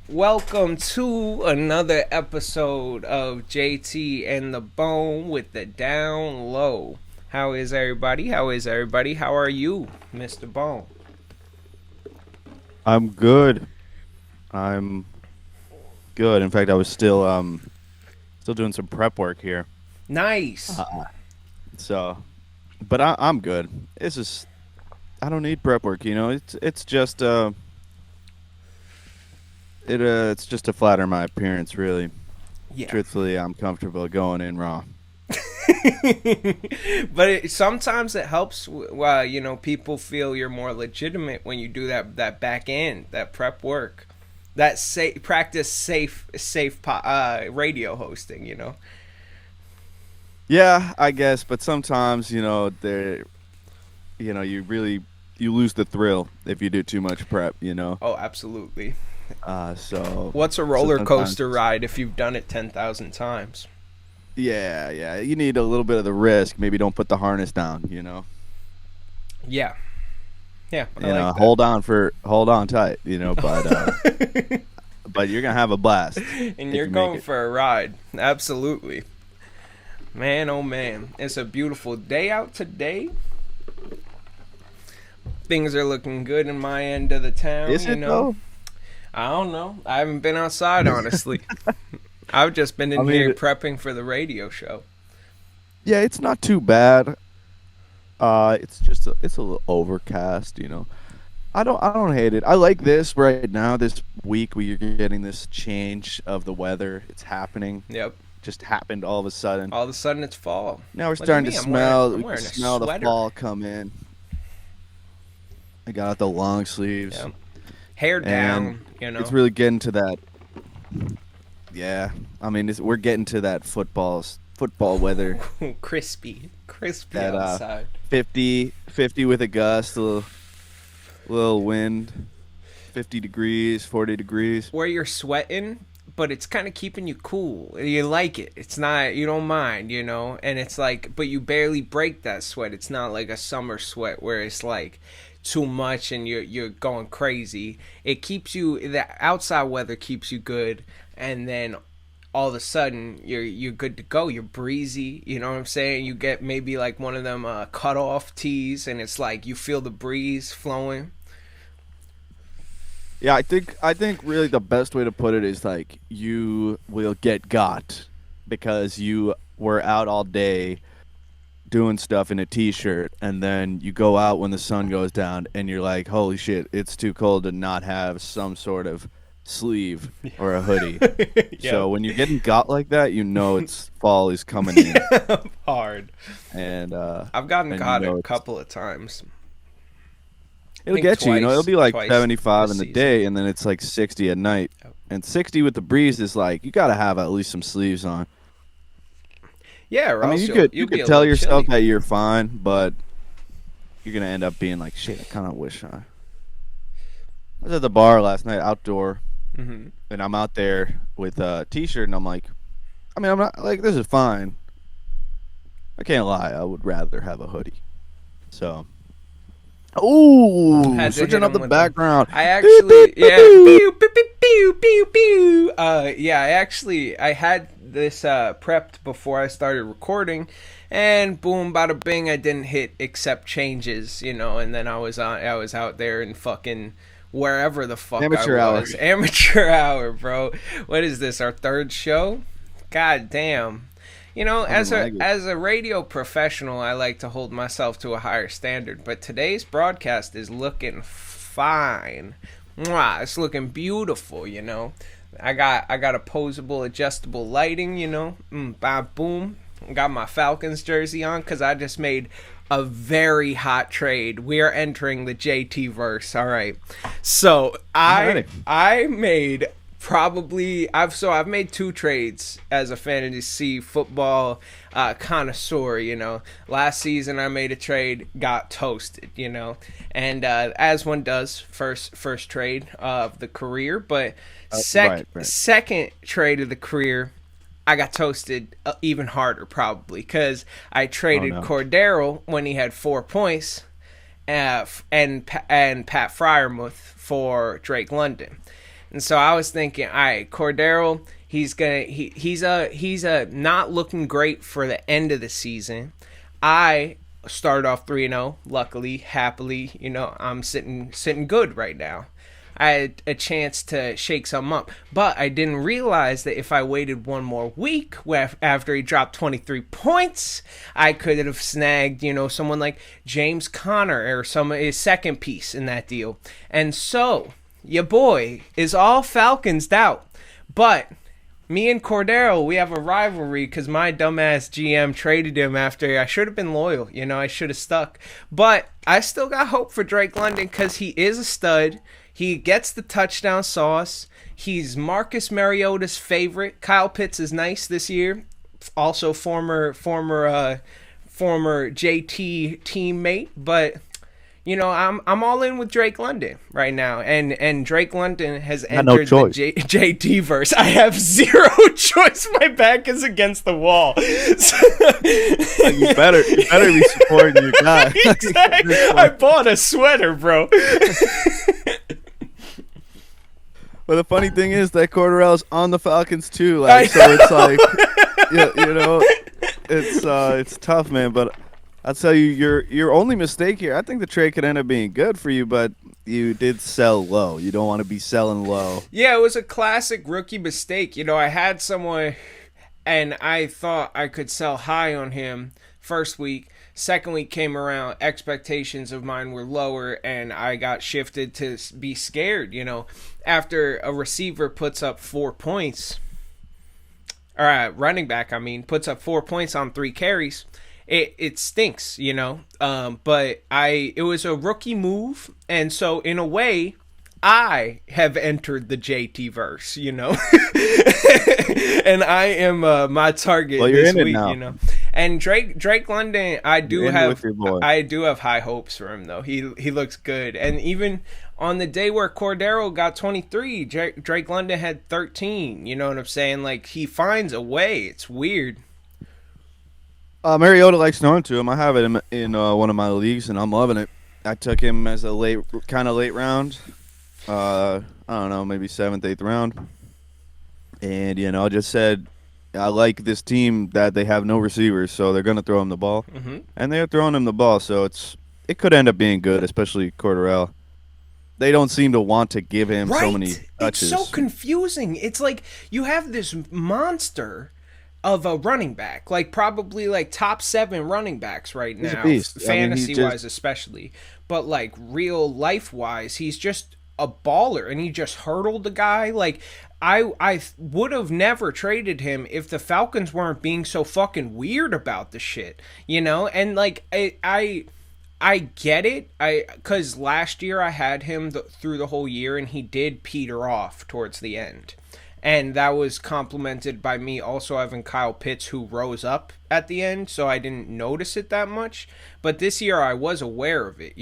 Welcome to another episode of JT and the Bone with the Down Low. How is everybody? How are you, Mr. Bone? I'm good. I'm good. In fact, I was still doing some prep work here. Nice. Uh, so, but I'm good. It's just I don't need prep work. It's just it's just to flatter my appearance. Really, Yeah. truthfully, I'm comfortable going in raw. But sometimes it helps. Well, people feel you're more legitimate when you do that back end, that prep work, that practice safe radio hosting. Yeah, I guess. But sometimes you lose the thrill if you do too much prep. Oh, absolutely. So What's a so roller sometimes. coaster ride if you've done it 10,000 times? Yeah, yeah. You need a little bit of the risk. Maybe don't put the harness down. Yeah. Yeah, I like that. Hold on tight, but you're going to have a blast And if you're you make going it. for a ride. Absolutely. Man, oh man. It's a beautiful day out today. Things are looking good in my end of the town, Is it though? I don't know. I haven't been outside, honestly. I've just been I in here mean, prepping for the radio show. yeah, it's not too bad. It's a little overcast. I don't hate it. I like this right now this week where you're getting this change of the weather. It's happening. Yep. Just happened all of a sudden. All of a sudden it's fall. Now we're Look at starting to me. I'm wearing smell I'm we can wearing a smell the sweater. fall come in. I got out the long sleeves. Yeah. Hair And down. it's really getting to that. Yeah, I mean, we're getting to that football weather. Crispy That outside. 50 with a gust, a little wind, 50 degrees, 40 degrees. Where you're sweating, but it's kind of keeping you cool. You like it. It's not, you don't mind, and it's like, but you barely break that sweat. It's not like a summer sweat where it's like too much and you're going crazy. It keeps you, the outside weather keeps you good, and then all of a sudden you're good to go. You're breezy, you know what I'm saying? You get maybe like one of them cut off tees, and it's like you feel the breeze flowing. Yeah, I think really the best way to put it is like you will get got because you were out all day doing stuff in a t-shirt, and then you go out when the sun goes down and you're like, holy shit, it's too cold to not have some sort of sleeve or a hoodie. Yep. So when you're getting got like that, it's fall is coming in. Hard. and I've gotten and caught a couple of times. I it'll think get you. It'll be like twice 75 this in the season. day, and then it's like 60 at night. And 60 with the breeze is like you got to have at least some sleeves on. Yeah, or I mean, else you you'll could you you'll be could a tell little yourself chilly. that you're fine, but you're gonna end up being like, shit. I kind of wish I was at the bar last night, outdoor, Hmm. and I'm out there with a t-shirt, and I'm like, I mean, I'm not like this is fine. I can't lie. I would rather have a hoodie. So, ooh, Had to hit switching up him the with them. background. I Beep, actually, beep, beep, yeah, beep. pew pew pew pew pew pew. Yeah, I had this prepped before I started recording, and boom, bada bing, I didn't hit accept changes, and then I was out there and fucking wherever the fuck I Amateur hour. was. Amateur hour, bro. What is this? Our third show? God damn. Something like it. As a radio professional, I like to hold myself to a higher standard. But today's broadcast is looking fine. Mwah, it's looking beautiful. I got opposable, adjustable lighting. Bah, boom. Got my Falcons jersey on because I just made a very hot trade. We are entering the JTverse. All right. So I'm I ready. I made probably I've made two trades as a fantasy football connoisseur. Last season I made a trade, got toasted. And as one does, first trade of the career, but Right. second trade of the career, I got toasted even harder probably because I Oh traded no. Cordero when he had 4 points, and Pat Fryermuth for Drake London. And so I was thinking, all right, Cordero, he's a not looking great for the end of the season. I started off 3-0, luckily, happily, I'm sitting good right now. I had a chance to shake some up, but I didn't realize that if I waited one more week after he dropped 23 points, I could have snagged, someone like James Conner or his second piece in that deal. And so, your boy is all Falcons out, but me and Cordero, we have a rivalry because my dumbass GM traded him after I should have been loyal. I should have stuck. But I still got hope for Drake London because he is a stud. He gets the touchdown sauce. He's Marcus Mariota's favorite. Kyle Pitts is nice this year. Also former JT teammate, but I'm all in with Drake London right now, and Drake London has entered no the JTverse. I have zero choice. My back is against the wall. You better be supporting your guy. Exactly. I bought a sweater, bro. But the funny thing is that Cordarel's on the Falcons too, so it's like, it's tough, man. But I'll tell you, your only mistake here. I think the trade could end up being good for you, but you did sell low. You don't want to be selling low. Yeah, it was a classic rookie mistake. I had someone, and I thought I could sell high on him first week. Second week came around, expectations of mine were lower, and I got shifted to be scared. After a receiver puts up 4 points, or a running back, puts up 4 points on 3 carries. It stinks, but it was a rookie move, and so in a way, I have entered the JTverse, and I am my target this week, And Drake London, I do have high hopes for him though. He looks good, and even on the day where Cordero got 23, Drake London had 13. You know what I'm saying? Like, he finds a way. It's weird. Mariota likes throwing to him. I have it in one of my leagues, and I'm loving it. I took him as a late round. I don't know, maybe 7th, 8th round. And, I just said I like this team that they have no receivers, so they're going to throw him the ball. Mm-hmm. And they're throwing him the ball, so it could end up being good, especially Cordarrelle. They don't seem to want to give him so many touches. It's so confusing. It's like you have this monster of a running back, like probably like top 7 running backs right now, he's a beast. Fantasy-wise especially. But like real life-wise, he's just a baller, and he just hurdled the guy. Like, I would have never traded him if the Falcons weren't being so fucking weird about the shit, And like I get it, because last year I had him through the whole year, and he did peter off towards the end. And that was complemented by me also having Kyle Pitts, who rose up at the end, so I didn't notice it that much. But this year I was aware of it,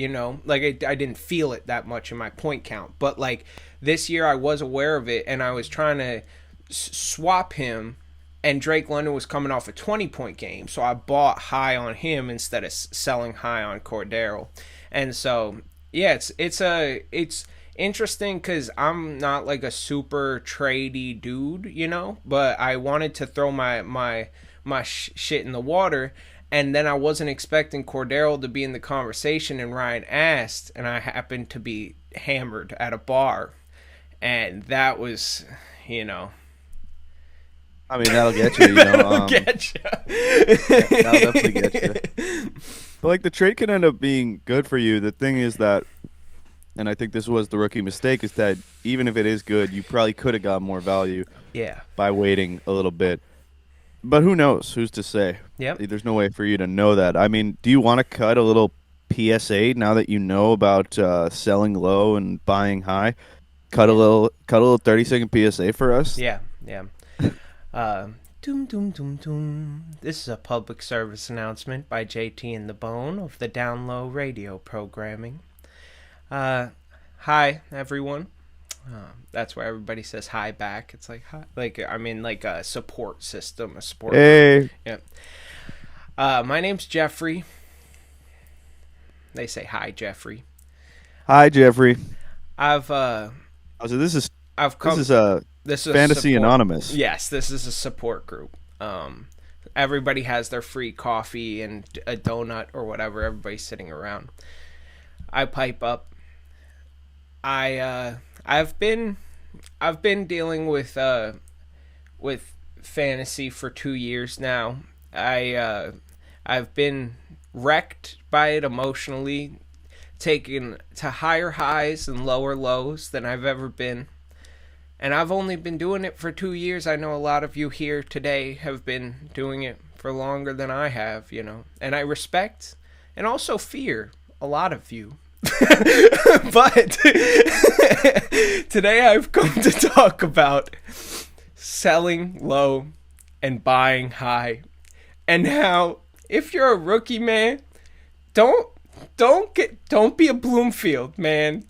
Like, I didn't feel it that much in my point count. But, like, this year I was aware of it, and I was trying to swap him, and Drake London was coming off a 20-point game. So I bought high on him instead of selling high on Cordero. And so, yeah, it's interesting because I'm not like a super tradey dude, but I wanted to throw my shit in the water, and then I wasn't expecting Cordero to be in the conversation, and Ryan asked, and I happened to be hammered at a bar, and that was, I mean, that'll get you, That'll get you. Yeah, that'll definitely get you. But, like, the trade can end up being good for you. The thing is that, and I think this was the rookie mistake, is that even if it is good, you probably could have got more value by waiting a little bit. But who knows? Who's to say? Yep. There's no way for you to know that. I mean, do you want to cut a little PSA now that you know about selling low and buying high? Cut a little 30-second PSA for us? Yeah. Doom, doom, doom, doom. This is a public service announcement by JT and the Bone of the Down Low radio programming. Hi, everyone. That's where everybody says hi back. It's like hi, like a support system, a support. Hey. Yeah. My name's Jeffrey. They say hi, Jeffrey. Hi, Jeffrey. I've So this is I've This come. is a This is a Fantasy support. Anonymous. Yes, this is a support group. Everybody has their free coffee and a donut or whatever. Everybody's sitting around. I pipe up. I've been dealing with fantasy for 2 years now. I've been wrecked by it emotionally, taken to higher highs and lower lows than I've ever been. And I've only been doing it for 2 years. I know a lot of you here today have been doing it for longer than I have, And I respect and also fear a lot of you. But today I've come to talk about selling low and buying high. And how if you're a rookie, man, don't be a Bloomfield, man.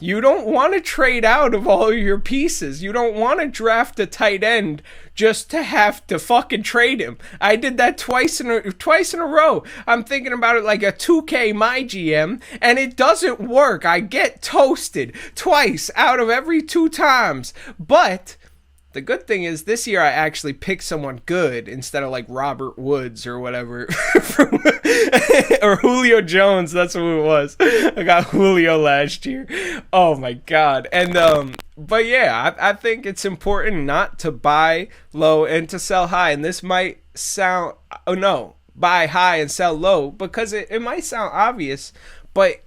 You don't want to trade out of all your pieces. You don't want to draft a tight end just to have to fucking trade him. I did that twice in a row. I'm thinking about it like a 2K my GM, and it doesn't work. I get toasted twice out of every 2 times. But the good thing is this year I actually picked someone good instead of like Robert Woods or whatever. Or Julio Jones, that's who it was. I got Julio last year. Oh my god. And but yeah, I think it's important not to buy low and to sell high. And this might sound buy high and sell low, because it might sound obvious, but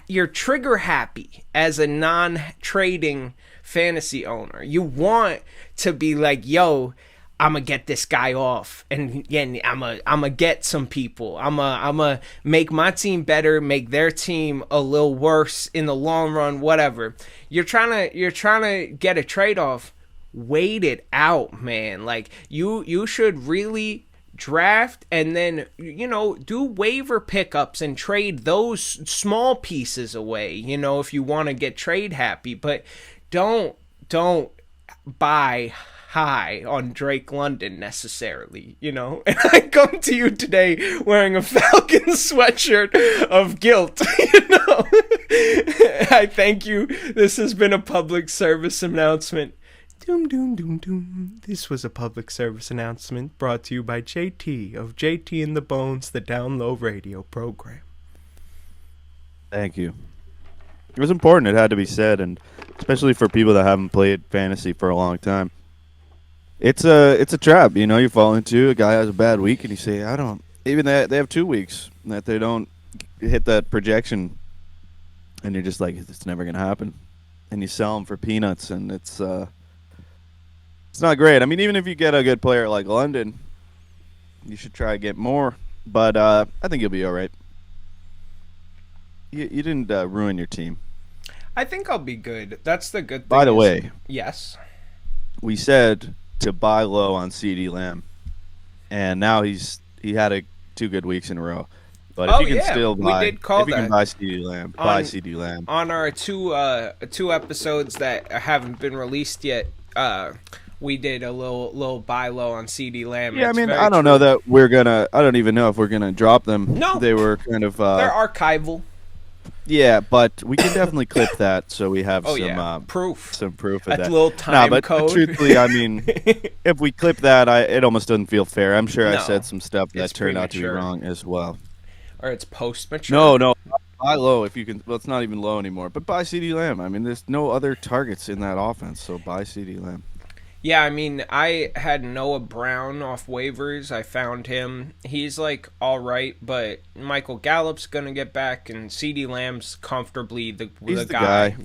you're trigger happy as a non-trading fantasy owner. You want to be like, yo, I'm gonna get this guy off, and I'm gonna get some people. I'm gonna make my team better, make their team a little worse in the long run, whatever. You're trying to get a trade off. Wait it out, man. Like you should really draft and then do waiver pickups and trade those small pieces away. If you want to get trade happy, but don't buy high on Drake London necessarily, And I come to you today wearing a Falcons sweatshirt of guilt, I thank you. This has been a public service announcement. Doom, doom, doom, doom. This was a public service announcement brought to you by JT of JT and the Bones, the Down Low radio program. Thank you. It was important. It had to be said, and especially for people that haven't played fantasy for a long time. It's a trap, you fall into. A guy has a bad week, and you say, I don't. Even they have 2 weeks that they don't hit that projection, and you're just like, it's never gonna happen. And you sell them for peanuts, and it's not great. I mean, even if you get a good player like London, you should try to get more. But I think you'll be all right. You didn't ruin your team. I think I'll be good. That's the good thing. By the way, yes, we said to buy low on CD Lamb, and now he had 2 good weeks in a row. But if you can still buy, we did call if you can buy CD Lamb, buy CD Lamb. On our two episodes that haven't been released yet, we did a little buy low on CD Lamb. Yeah, I mean, I don't know that we're gonna. I don't even know if we're gonna drop them. No, they were kind of. They're archival. Yeah, but we can definitely clip that so we have proof. Some proof of that. A little time but code. Truthfully, I mean, if we clip that, it almost doesn't feel fair. I'm sure I said some stuff that turned out to be wrong as well. Or it's post-mature. No. Buy low if you can. Well, it's not even low anymore. But buy CD Lamb. I mean, there's no other targets in that offense, so buy CD Lamb. Yeah, I mean, I had Noah Brown off waivers. I found him. He's, like, all right, but Michael Gallup's going to get back, and CD Lamb's comfortably the guy,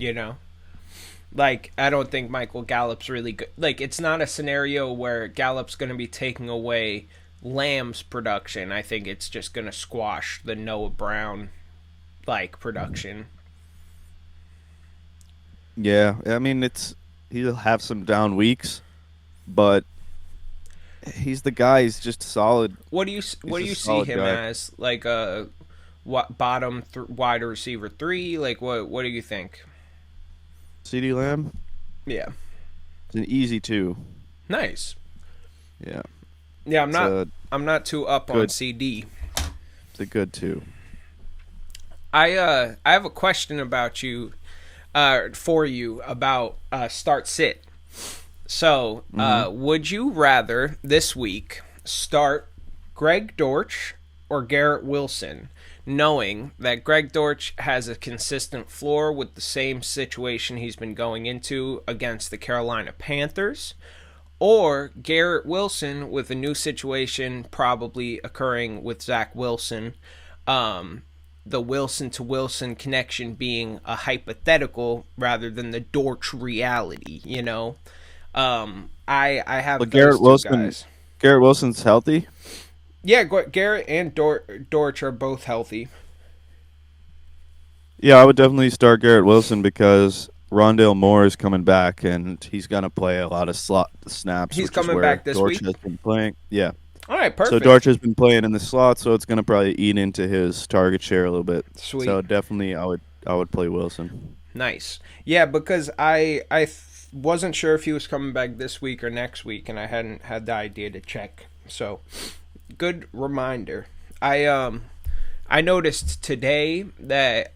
Like, I don't think Michael Gallup's really good. Like, it's not a scenario where Gallup's going to be taking away Lamb's production. I think it's just going to squash the Noah Brown, production. Yeah, I mean, he'll have some down weeks, but he's the guy. He's just solid. What do you see him as? Like a bottom wide receiver 3? Like what do you think? CD Lamb? Yeah. It's an easy 2. Nice. Yeah. Yeah, I'm not too up on CD. It's a good 2. I have a question about you. for you about start sit. So, Hmm. would you rather this week start Greg Dortch or Garrett Wilson, knowing that Greg Dortch has a consistent floor with the same situation he's been going into against the Carolina Panthers, or Garrett Wilson with a new situation probably occurring with Zach Wilson? The Wilson to Wilson connection being a hypothetical rather than the Dortch reality, you know? I have But those two guys. Garrett Wilson's healthy. Yeah, Garrett and Dortch are both healthy. Yeah, I would definitely start Garrett Wilson because Rondale Moore is coming back and he's gonna play a lot of slot snaps, He's which is coming back where this Dortch week. has been playing. Yeah. All right, So Dortch perfect. has been playing in the slot, so it's gonna probably eat into his target share a little bit. Sweet. So definitely, I would play Wilson. Nice. Yeah, because wasn't sure if he was coming back this week or next week, and I hadn't had the idea to check. So, good reminder. I noticed today that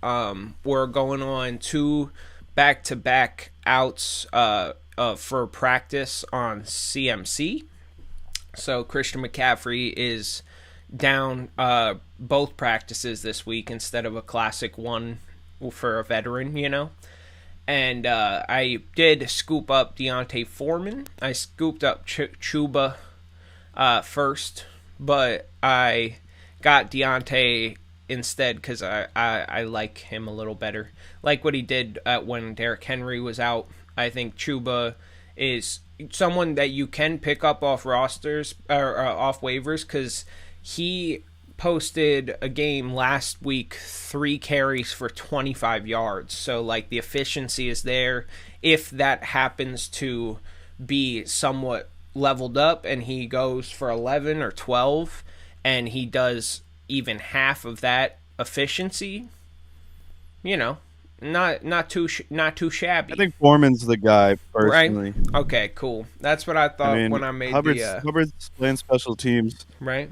we're going on two back to back outs for practice on CMC. So Christian McCaffrey is down both practices this week instead of a classic one for a veteran, you know. And I did scoop up Deontay Foreman. I scooped up Chuba first, but I got Deontay instead because I like him a little better. Like what he did when Derrick Henry was out. I think Chuba is someone that you can pick up off rosters or off waivers because he posted a game last week, 3 carries for 25 yards. So like the efficiency is there. If that happens to be somewhat leveled up and he goes for 11 or 12 and he does even half of that efficiency, you know, not too I shabby, think Foreman's the guy right? personally. Okay, cool. That's what I I thought mean, when I made the Hubbard's playing special teams, right.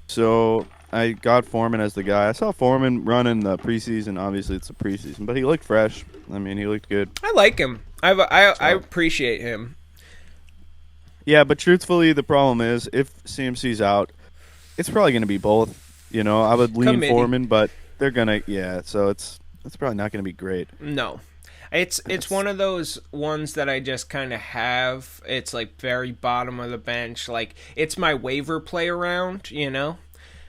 so I got Foreman as the guy. I saw Foreman run in the preseason. Obviously, it's a preseason, but he looked fresh. I mean, he looked good. I like him. I So appreciate him. yeah, but truthfully, the problem is if CMC's out, it's probably going to be both. I would lean Committee. Foreman, but they're gonna so it's probably not going to be great. No. It's It's one of those ones that I just kind of have. It's like very bottom of the bench. Like it's my waiver play around, you know.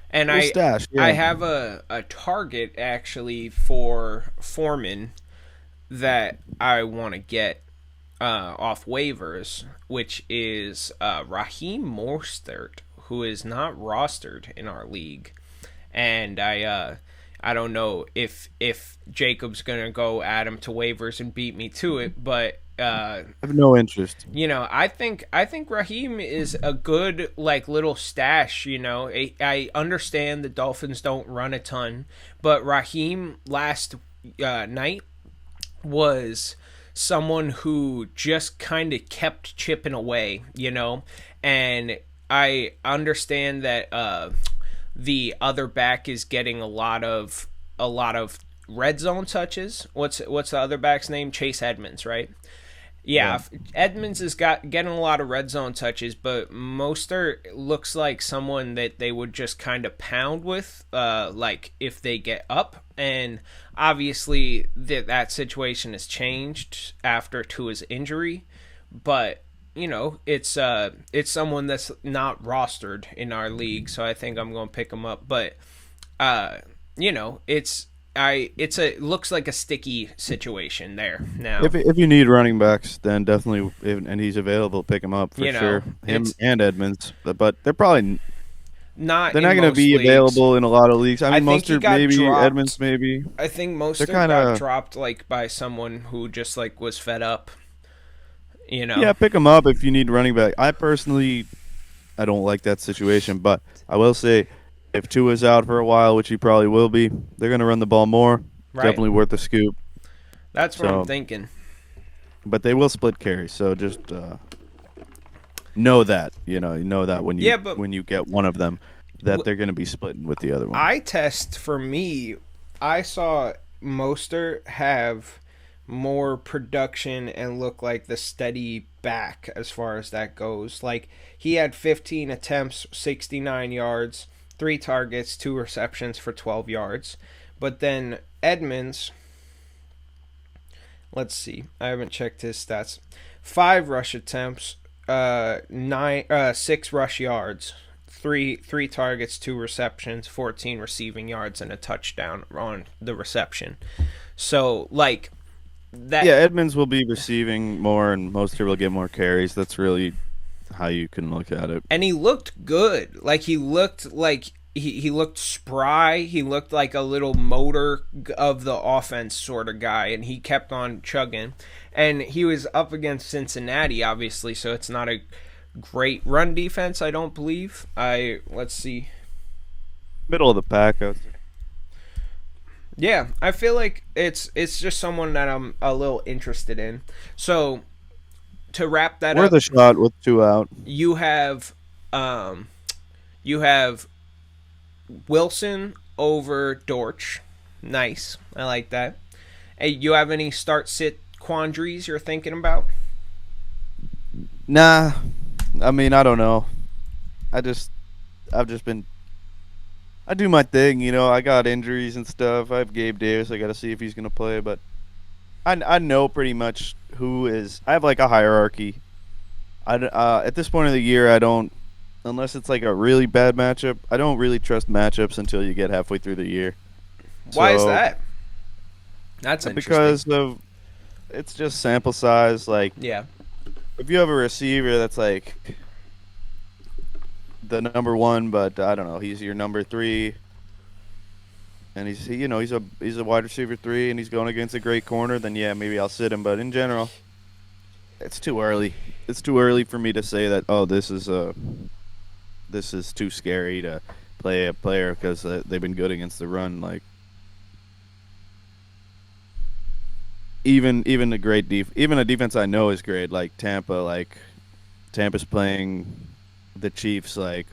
And little stash, I yeah. have a target actually for Foreman that I want to get off waivers, which is Raheem Mostert, who is not rostered in our league, and I don't know if Jacob's gonna go add him to waivers and beat me to it, but I have no interest. I think Raheem is a good like little stash. I understand the Dolphins don't run a ton, but Raheem last night was someone who just kind of kept chipping away, and I understand that the other back is getting a lot of red zone touches. What's the other back's name? Chase Edmonds, right? Yeah. Yeah, Edmonds is getting a lot of red zone touches, but Mostert looks like someone that they would just kind of pound with, like if they get up. And obviously, that situation has changed after Tua's injury, but it's someone that's not rostered in our league, so I think I'm going to pick him up. But it looks like a sticky situation there now. If you need running backs, then definitely, and he's available, pick him up for You sure. know, Him it's and Edmonds, but not they're in not going to most be leagues. available in a lot of leagues. I I mean, think he Mostert got maybe, dropped. Edmonds maybe. I think They're Mostert kind got of dropped like by someone who just like was fed up. You yeah. know, Pick him up if you need running back. I don't like that situation, but I will say if Tua's out for a while, which he probably will be, they're going to run the ball more. right? Definitely worth a scoop. That's what I'm So, thinking. but they will split carries. So just know that you know that when Yeah, but you get one of them, that they're going to be splitting with the other one. I test for me. I saw Mostert have more production and look like the steady back as far as that goes. Like he had 15 attempts, 69 yards, 3 targets, 2 receptions for 12 yards. But then Edmonds, let's see. I haven't checked his stats. 5 rush attempts, 6 rush yards, three targets, 2 receptions, 14 receiving yards, and a touchdown on the reception. So like that. Yeah, Edmonds will be receiving more, and Mostert will get more carries. That's really how you can look at it. And he looked good. Like he looked spry. He looked like a little motor of the offense sort of guy, and he kept on chugging. And he was up against Cincinnati, obviously, so it's not a great run defense, I don't believe. Let's see. Middle of the pack, I would say. Yeah, I feel like it's just someone that I'm a little interested in. So to wrap that Worth up, a shot with 2 out. you have um you have Wilson over Dortch. Nice. I like that. Hey, you have any start sit quandaries you're thinking about? Nah, I mean, I don't know. I've just been, I do my thing, I got injuries and stuff. I have Gabe Davis. I got to see if he's going to play, but I know pretty much who is. I have like a hierarchy. At this point of the year, I don't, unless it's like a really bad matchup, I don't really trust matchups until you get halfway through the year. Why is that? That's interesting. Because it's just sample size. Like, yeah. if you have a receiver that's like the number 1, but I don't know, he's your number 3, and he's a wide receiver 3, and he's going against a great corner, then yeah, maybe I'll sit him. But in general, it's too early. It's too early for me to say that. Oh, this is too scary to play a player because they've been good against the run. Like even a defense I know is great, like Tampa. Like Tampa's playing the Chiefs. Like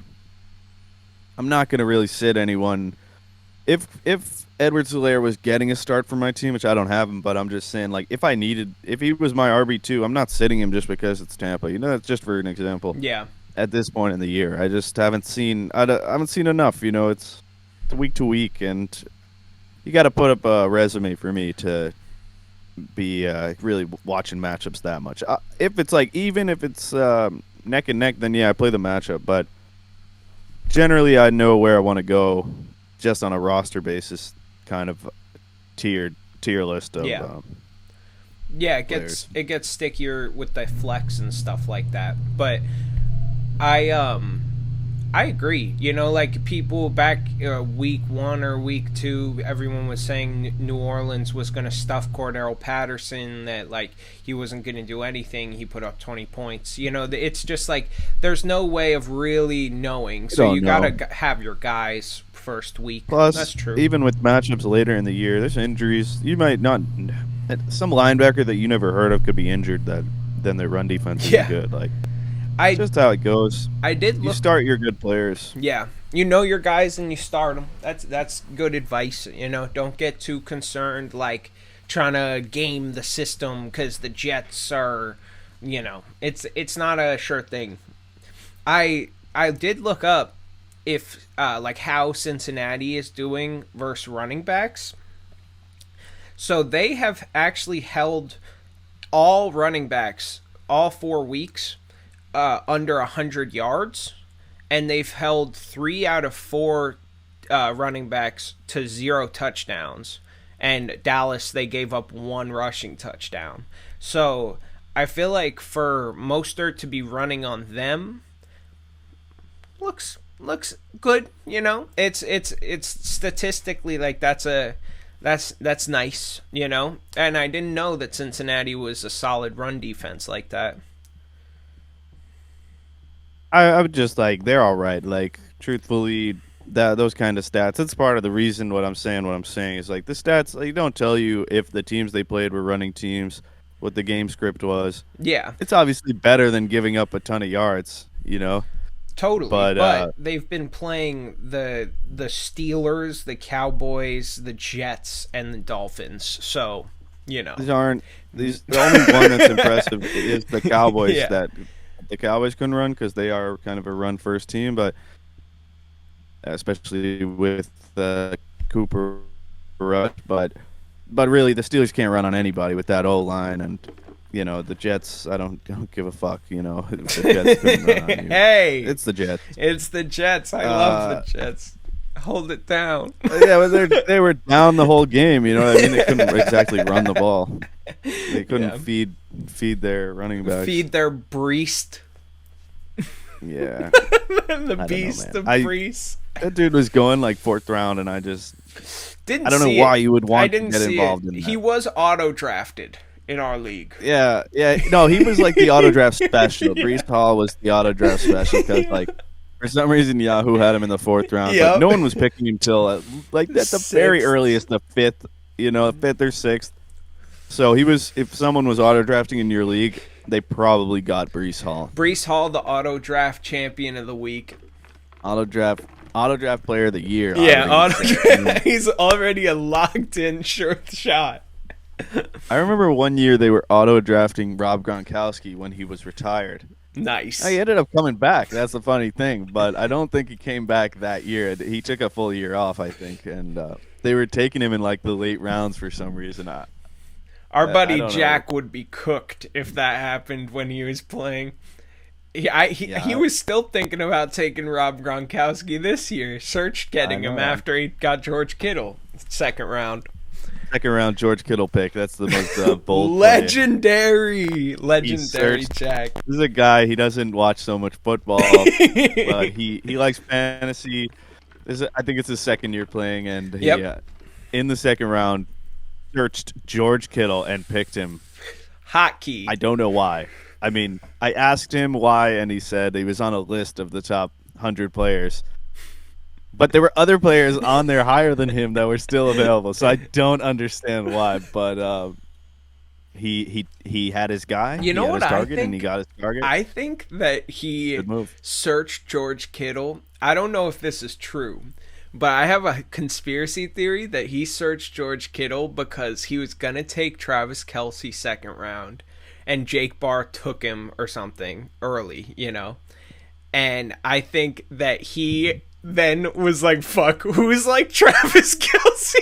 I'm not gonna really sit anyone. If Edwards-Helaire was getting a start for my team, which I don't have him, but I'm just saying, like, if he was my RB2, I'm not sitting him just because it's Tampa. That's just for an example. Yeah. At this point in the year, I just haven't seen. I haven't seen enough. It's week to week, and you got to put up a resume for me to be really watching matchups that much. If it's like even if it's neck and neck, then yeah, I play the matchup. But generally, I know where I want to go, just on a roster basis, kind of tier list of. Yeah, it gets stickier with the flex and stuff like that. But I agree. Like people back week 1 or week 2, everyone was saying New Orleans was going to stuff Cordero Patterson, that like he wasn't going to do anything. He put up 20 points. It's just like there's no way of really knowing. So you got to have your guys first week. Plus, that's true. Even with matchups later in the year, there's injuries. You might not. Some linebacker that you never heard of could be injured. Then their run defense is good. Like. Just how it goes. You start your good players. Yeah, you know your guys and you start them. That's good advice. Don't get too concerned, like trying to game the system because the Jets are, it's not a sure thing. I did look up if like how Cincinnati is doing versus running backs. So they have actually held all running backs all 4 weeks. Under 100 yards, and they've held 3 out of 4 running backs to 0 touchdowns. And Dallas, they gave up 1 rushing touchdown. So I feel like for Mostert to be running on them looks good. It's statistically like that's nice. And I didn't know that Cincinnati was a solid run defense like that. I would just like they're all right. Like truthfully, those kind of stats. That's part of the reason what I'm saying is like the stats. They don't tell you if the teams they played were running teams, what the game script was. Yeah, it's obviously better than giving up a ton of yards. Totally, but they've been playing the Steelers, the Cowboys, the Jets, and the Dolphins. So, you know. These aren't these. The only one that's impressive is the Cowboys. Yeah. That the Cowboys couldn't run because they are kind of a run first team, but especially with Cooper Rush, but really the Steelers can't run on anybody with that O line, and the Jets. I don't give a fuck. The Jets couldn't run on you. Hey, It's the Jets. it's the Jets. I love the Jets. Hold it down. Yeah, but they were down the whole game. You know what I mean? They couldn't exactly run the ball. They couldn't feed their running backs. Feed their breast. Yeah. The beast of Brees. That dude was going like fourth round, and I don't know see why it. you would I want to didn't get see involved it. in that. He was auto drafted in our league. Yeah. No, he was like the auto draft special. Brees Hall was the auto draft special because for some reason Yahoo had him in the fourth round, but no one was picking him till at the very earliest, the fifth, fifth or sixth. So he was. If someone was auto drafting in your league, they probably got Brees Hall. Brees Hall, the auto draft champion of the week. Auto draft player of the year. Yeah, auto draft. He's already a locked in sure shot. I remember one year they were auto drafting Rob Gronkowski when he was retired. Nice. He ended up coming back. That's the funny thing, but I don't think he came back that year. He took a full year off, I think, and they were taking him in like the late rounds for some reason. Our buddy Jack would be cooked if that happened when he was playing. He was still thinking about taking Rob Gronkowski this year. Searched getting him after he got George Kittle. Second round George Kittle pick. That's the most bold legendary Jack. This is a guy, he doesn't watch so much football, but he likes fantasy. I think it's his second year playing, and he in the second round searched George Kittle and picked him. Hotkey. I don't know why. I mean, I asked him why, and he said he was on a list of the top 100 players. But there were other players on there higher than him that were still available, so I don't understand why. But he had his guy. You know what I think? And he got his target. I think that he searched George Kittle. I don't know if this is true, but I have a conspiracy theory that he searched George Kittle because he was gonna take Travis Kelce second round, and Jake Barr took him or something early, And I think that he then was like, fuck, who's like Travis Kelce?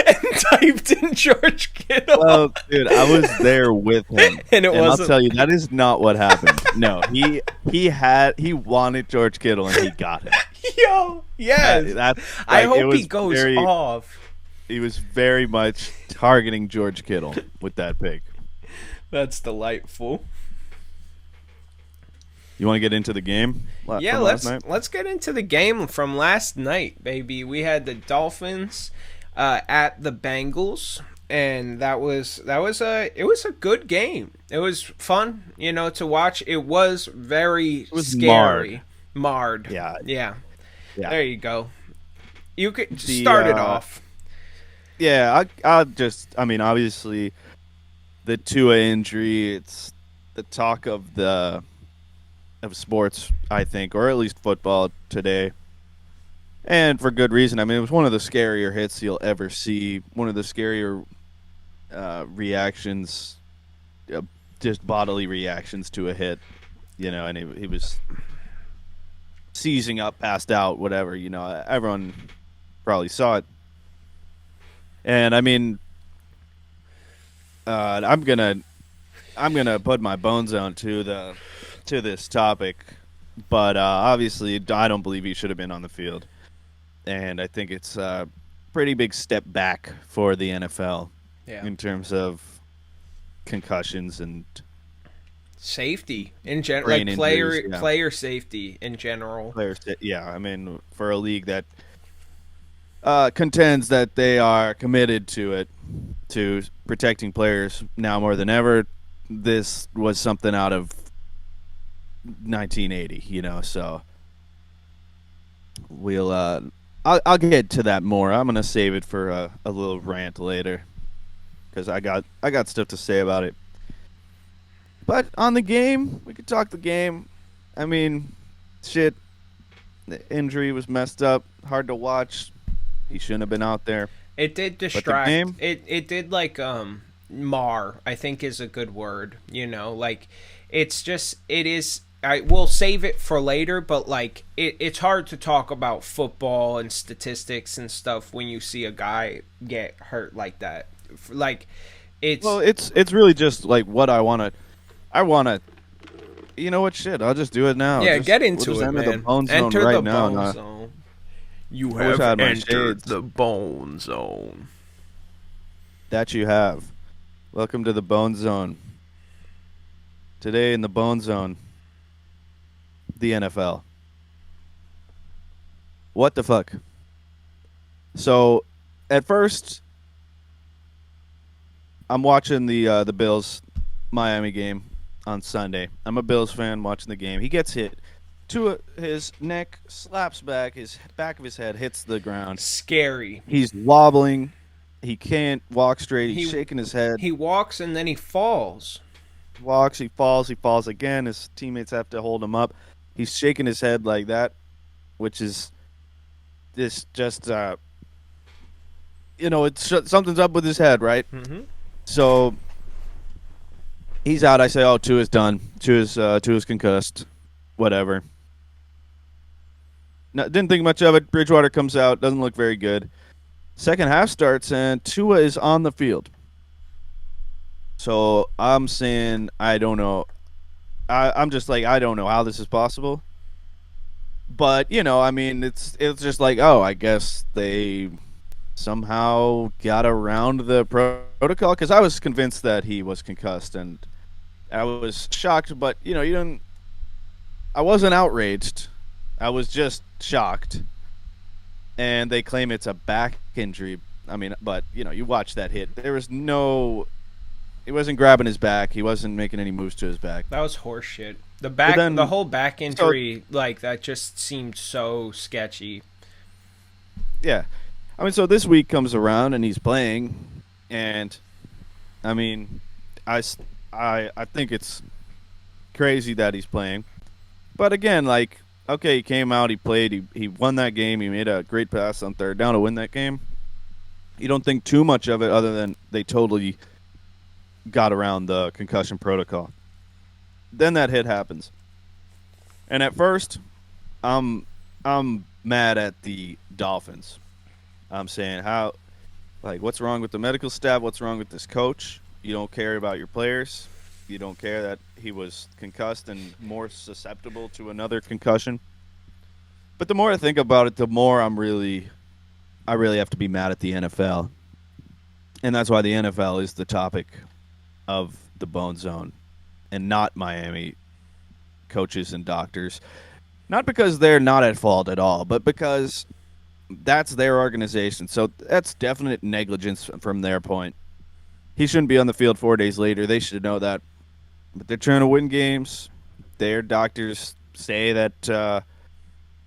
And typed in George Kittle. Well, dude, I was there with him. and I'll tell you, that is not what happened. No, he wanted George Kittle, and he got him. Yo, yes. I hope he goes off. He was very much targeting George Kittle with that pick. That's delightful. You want to get into the game? Yeah, let's get into the game from last night, baby. We had the Dolphins at the Bengals, and it was a good game. It was fun, to watch. It was very scary. Marred. Yeah. There you go. You could start it off. Yeah, obviously the Tua injury, it's the talk of sports, I think, or at least football today. And for good reason. I mean, it was one of the scarier hits you'll ever see. One of the scarier reactions, just bodily reactions to a hit. And he was seizing up, passed out, whatever. Everyone probably saw it. And I mean, I'm gonna put my BoneZone to this topic, but obviously I don't believe he should have been on the field, and I think it's a pretty big step back for the NFL in terms of concussions and safety in general, like player safety in general. I mean, for a league that contends that they are committed to protecting players now more than ever, this was something out of 1980, so we'll I'll get to that more. I'm gonna save it for a little rant later because I got stuff to say about it. But on the game, we could talk the game. I mean, shit, the injury was messed up, hard to watch. He shouldn't have been out there. It did distract. It did mar, I think is a good word. Like it's just it is. I will save it for later, but like it's hard to talk about football and statistics and stuff when you see a guy get hurt like that. Like Well, it's it's really just like what I want to. I want to. You know what? Shit, I'll just do it now. yeah, get We'll into just it, enter the man. bone zone Enter right the now. bone Nah, zone. You I wish I have had my entered shades. the bone zone. That you have. Welcome to the bone zone. Today in the bone zone, the NFL. What the fuck? So, at first, I'm watching the Bills Miami game on Sunday. I'm a Bills fan watching the game. He gets hit. His neck slaps back. His back of his head hits the ground. Scary. He's wobbling. He can't walk straight. He's He shaking his head. he walks and then he falls. Walks. He falls. He falls again. His teammates have to hold him up. He's shaking his head like that, which is this just it's something's up with his head, right? Mm-hmm. So he's out. I say, oh, Tua's done. Tua's concussed. Whatever. No, didn't think much of it. Bridgewater comes out. Doesn't look very good. Second half starts, and Tua is on the field. So I'm saying, I don't know. I'm just like, I don't know how this is possible. But, I mean, it's just like, oh, I guess they somehow got around the protocol, because I was convinced that he was concussed, and I was shocked, but you don't. I wasn't outraged. I was just shocked. And they claim it's a back injury. I mean, but you watch that hit. There was no. He wasn't grabbing his back. He wasn't making any moves to his back. That was horseshit. Then, the whole back injury, like that, just seemed so sketchy. Yeah, I mean, so this week comes around and he's playing, and I mean, I think it's crazy that he's playing, but again, like, okay, he came out, he played, he won that game, he made a great pass on third down to win that game. You don't think too much of it, other than they totally got around the concussion protocol. Then that hit happens, and at first, I'm mad at the Dolphins. I'm saying, how, like, what's wrong with the medical staff? What's wrong with this coach? You don't care about your players. You don't care that he was concussed and more susceptible to another concussion. But the more I think about it, the more I really have to be mad at the NFL, and that's why the NFL is the topic of the Bone Zone, and not Miami coaches and doctors. Not because they're not at fault at all, but because that's their organization. So that's definite negligence from their point. He shouldn't be on the field 4 days later. They should know that. But they're trying to win games. Their doctors say that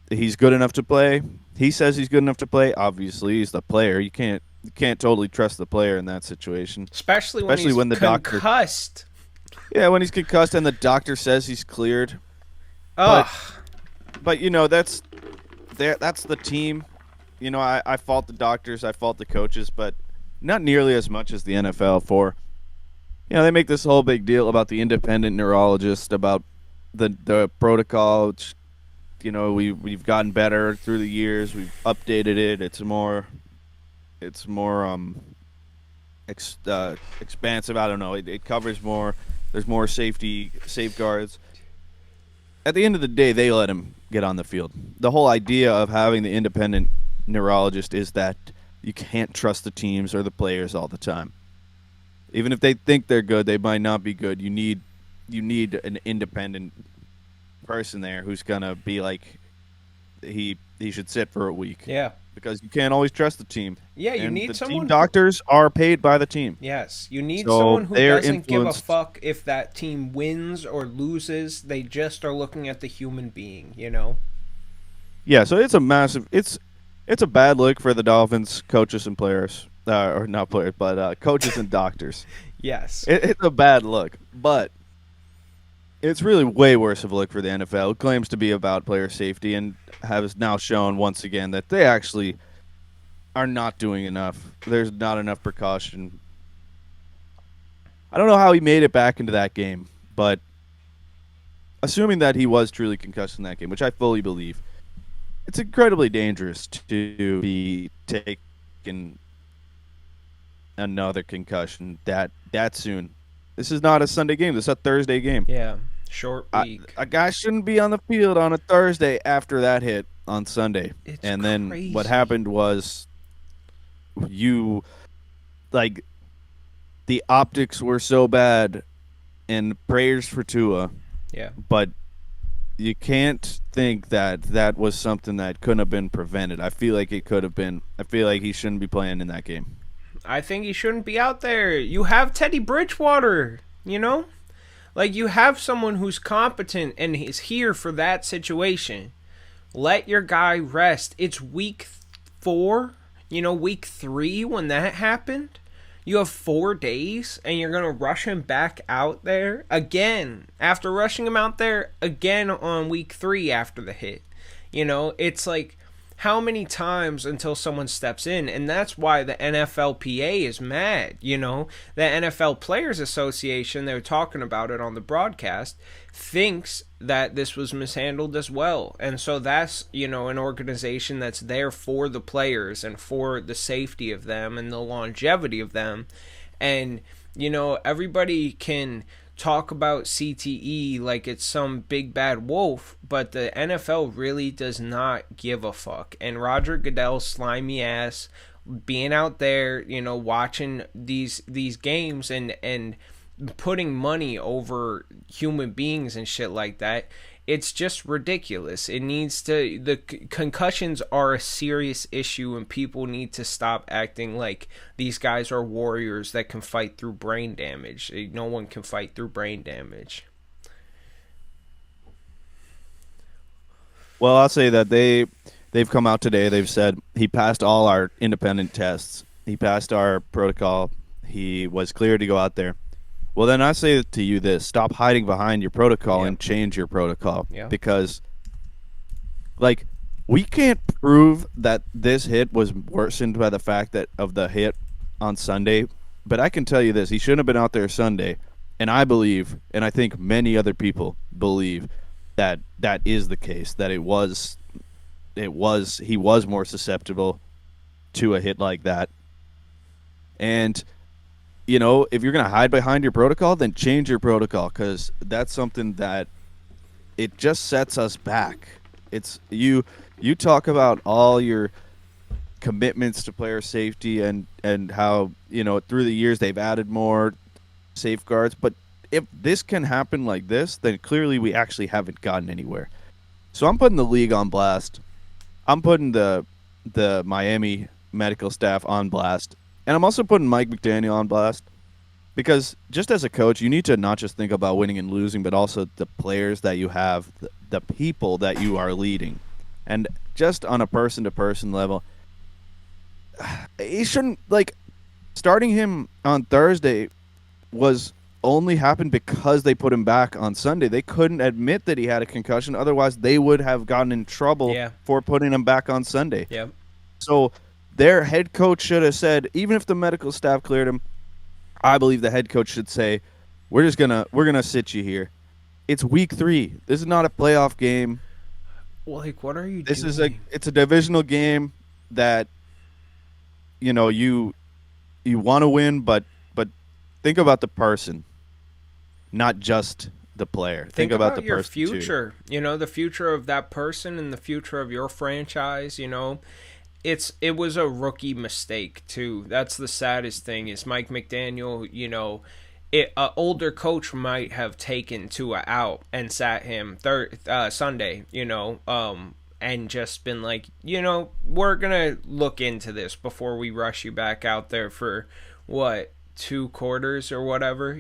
he's good enough to play. He says he's good enough to play. Obviously, he's the player. You can't totally trust the player in that situation. Especially when he's concussed. Yeah, when he's concussed and the doctor says he's cleared. Ugh. But that's the team. I fault the doctors, I fault the coaches, but not nearly as much as the NFL for. They make this whole big deal about the independent neurologist, about the protocol. Which, we've gotten better through the years. We've updated it. It's more expansive. I don't know. It covers more. There's more safeguards. At the end of the day, they let him get on the field. The whole idea of having the independent neurologist is that you can't trust the teams or the players all the time. Even if they think they're good, they might not be good. You need an independent person there who's gonna be like, he should sit for a week. Yeah. Because you can't always trust the team. Yeah, you need the someone. Team doctors are paid by the team. Yes, you need someone who doesn't give a influenced. fuck if that team wins or loses. They just are looking at the human being. Yeah, so it's a massive. It's a bad look for the Dolphins coaches and players, or not players, but coaches and doctors. Yes, It's a bad look, but it's really way worse of a look for the NFL, who claims to be about player safety and has now shown once again that they actually are not doing enough. There's not enough precaution. I don't know how he made it back into that game, but assuming that he was truly concussed in that game, which I fully believe, it's incredibly dangerous to be taking another concussion that soon. This is not a Sunday game. This is a Thursday game. Yeah, short week. A guy shouldn't be on the field on a Thursday after that hit on Sunday. It's And then what crazy. happened was you like the optics were so bad and prayers for Tua, Yeah. but you can't think that that was something that couldn't have been prevented. I feel like it could have been. I feel like he shouldn't be playing in that game. I think he shouldn't be out there. You have Teddy Bridgewater, you know? Like, you have someone who's competent and is here for that situation. Let your guy rest. It's week 4, week 3 when that happened. You have 4 days and you're going to rush him back out there again after rushing him out there again on week 3 after the hit. It's like how many times until someone steps in? And that's why the NFLPA is mad. The NFL Players Association, they're talking about it on the broadcast, thinks that this was mishandled as well. And so that's, an organization that's there for the players and for the safety of them and the longevity of them. And, everybody can talk about CTE like it's some big bad wolf, but the NFL really does not give a fuck. And Roger Goodell's slimy ass being out there, watching these games and putting money over human beings and shit like that. It's just ridiculous. The concussions are a serious issue, and people need to stop acting like these guys are warriors that can fight through brain damage. No one can fight through brain damage. Well, I'll say that they've come out today. They've said he passed all our independent tests. He passed our protocol. He was cleared to go out there. Well, then I say to you this: stop hiding behind your protocol Yeah. and change your protocol Yeah. because, like, we can't prove that this hit was worsened by the fact that of the hit on Sunday. But I can tell you this: he shouldn't have been out there Sunday, and I believe, and I think many other people believe that that is the case. That he was more susceptible to a hit like that, and if you're going to hide behind your protocol, then change your protocol because that's something that it just sets us back. It's you talk about all your commitments to player safety and how, through the years they've added more safeguards, but if this can happen like this, then clearly we actually haven't gotten anywhere. So I'm putting the league on blast. I'm putting the Miami medical staff on blast. And I'm also putting Mike McDaniel on blast because just as a coach, you need to not just think about winning and losing, but also the players that you have, the people that you are leading. And just on a person-to-person level, he shouldn't, like, starting him on Thursday was only happened because they put him back on Sunday. They couldn't admit that he had a concussion. Otherwise, they would have gotten in trouble Yeah. for putting him back on Sunday. Yep. So their head coach should have said, even if the medical staff cleared him, I believe the head coach should say, we're gonna sit you here. It's week 3. This is not a playoff game. Like, what are you This is doing? it's a divisional game that you want to win, but think about the person, not just the player. Think about the About your person too. future. The future of that person and the future of your franchise. It was a rookie mistake too. That's the saddest thing is Mike McDaniel. An older coach might have taken Tua out and sat him Sunday. And just been like, we're gonna look into this before we rush you back out there for what 2 quarters or whatever.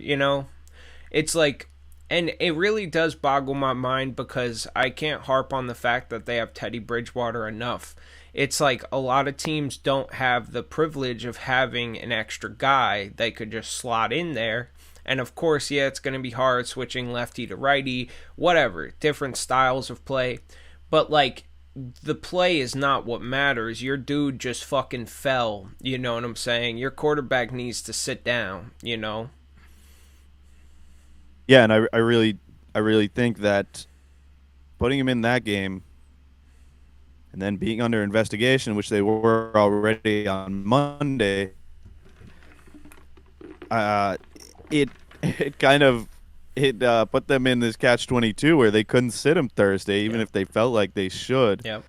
It's like, and it really does boggle my mind because I can't harp on the fact that they have Teddy Bridgewater enough. It's like a lot of teams don't have the privilege of having an extra guy they could just slot in there. And of course, yeah, it's going to be hard switching lefty to righty, whatever, different styles of play. But like, the play is not what matters. Your dude just fucking fell. You know what I'm saying? Your quarterback needs to sit down, Yeah, and I really think that putting him in that game and then being under investigation, which they were already on Monday, it it kind of it put them in this catch-22 where they couldn't sit him Thursday, even Yeah. if they felt like they should. Yep.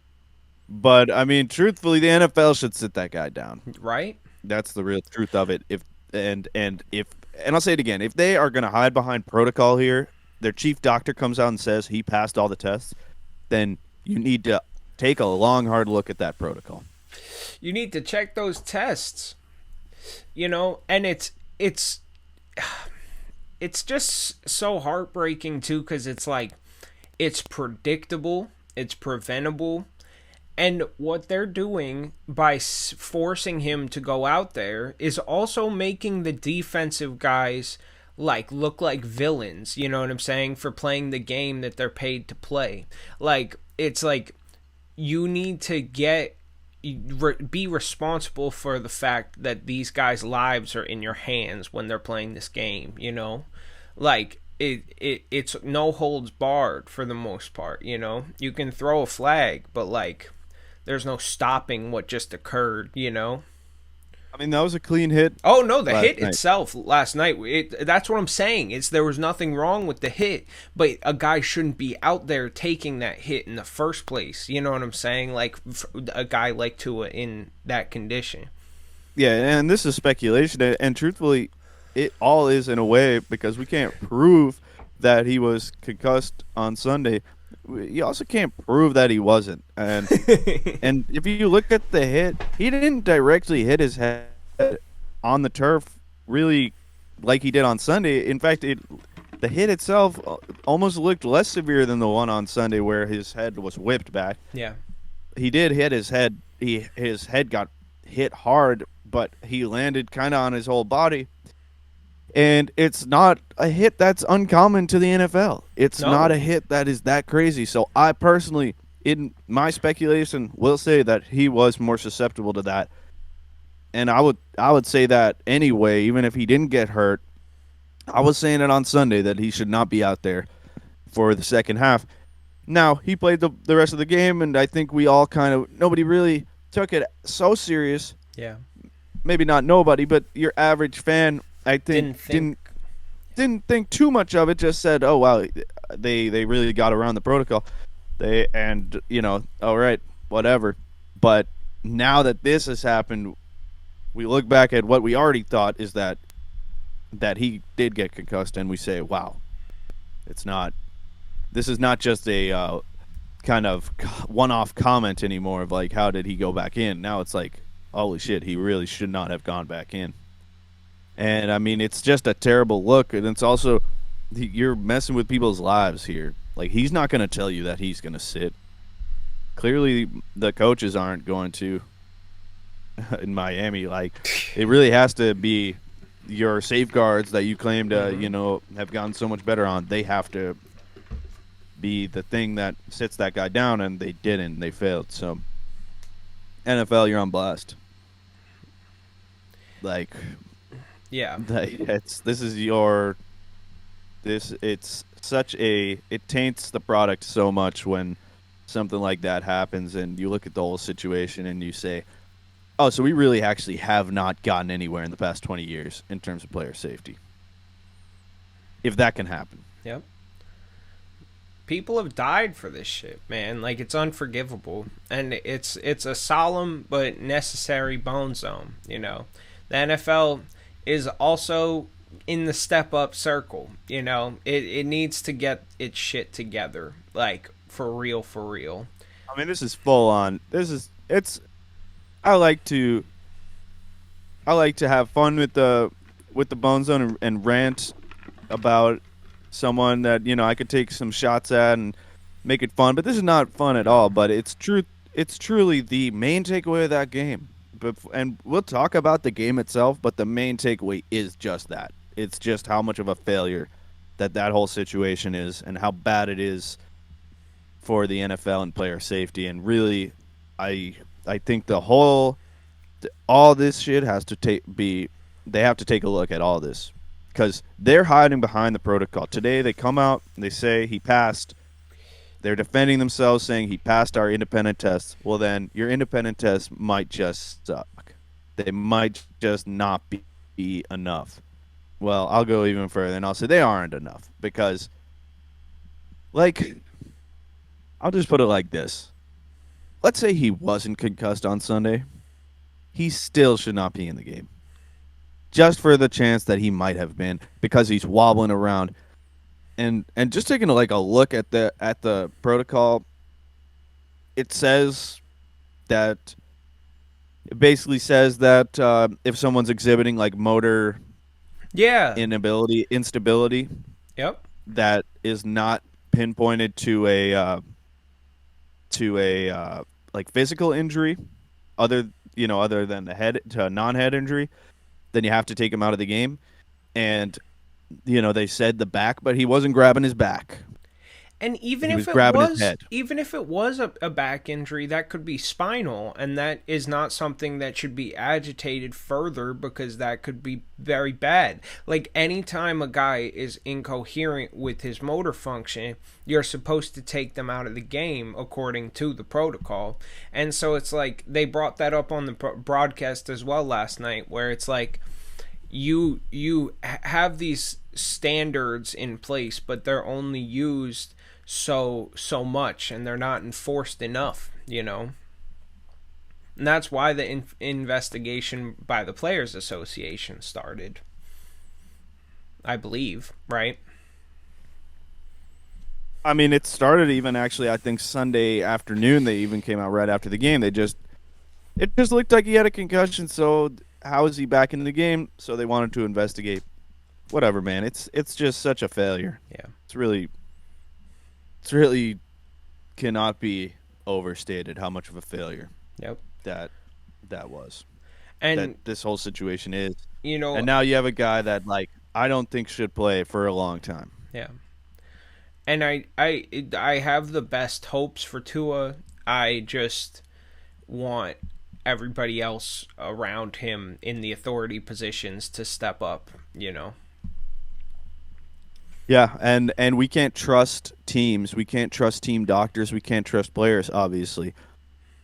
But I mean, truthfully, the NFL should sit that guy down. Right? That's the real truth of it. If and if and I'll say it again, if they are going to hide behind protocol here, their chief doctor comes out and says he passed all the tests, then you need to take a long, hard look at that protocol. You need to check those tests. And it's just so heartbreaking too, because it's like it's predictable, it's preventable, and what they're doing by forcing him to go out there is also making the defensive guys like look like villains, you know what I'm saying, for playing the game that they're paid to play. Like it's like you need to be responsible for the fact that these guys' lives are in your hands when they're playing this game. Like it's no holds barred for the most part. You can throw a flag, but like there's no stopping what just occurred. I mean, that was a clean hit Oh no, the last hit night. itself last night. That's what I'm saying. There was nothing wrong with the hit, but a guy shouldn't be out there taking that hit in the first place. You know what I'm saying? Like a guy like Tua in that condition. Yeah, and this is speculation, and truthfully, it all is in a way because we can't prove that he was concussed on Sunday. You also can't prove that he wasn't, and if you look at the hit, he didn't directly hit his head on the turf, really, like he did on Sunday. In fact, the hit itself almost looked less severe than the one on Sunday, where his head was whipped back. Yeah. He did hit his head. His head got hit hard, but he landed kind of on his whole body. And it's not a hit that's uncommon to the NFL. It's not No. a hit that is that crazy. So I personally, in my speculation, will say that he was more susceptible to that. And I would say that anyway, even if he didn't get hurt. I was saying it on Sunday that he should not be out there for the second half. Now, he played the rest of the game, and I think we all nobody really took it so serious. Yeah. Maybe not nobody, but your average fan, I think, Didn't think. didn't think too much of it. Just said, "Oh wow, they really got around the protocol." All right, whatever. But now that this has happened, we look back at what we already thought is that he did get concussed, and we say, "Wow, it's not. This is not just a kind of one-off comment anymore of like, how did he go back in?" Now it's like, holy shit, he really should not have gone back in. And I mean, it's just a terrible look, and it's also you're messing with people's lives here. Like, he's not going to tell you that he's going to sit. Clearly, the coaches aren't going to in Miami. Like, it really has to be your safeguards that you claim to, have gotten so much better on. They have to be the thing that sits that guy down, and they didn't. They failed. So, NFL, you're on blast. Like, Yeah. it's such it taints the product so much when something like that happens, and you look at the whole situation and you say, oh, so we really actually have not gotten anywhere in the past 20 years in terms of player safety, if that can happen. Yep. People have died for this shit, man. Like it's unforgivable, and it's a solemn but necessary bone zone. The NFL is also in the step up circle. It needs to get its shit together, like for real, for real. I mean, this is full on. It's. I like to have fun with the Bone Zone and rant about someone that I could take some shots at and make it fun. But this is not fun at all. But it's true. It's truly the main takeaway of that game. And we'll talk about the game itself, but the main takeaway is just that. It's just how much of a failure that whole situation is, and how bad it is for the NFL and player safety. And really, I think all this shit has to they have to take a look at all this because they're hiding behind the protocol. Today they come out and they say he passed. They're defending themselves, saying he passed our independent tests. Well, then your independent tests might just suck. They might just not be enough. Well, I'll go even further and I'll say they aren't enough because, like, I'll just put it like this. Let's say he wasn't concussed on Sunday. He still should not be in the game. Just for the chance that he might have been because he's wobbling around. And just taking like a look at the protocol, it says that it basically says that if someone's exhibiting like motor Yeah. instability, Yep. that is not pinpointed to a like physical injury, other than the head to a non-head injury, then you have to take him out of the game. And they said the back, but he wasn't grabbing his back. And He was grabbing his head. even if it was a back injury, that could be spinal, and that is not something that should be agitated further because that could be very bad. Like anytime a guy is incoherent with his motor function, you're supposed to take them out of the game according to the protocol. And so it's like they brought that up on the broadcast as well last night, where it's like you have these standards in place, but they're only used so much, and they're not enforced enough. And that's why the investigation by the Players Association started, I believe, right? I mean, it started even actually. I think Sunday afternoon. They even came out right after the game. It just looked like he had a concussion. So how is he back in the game? So they wanted to investigate. Whatever, man. It's just such a failure. Yeah. It's really cannot be overstated how much of a failure Yep. that was. And That this whole situation is. you know, And now you have a guy that like I don't think should play for a long time. yeah. And I have the best hopes for Tua. I just want everybody else around him in the authority positions to step up. Yeah, and we can't trust teams. We can't trust team doctors. We can't trust players, obviously.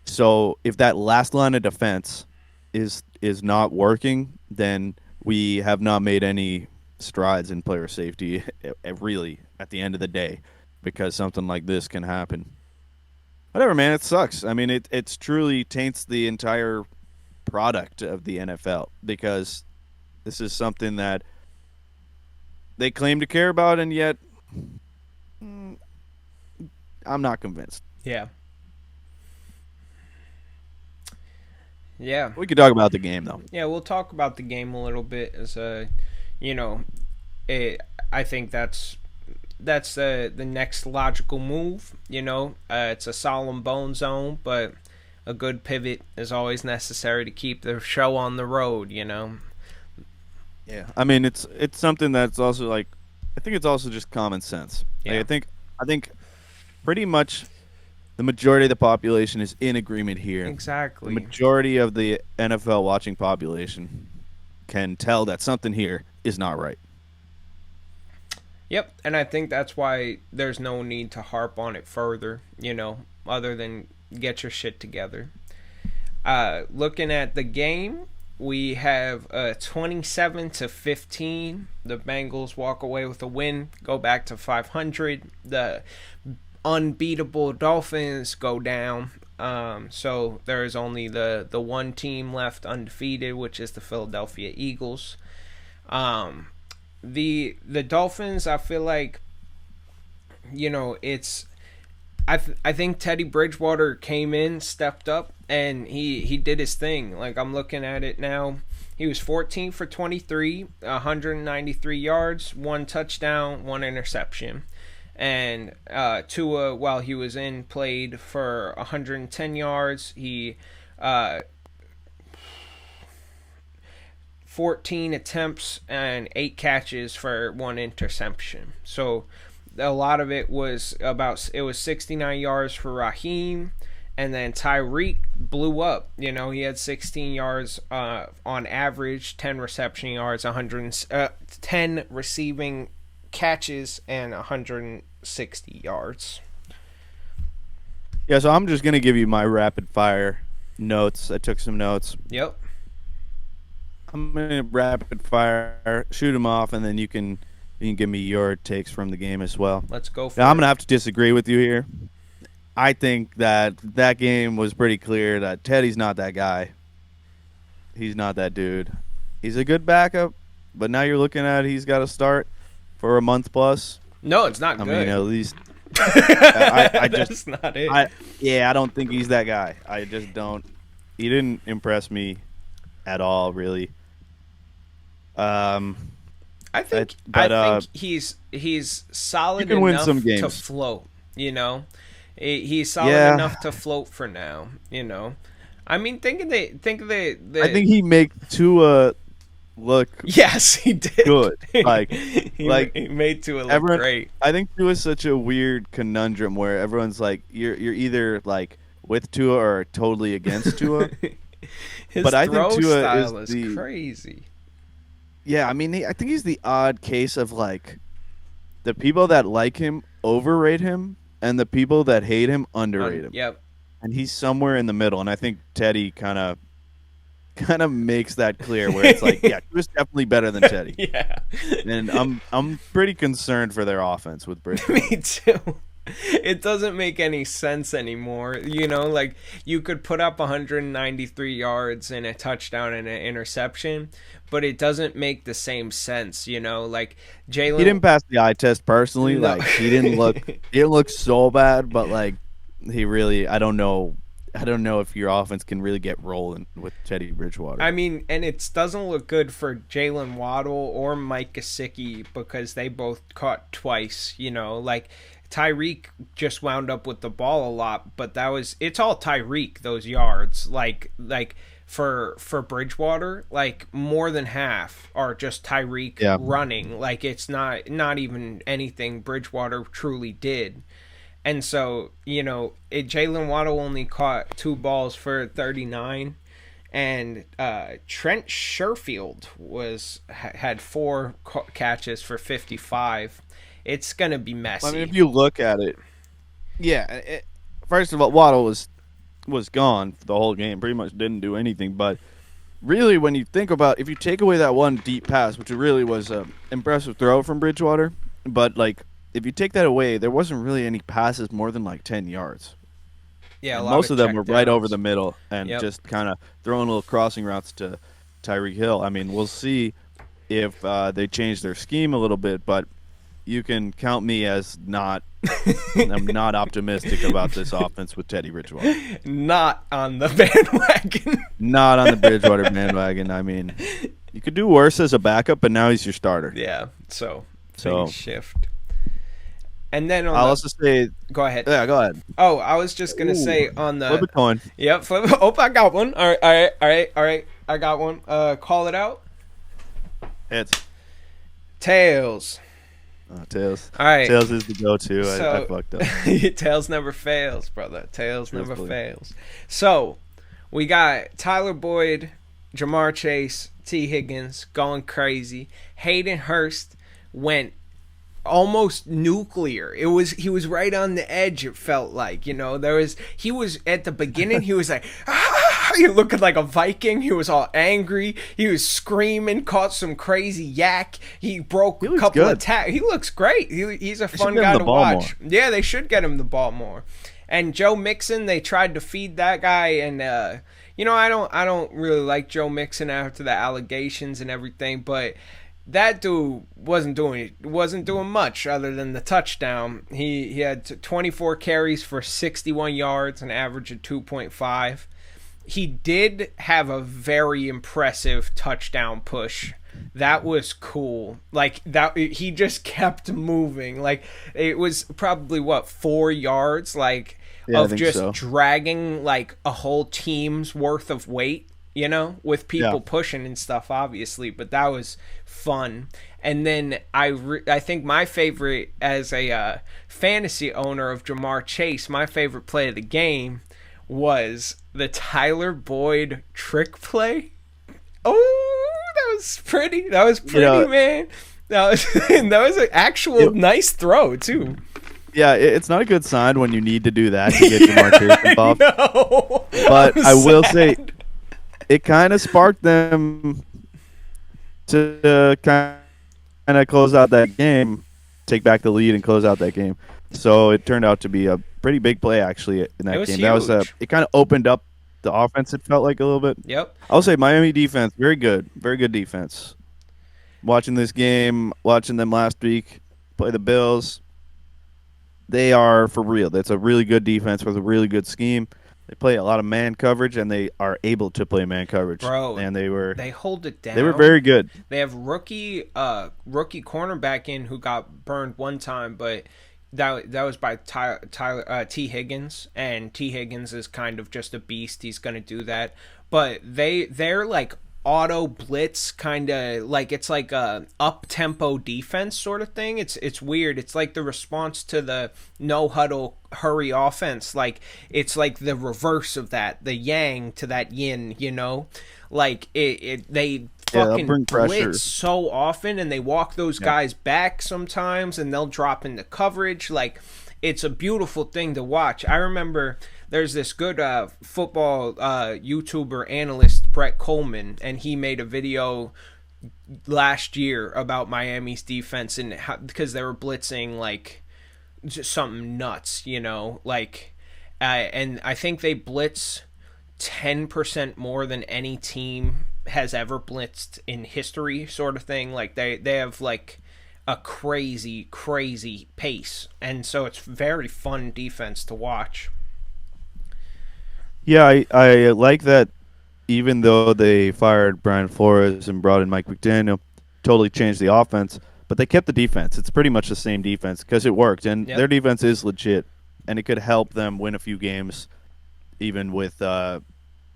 So if that last line of defense is not working, then we have not made any strides in player safety, really, at the end of the day, because something like this can happen. Whatever, man, it sucks. I mean, it's truly taints the entire product of the NFL because this is something that they claim to care about, and yet I'm not convinced. Yeah. Yeah. We could talk about the game, though. Yeah, we'll talk about the game a little bit as you know, I think that's the next logical move. It's a solemn BoneZone, but a good pivot is always necessary to keep the show on the road. Yeah, I mean it's something that's also like I think it's also just common sense. Like, Yeah. I think pretty much the majority of the population is in agreement here. The Exactly. majority of the NFL watching population can tell that something here is not right. Yep, and I think that's why there's no need to harp on it further, other than get your shit together. Looking at the game, we have 27-15. The Bengals walk away with a win, go back to 500. The unbeatable Dolphins go down. So there is only the one team left undefeated, which is the Philadelphia Eagles. The Dolphins, I feel like, it's I think Teddy Bridgewater came in, stepped up, and he did his thing. Like, I'm looking at it now. He was 14 for 23, 193 yards, one touchdown, one interception. And Tua, while he was in, played for 110 yards. He 14 attempts and 8 catches for one interception. So a lot of it was 69 yards for Raheem, and then Tyreek blew up. You know, he had 16 yards on average, 10 reception yards, 10 receiving catches, and 160 yards. Yeah, so I'm just gonna give you my rapid fire notes. I took some notes. Yep. I'm gonna rapid fire, shoot them off, and then you can give me your takes from the game as well. Let's go for Now, it. I'm gonna have to disagree with you here. I think that game was pretty clear that Teddy's not that guy. He's not that dude. He's a good backup, but now you're looking at he's got to start for a month plus. No, it's not I good. mean, at least I just That's not it. I don't think he's that guy. I just don't. He didn't impress me at all, really. I think he's solid can win enough some to games. float. You know, he's solid Yeah. enough to float for now. You know, I mean, think of the I think he make Tua look yes, he did. good. Like, he made Tua look everyone, great. I think Tua is such a weird conundrum where everyone's like, you're either like with Tua or totally against Tua. His But I throw think Tua style is is crazy. Yeah, I mean, I think he's the odd case of like the people that like him overrate him, and the people that hate him underrate him. Yep. And he's somewhere in the middle. And I think Teddy kind of makes that clear, where it's like, yeah, he was definitely better than Teddy. Yeah. And I'm pretty concerned for their offense with Bridgewater. Me too. It doesn't make any sense anymore. You know, like you could put up 193 yards and a touchdown and an interception, but it doesn't make the same sense. You know, like Jalen. He didn't pass the eye test personally. No. Like he didn't look so bad, but like he really, I don't know if your offense can really get rolling with Teddy Bridgewater. I mean, and it doesn't look good for Jalen Waddle or Mike Gesicki because they both caught twice. You know, like Tyreek just wound up with the ball a lot, but it's all Tyreek, those yards. Like for Bridgewater, like more than half are just Tyreek running. Like it's not even anything Bridgewater truly did. And so, you know, Jalen Waddle only caught 2 balls for 39, and Trent Sherfield had 4 catches for 55. It's gonna be messy. I mean, if you look at it, first of all, Waddle was gone for the whole game. Pretty much didn't do anything. But really, when you think about, if you take away that one deep pass, which really was an impressive throw from Bridgewater, but like if you take that away, there wasn't really any passes more than like 10 yards. Yeah, most of them were right over the middle and Yep. just kind of throwing little crossing routes to Tyreek Hill. I mean, we'll see if they change their scheme a little bit, but you can count me as I'm not optimistic about this offense with Teddy Bridgewater. Not on the bandwagon. Not on the Bridgewater bandwagon. I mean, you could do worse as a backup, but now he's your starter. Yeah, so shift. And then I'll also say, go ahead. Yeah, go ahead. Oh, I was just gonna say on the flip a coin. Yep, flip. Oh, I got one. All right. I got one. Call it out. Heads. Tails. Tails. All right. Tails is the go-to. So, I fucked up. Tails never fails, brother. Tails never Truthfully. fails. So, we got Tyler Boyd, Jamar Chase, T. Higgins going crazy. Hayden Hurst went almost nuclear. He was right on the edge, it felt like. You know, he was at the beginning, he was like, he looked like a Viking. He was all angry. He was screaming, caught some crazy yak. He broke a couple of tackles. He looks great. He's a fun guy to watch. Yeah, they should get him the ball more. And Joe Mixon, they tried to feed that guy, and you know, I don't really like Joe Mixon after the allegations and everything, but that dude wasn't doing much other than the touchdown. He had 24 carries for 61 yards, an average of 2.5. He did have a very impressive touchdown push. That was cool. Like that, he just kept moving. Like it was probably 4 yards, like of just dragging like a whole team's worth of weight, you know, with people pushing and stuff, obviously. But that was fun. And then I think my favorite as a fantasy owner of Jamar Chase, my favorite play of the game was the Tyler Boyd trick play. Oh, that was pretty. That was You pretty, know, man. That was that was an actual it, nice throw too. yeah, it's not a good sign when you need to do that to get Jamar Chase I involved. know. But I'm I will say sad. it kind of sparked them to kind of close out that game, take back the lead and close out that game. So it turned out to be a pretty big play actually in It that was game. That was huge. it kind of opened up the offense. It felt like a little bit. Yep. I'll say Miami defense very good defense. Watching this game, watching them last week play the Bills, they are for real. That's a really good defense with a really good scheme. They play a lot of man coverage and they are able to play man coverage. Bro, And they hold it they were down. very good. They have rookie cornerback in who got burned one time, but that was by T Higgins, and T Higgins is kind of just a beast. He's gonna do that, but they're like auto blitz kind of like it's like a up tempo defense sort of thing. It's weird. It's like the response to the no huddle hurry offense. Like it's like the reverse of that, the yang to that yin. Like they Yeah, they'll fucking bring pressure. blitz so often, and they walk those Yeah. guys back sometimes, and they'll drop into coverage. Like it's a beautiful thing to watch. I remember there's this good football YouTuber analyst, Brett Coleman, and he made a video last year about Miami's defense and how, because they were blitzing like just something nuts, like, and I think they blitz 10% more than any team has ever blitzed in history, sort of thing. Like they have like a crazy pace, and so it's very fun defense to watch. Yeah, I like that even though they fired Brian Flores and brought in Mike McDaniel, totally changed the offense, but they kept the defense. It's pretty much the same defense because it worked, and their Yep. defense is legit, and it could help them win a few games, even with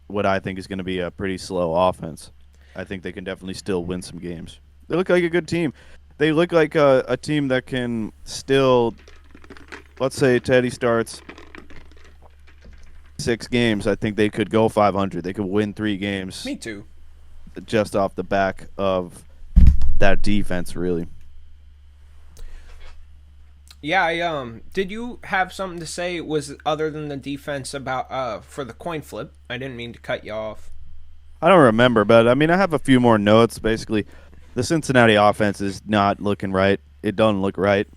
what I think is going to be a pretty slow offense. I think they can definitely still win some games. They look like a good team. They look like a team that can still, let's say Teddy starts 6 games. I think they could go 500. They could win 3 games Me too. just off the back of that defense, really. Yeah, I did you have something to say was other than the defense about for the coin flip? I didn't mean to cut you off. I don't remember, but I mean, I have a few more notes. Basically, the Cincinnati offense is not looking right. It doesn't look right.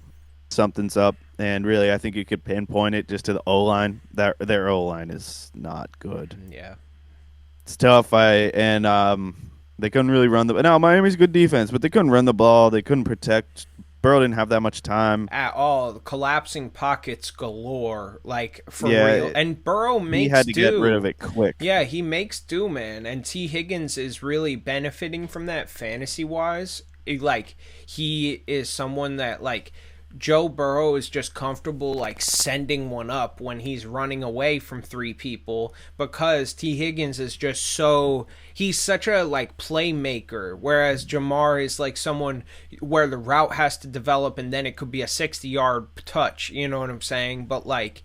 Something's up, and really, I think you could pinpoint it just to the O line. Their O line is not good. Yeah. It's tough. They couldn't really run the. Now Miami's good defense, but they couldn't run the ball. They couldn't protect. Burrow didn't have that much time. At all, collapsing pockets galore, like for real. Yeah, And Burrow he makes had to get rid of do. it quick. Yeah, he makes do, man. And T. Higgins is really benefiting from that fantasy wise. Like, he is someone that, like, Joe Burrow is just comfortable, like, sending one up when he's running away from three people because T. Higgins is just so. He's such a, like, playmaker. Whereas Jamar is, like, someone where the route has to develop and then it could be a 60-yard touch. You know what I'm saying? But, like,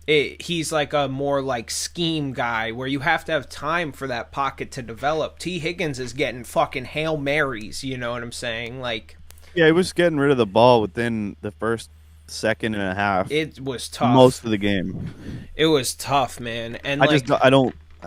he's like a more like scheme guy where you have to have time for that pocket to develop. T. Higgins is getting fucking Hail Marys, you know what I'm saying? Like Yeah, he was getting rid of the ball within the first second and a half, it was most tough. of the game. It was tough, man. And I just like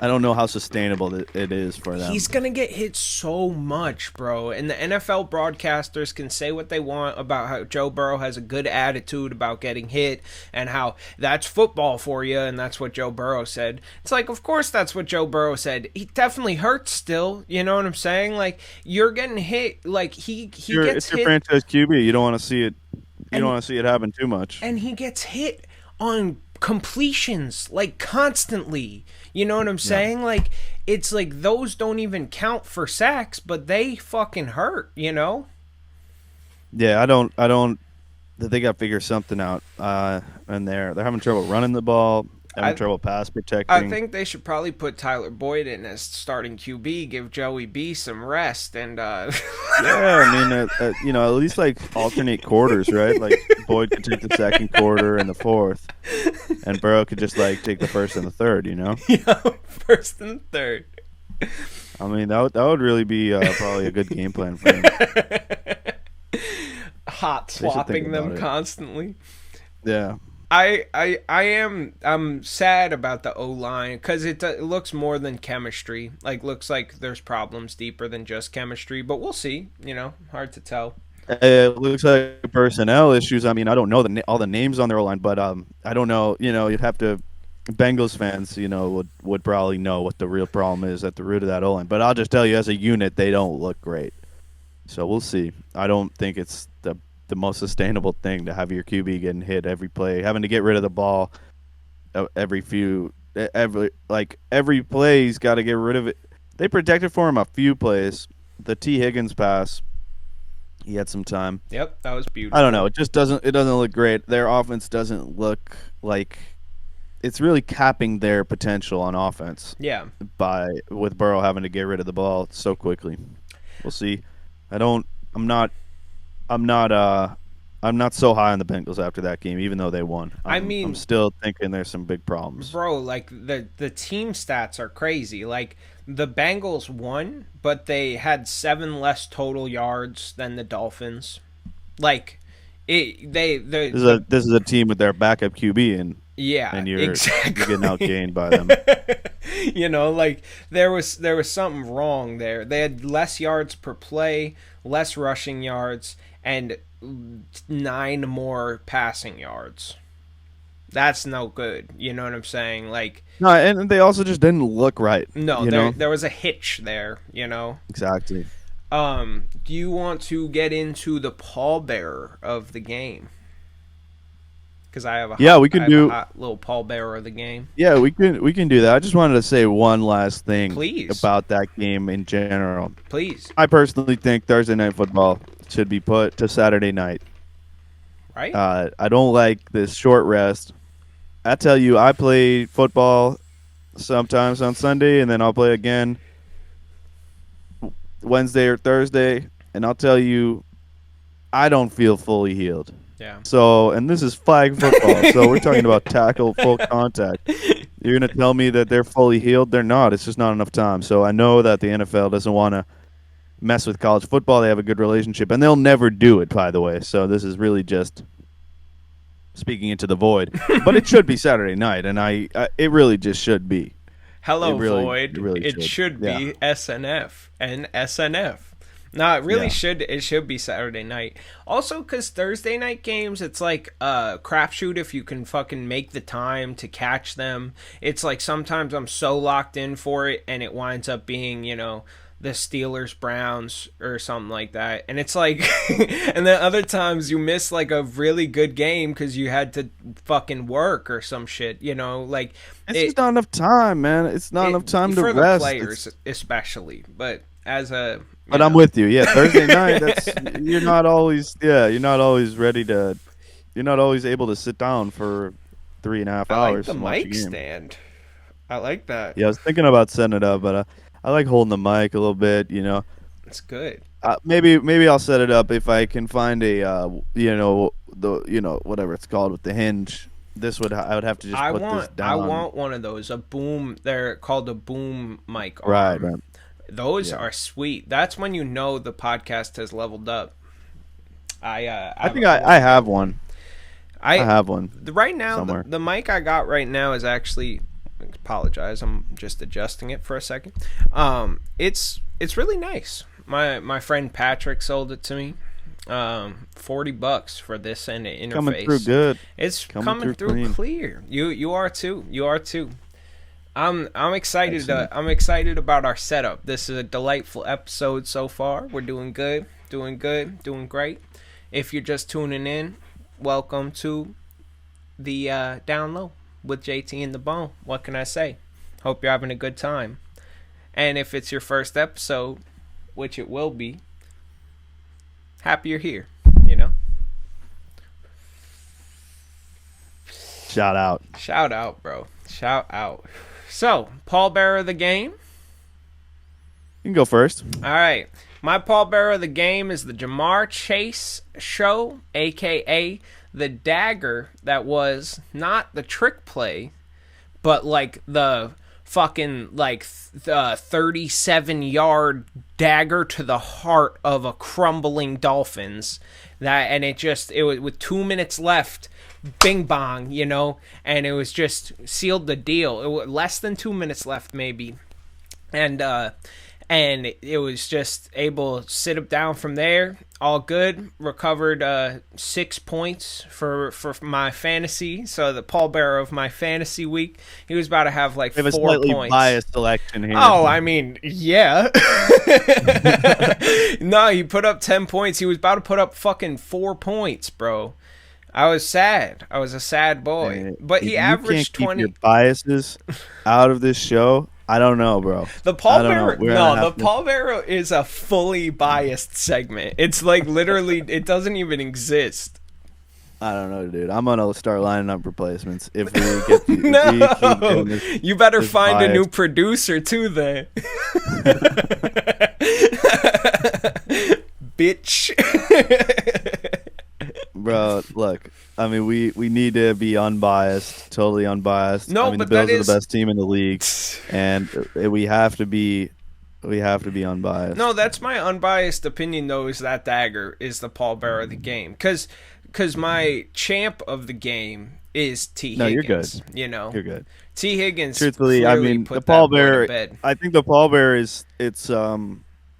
I don't know how sustainable it is for them. he's gonna get hit so much, bro. And the NFL broadcasters can say what they want about how Joe Burrow has a good attitude about getting hit and how that's football for you, and that's what Joe Burrow said. It's like, of course, that's what Joe Burrow said. He definitely hurts still. You know what I'm saying? Like you're getting hit. Like he gets It's your hit, franchise QB. You don't want to see it. You don't and want to see it happen too much. and he gets hit on completions like constantly. You know what I'm Yeah. saying? Like it's like those don't even count for sacks, but they fucking hurt, Yeah, I don't. They got to figure something out. And they're having trouble running the ball. having I trouble pass I protecting. think they should probably put Tyler Boyd in as starting QB, give Joey B some rest, and Yeah, I mean, at least like alternate quarters, right? Like Boyd could take the second quarter and the fourth, and Burrow could just like take the first and the third. first and third. I mean, that would really be probably a good game plan for him. Hot They should think swapping them about it. constantly. Yeah. I'm sad about the O line because it looks more than chemistry. Like looks like there's problems deeper than just chemistry, but we'll see. Hard to tell. It looks like personnel issues. I mean, I don't know all the names on their line, but I don't know. You'd have to. Bengals fans, would probably know what the real problem is at the root of that O line. But I'll just tell you, as a unit, they don't look great. So we'll see. I don't think it's the most sustainable thing to have your QB getting hit every play, having to get rid of the ball every play. He's got to get rid of it. They protected for him a few plays. The T Higgins pass, he had some time. Yep, that was beautiful. I don't know. It doesn't look great. Their offense doesn't look like it's really capping their potential on offense Yeah. with Burrow having to get rid of the ball so quickly. We'll see. I don't. I'm not. I'm not. I'm not so high on the Bengals after that game, even though they won. I'm still thinking there's some big problems. Bro, like the team stats are crazy. Like the Bengals won, but they had 7 less total yards than the Dolphins. Like This is a team with their backup QB, yeah, and you're exactly. getting outgained by them. Like there was something wrong there. They had less yards per play, less rushing yards, and 9 more passing yards. That's no good. You know what I'm saying? Like No, and they also just didn't look right. no, there was a hitch there. Exactly. Do you want to get into the pallbearer of the game? Because I have a hot little pallbearer of the game. Yeah, we can do that. I just wanted to say one last thing, Please, about that game in general. please. I personally think Thursday Night Football should be put to Saturday night. Right? I don't like this short rest. I tell you, I play football sometimes on Sunday, and then I'll play again Wednesday or Thursday, and I'll tell you, I don't feel fully healed. Yeah. So, and this is flag football, so we're talking about tackle, full contact. You're going to tell me that they're fully healed? They're not. It's just not enough time. So I know that the NFL doesn't want to mess with college football. They have a good relationship, and they'll never do it, by the way. So this is really just speaking into the void. But it should be Saturday night, and it really just should be. Hello, Void. Void. It should be SNF and SNF. No, it really should. It should be Saturday night. Also, because Thursday night games, it's like a crapshoot if you can fucking make the time to catch them. It's like sometimes I'm so locked in for it, and it winds up being, the Steelers Browns or something like that. And it's like, and then other times you miss like a really good game because you had to fucking work or some shit. Like it's just not enough time, man. It's not enough time to for rest. The players, especially, but as a But I'm with you. Yeah, Thursday night. You're not always ready to. You're not always able to sit down for 3.5 hours. I like the and watch a mic game. stand. I like that. Yeah, I was thinking about setting it up, but I like holding the mic a little bit. It's good. Maybe I'll set it up if I can find a whatever it's called with the hinge. I would have to just put this down. I want one of those. A boom. They're called a boom mic arm. Right. Those are sweet. That's when you know the podcast has leveled up. I think I have one. I have one. Right now, somewhere. The mic I got right now is actually. Apologize. I'm just adjusting it for a second. It's really nice. My friend Patrick sold it to me. $40 for this and the interface. Coming through good. It's coming through clear. You are too. You are too. I'm excited. Excellent. I'm excited about our setup. This is a delightful episode so far. We're doing good, doing great. If you're just tuning in, welcome to the Down Low with JT and the Bone. What can I say? Hope you're having a good time. And if it's your first episode, which it will be, happy you're here. Shout out. Shout out, bro. Shout out. So, pallbearer of the game. You can go first. All right. My pallbearer of the game is the Jamar Chase Show, a.k.a. the dagger that was not the trick play, but like the fucking like 37-yard dagger to the heart of a crumbling Dolphins. And it was with 2 minutes left, bing bong, and it was just sealed the deal. It was less than 2 minutes left, maybe, and it was just able to sit him down from there. All good. Recovered 6 points for my fantasy. So the pallbearer of my fantasy week, he was about to have like 4 points. We have a slightly biased selection here. Oh, I mean, yeah. No, he put up 10 points. He was about to put up fucking 4 points, bro. I was sad. I was a sad boy. But he averaged 20. Keep your biases out of this show. I don't know, bro. The pallbearer is a fully biased segment. It's like literally, it doesn't even exist. I don't know, dude. I'm gonna start lining up replacements if we get the, no. You better find a new producer too, then. Bitch. Bro, look. I mean, we need to be unbiased, totally unbiased. No, I mean, but the Bills are the best team in the league, and we have to be unbiased. No, that's my unbiased opinion, though, is that dagger is the pallbearer of the game. Because my champ of the game is T. Higgins. No, you're good. You're good. T. Higgins. Truthfully, I mean, the pallbearer. I think the pallbearer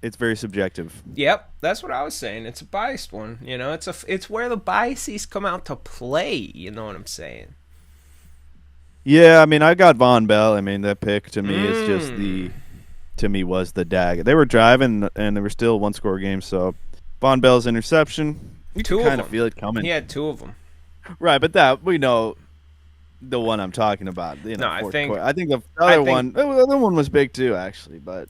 it's very subjective. Yep, that's what I was saying. It's a biased one. It's where the biases come out to play. You know what I'm saying? Yeah, I mean, I got Von Bell. I mean, that pick to me is just was the dagger. They were driving and they were still 1-score games. So Von Bell's interception, you kind of feel it coming. He had 2 of them. Right, but that we know the one I'm talking about. I think the other one was big too, actually, but.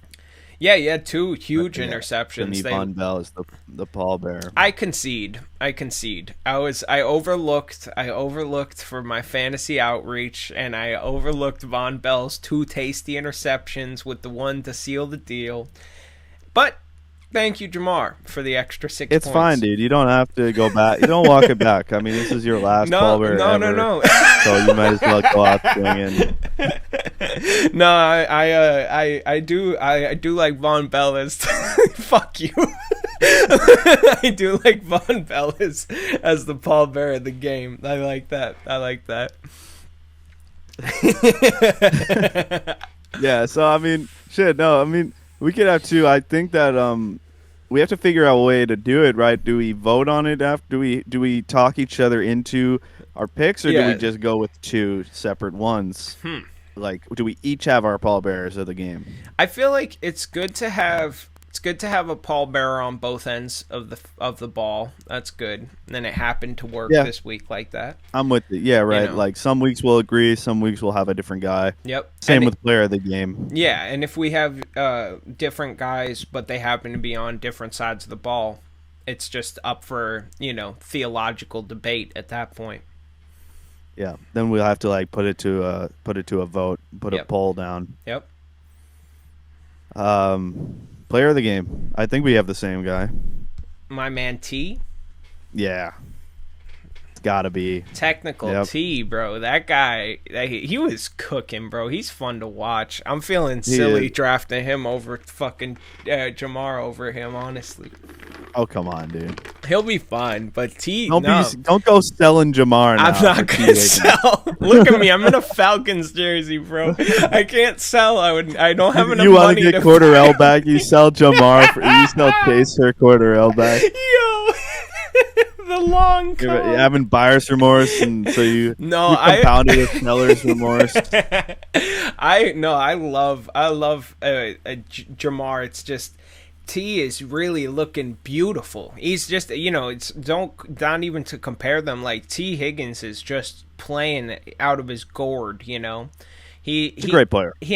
Yeah, he had 2 huge interceptions. Von Bell is the pallbearer. I concede. I overlooked for my fantasy outreach, and I overlooked Von Bell's 2 tasty interceptions with the one to seal the deal. But thank you, Jamar, for the extra 6 points. It's fine, dude. You don't have to go back. You don't walk it back. I mean, this is your last pallbearer ever. No. So you might as well go out swinging. No, I do like Von Bell as fuck you. I do like Von Bell as the pallbearer of the game. I like that. Yeah, so I mean, shit. No, I mean, we could have 2. I think that we have to figure out a way to do it, right? Do we vote on it after? Do we talk each other into our picks, or do we just go with 2 separate ones? Like, do we each have our pallbearers of the game? I feel like it's good to have a pallbearer on both ends of the ball. That's good. And then it happened to work this week like that. I'm with it. Yeah, right. Like some weeks we'll agree, some weeks we'll have a different guy. Yep. Same with player of the game. Yeah, and if we have different guys, but they happen to be on different sides of the ball, it's just up for theological debate at that point. Yeah, then we'll have to like put it to a vote, put a poll down. Yep. Player of the game. I think we have the same guy. My man T. Yeah. It's gotta be technical T, bro. That guy, he was cooking, bro. He's fun to watch. I'm feeling silly drafting him over fucking Jamar over him, honestly. Oh, come on, dude. He'll be fun, but don't go selling Jamar now. I'm not gonna sell. Look at me. I'm in a Falcons jersey, bro. I can't sell. I don't have enough money. You want to get Cordarrelle back? You sell Jamar. You sell Chase for Cordarrelle back. Yo. The long con. You're having buyer's remorse, and so you compounded with seller's remorse. I love Jamar. It's just T is really looking beautiful. He's just it's not even to compare them. Like T Higgins is just playing out of his gourd. He's a great player. He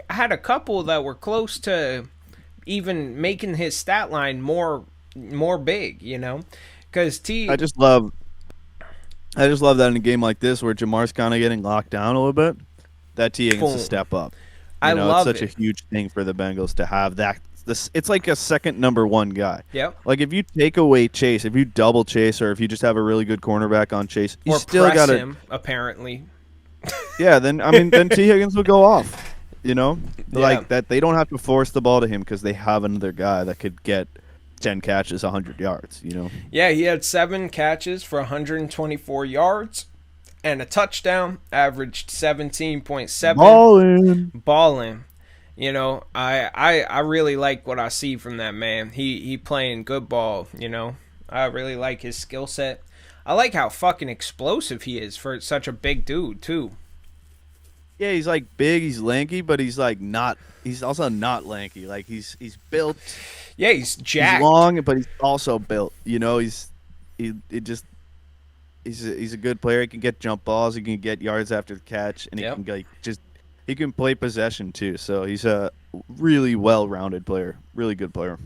had a couple that were close to even making his stat line more big, because I just love that in a game like this where Jamar's kind of getting locked down a little bit. That T Higgins to Boom. step up. I It's love such a it. huge thing for the Bengals to have that. This it's like a second number one guy. Yep. Like if you take away Chase, if you double Chase, or if you just have a really good cornerback on Chase, you Or still got press to. him, apparently. Yeah, then I mean, then T Higgins will go off. Yeah. Like that. They don't have to force the ball to him because they have another guy that could get 10 catches, 100 yards. Yeah, he had 7 catches for 124 yards and a touchdown, averaged 17.7. Ballin'. Balling. I really like what I see from that man. He playing good ball, I really like his skill set. I like how fucking explosive he is for such a big dude, too. Yeah, he's like big, he's lanky, but he's like not. He's also not lanky. Like he's built. Yeah, he's He's jacked. long, but he's also built. He it just he's a good player. He can get jump balls. He can get yards after the catch, and he Yep. can like just he can play possession too. So he's a really well-rounded player. Really good player.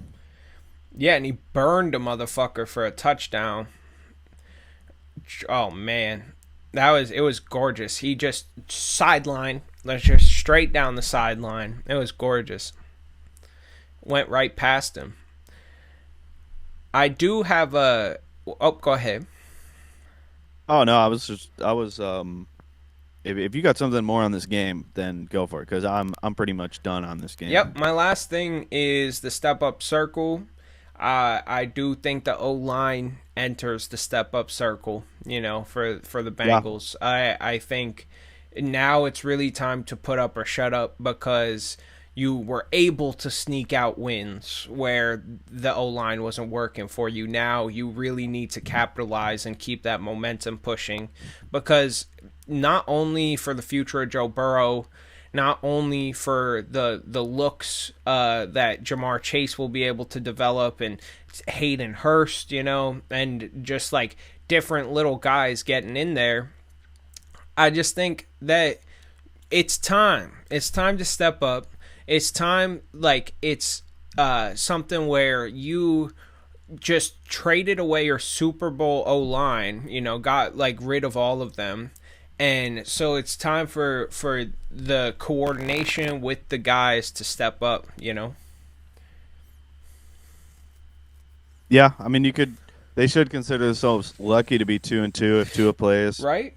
Yeah, and he burned a motherfucker for a touchdown. Oh man, it was gorgeous. He just sideline, let's just straight down the sideline. It was gorgeous. Went right past him. I do have a. Oh, go ahead. Oh no, I was if you got something more on this game, then go for it because I'm pretty much done on this Yep, game. my last thing is the step up circle. I do think the O line enters the step up circle. For the Yeah. Bengals. I think now it's really time to put up or shut up because you were able to sneak out wins where the O line wasn't working for you. Now you really need to capitalize and keep that momentum pushing because not only for the future of Joe Burrow, not only for the looks that Jamar Chase will be able to develop and Hayden Hurst, and just like different little guys getting in there. I just think that it's time. It's time to step up. It's time, like, it's something where you just traded away your Super Bowl O line, got like rid of all of them. And so it's time for the coordination with the guys to step up. Yeah, I mean you could. They should consider themselves lucky to be 2-2 if Tua plays. Right?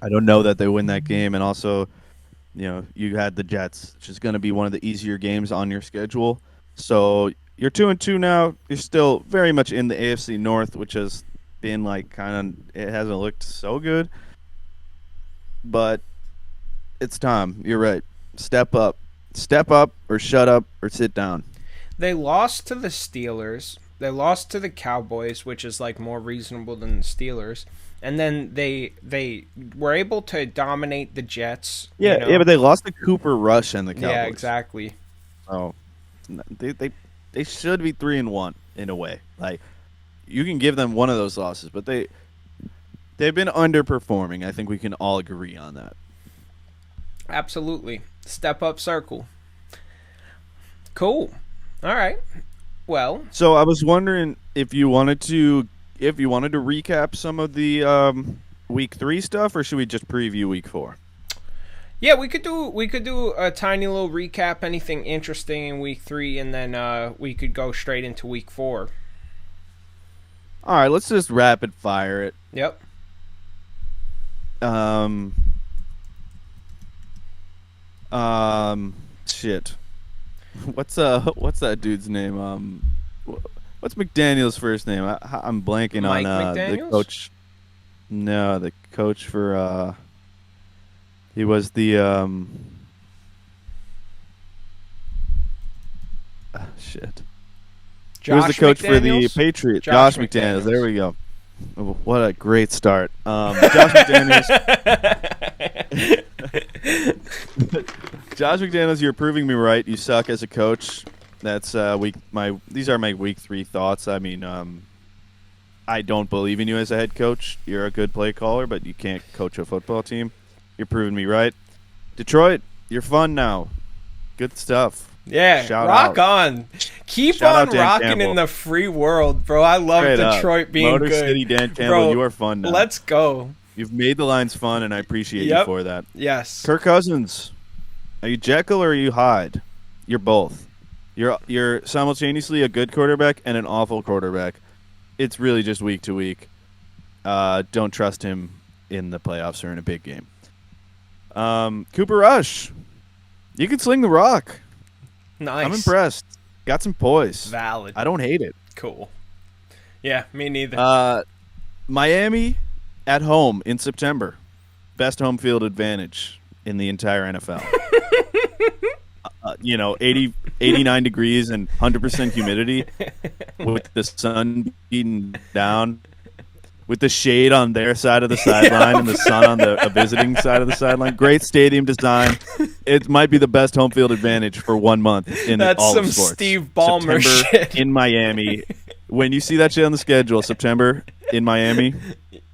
I don't know that they win that game, and also, you had the Jets, which is going to be one of the easier games on your schedule. So you're 2-2 now. You're still very much in the AFC North, which has been like kind of it hasn't looked so good, but it's time. You're right. Step up, or shut up, or sit down. They lost to the Steelers. They lost to the Cowboys, which is like more reasonable than the Steelers. And then they were able to dominate the Jets. Yeah, but they lost to Cooper Rush and the Cowboys. Yeah, exactly. Oh, they should be 3-1 in a way. Like you can give them one of those losses, but they've been underperforming. I think we can all agree on that. Absolutely. Step up circle. Cool. All right. Well, So I was wondering if you wanted to recap some of the week 3 stuff, or should we just preview week 4? yeah, we could do a tiny little recap, anything interesting in week 3, and then we could go straight into week 4. All right, let's just rapid fire it. Yep. Um, shit. What's that dude's name? What's McDaniel's first name? I'm blanking Mike on the McDaniels? coach. No, the coach for he was the shit. He was the Josh coach for the McDaniels? Patriots. Josh Josh McDaniels. There McDaniels. we go. Oh, what a great start. Josh McDaniels. Josh McDaniels, you're proving me right. You suck as a coach. That's these are my week 3 thoughts. I mean, I don't believe in you as a head coach. You're a good play caller, but you can't coach a football team. You're proving me right. Detroit, you're fun now. Good stuff. Yeah, Shout rock out. on. Keep Shout on out Dan rocking Campbell. in the free world, bro. I love Straight up. Detroit being Motor good. City Dan Campbell, Bro, you are fun now. let's go. You've made the lines fun, and I appreciate you Yep. for that. Yes. Kirk Cousins, are you Jekyll or are you Hyde? You're both. You're simultaneously a good quarterback and an awful quarterback. It's really just week to week. Don't trust him in the playoffs or in a big game. Cooper Rush, you can sling the rock. Nice. I'm impressed. Got some poise. Valid. I don't hate it. Cool. Yeah, me neither. Miami at home in September. Best home field advantage in the entire NFL. 89 degrees and 100% humidity with the sun beating down, with the shade on their side of the sideline and the sun on the visiting side of the sideline. Great stadium design. It might be the best home field advantage for 1 month in That's all some of sports. Steve Ballmer September shit. in Miami. When you see that shit on the schedule, September in Miami,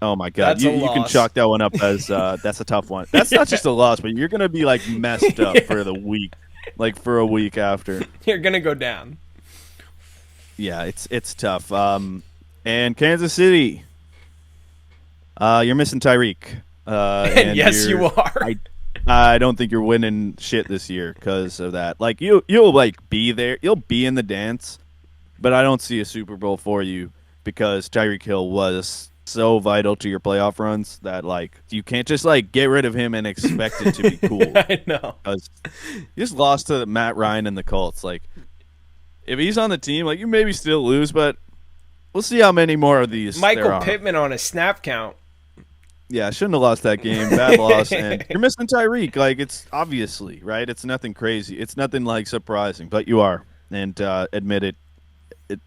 oh my God, That's a you can loss. chalk that one up as that's a tough one. That's not just a loss, but you're gonna be like messed up for the week, like for a week after. You're gonna go down. Yeah, it's tough. And Kansas City, you're missing Tyreek. And yes, you are. I don't think you're winning shit this year because of that. Like you'll like be there, you'll be in the dance, but I don't see a Super Bowl for you because Tyreek Hill was so vital to your playoff runs that like you can't just like get rid of him and expect it to be cool. I know. Because you just lost to Matt Ryan and the Colts. Like if he's on the team, like you maybe still lose, but we'll see how many more of these. there Michael are. Pittman on a snap count. Yeah, I shouldn't have lost that game. Bad loss. And you're missing Tyreek. Like, it's obviously, right? It's nothing crazy. It's nothing, like, surprising. But you are. And admit it.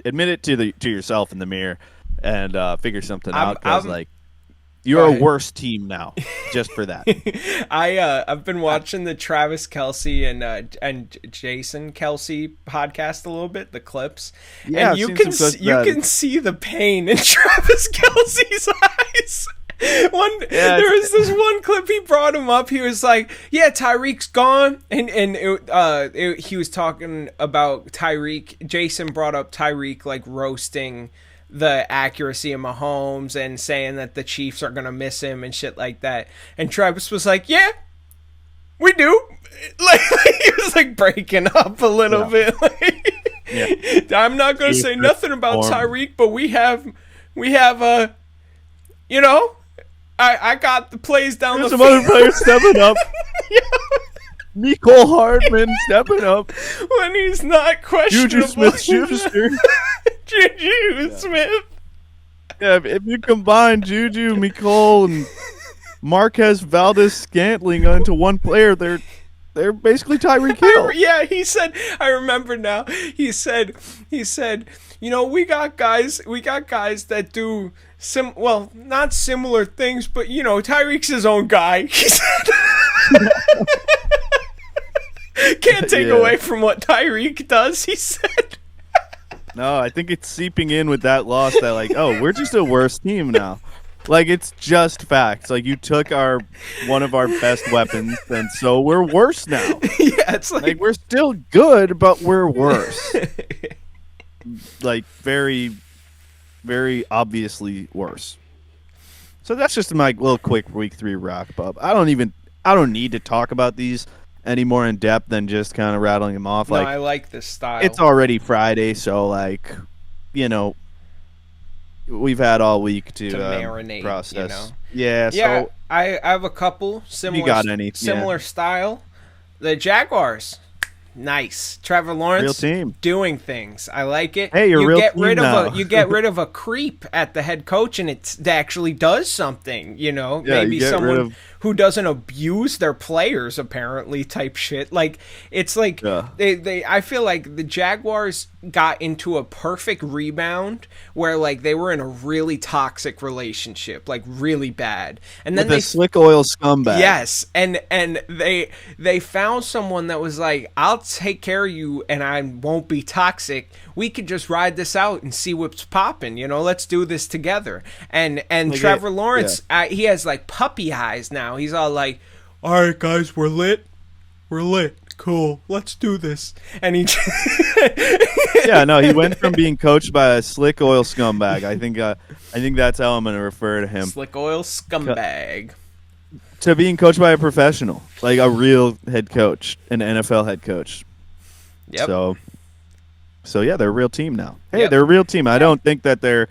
Admit it to yourself in the mirror and figure something out. Because, like, you're a worse team now just for that. I've been watching the Travis Kelce and Jason Kelce podcast a little bit, the clips. Yeah, and you can see the pain in Travis Kelce's eyes. There was this one clip he brought him up. He was like, "Yeah, Tyreek's gone," and he was talking about Tyreek. Jason brought up Tyreek like roasting the accuracy of Mahomes and saying that the Chiefs are gonna miss him and shit like that. And Travis was like, "Yeah, we do." Like he was like breaking up a little bit. Like, I'm not gonna say nothing about Tyreek, but we have a, I got the plays down There's the some field. other players stepping up. Nicole Hardman stepping up. When he's not questionable. Juju Smith-Schuster. Juju Smith. Yeah, if you combine Juju, Nicole, and Marquez Valdez-Scantling into one player, they're basically Tyreek Hill. Yeah, he said, I remember now. He said, we got guys that do not similar things, but Tyreek's his own guy. He said, can't take away from what Tyreek does, he said. No, I think it's seeping in with that loss that like, oh, we're just a worse team now. Like it's just facts. Like you took one of our best weapons, and so we're worse now. Yeah, it's like we're still good, but we're worse. Like very, very obviously worse. So that's just my little quick week 3 wrap up. I don't need to talk about these any more in depth than just kind of rattling them off. No, like I like this style. it's already Friday, so like, we've had all week to marinate, process. Yeah, yeah. so I have a couple similar. You got any? Similar style? The Jaguars. Nice. Trevor Lawrence Real team. doing things. I like it. Hey, you're you real get team rid now. of you get rid of a creep at the head coach, and it actually does something. Maybe you get someone rid of- who doesn't abuse their players, apparently, type shit. Like it's like they. I feel like the Jaguars got into a perfect rebound where like they were in a really toxic relationship, like really bad, and then with a slick oil scumbag. Yes, and they found someone that was like, I'll take care of you and I won't be toxic. We could just ride this out and see what's popping. Let's do this together. And Trevor Lawrence, he has like puppy eyes now. He's all like, all right, guys, we're lit. cool, let's do this. And he Yeah, no, he went from being coached by a slick oil scumbag. I think that's how I'm going to refer to him. Slick oil scumbag. To being coached by a professional, like a real head coach, an NFL head coach. Yep. So yeah, they're a real team now. Hey, Yep. they're a real team. I don't think that they're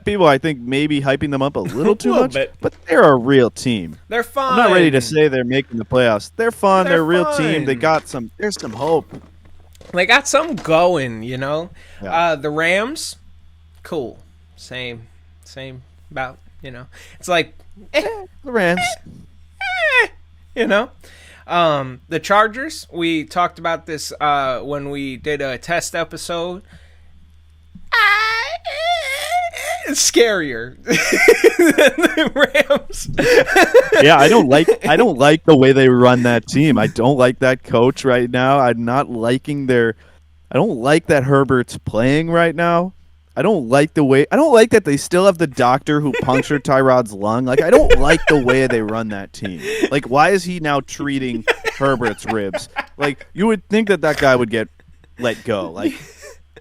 people. I think maybe hyping them up a little too Little much, bit. but they're a real team. They're fun. I'm not ready to say they're making the playoffs. They're fun. They're a real team. They fun. got some. There's some hope. They got something going, you know. Yeah. The Rams, cool. Same about, you know. It's like, The Rams. you know. The Chargers, we talked about this when we did a test episode. It's scarier than the Rams. Yeah, I don't like the way they run that team. I don't like that coach right now. I'm not liking I don't like that Herbert's playing right now. I don't like that they still have the doctor who punctured Tyrod's lung. Like, I don't like the way they run that team. Like, why is he now treating Herbert's ribs? Like, you would think that guy would get let go. Like,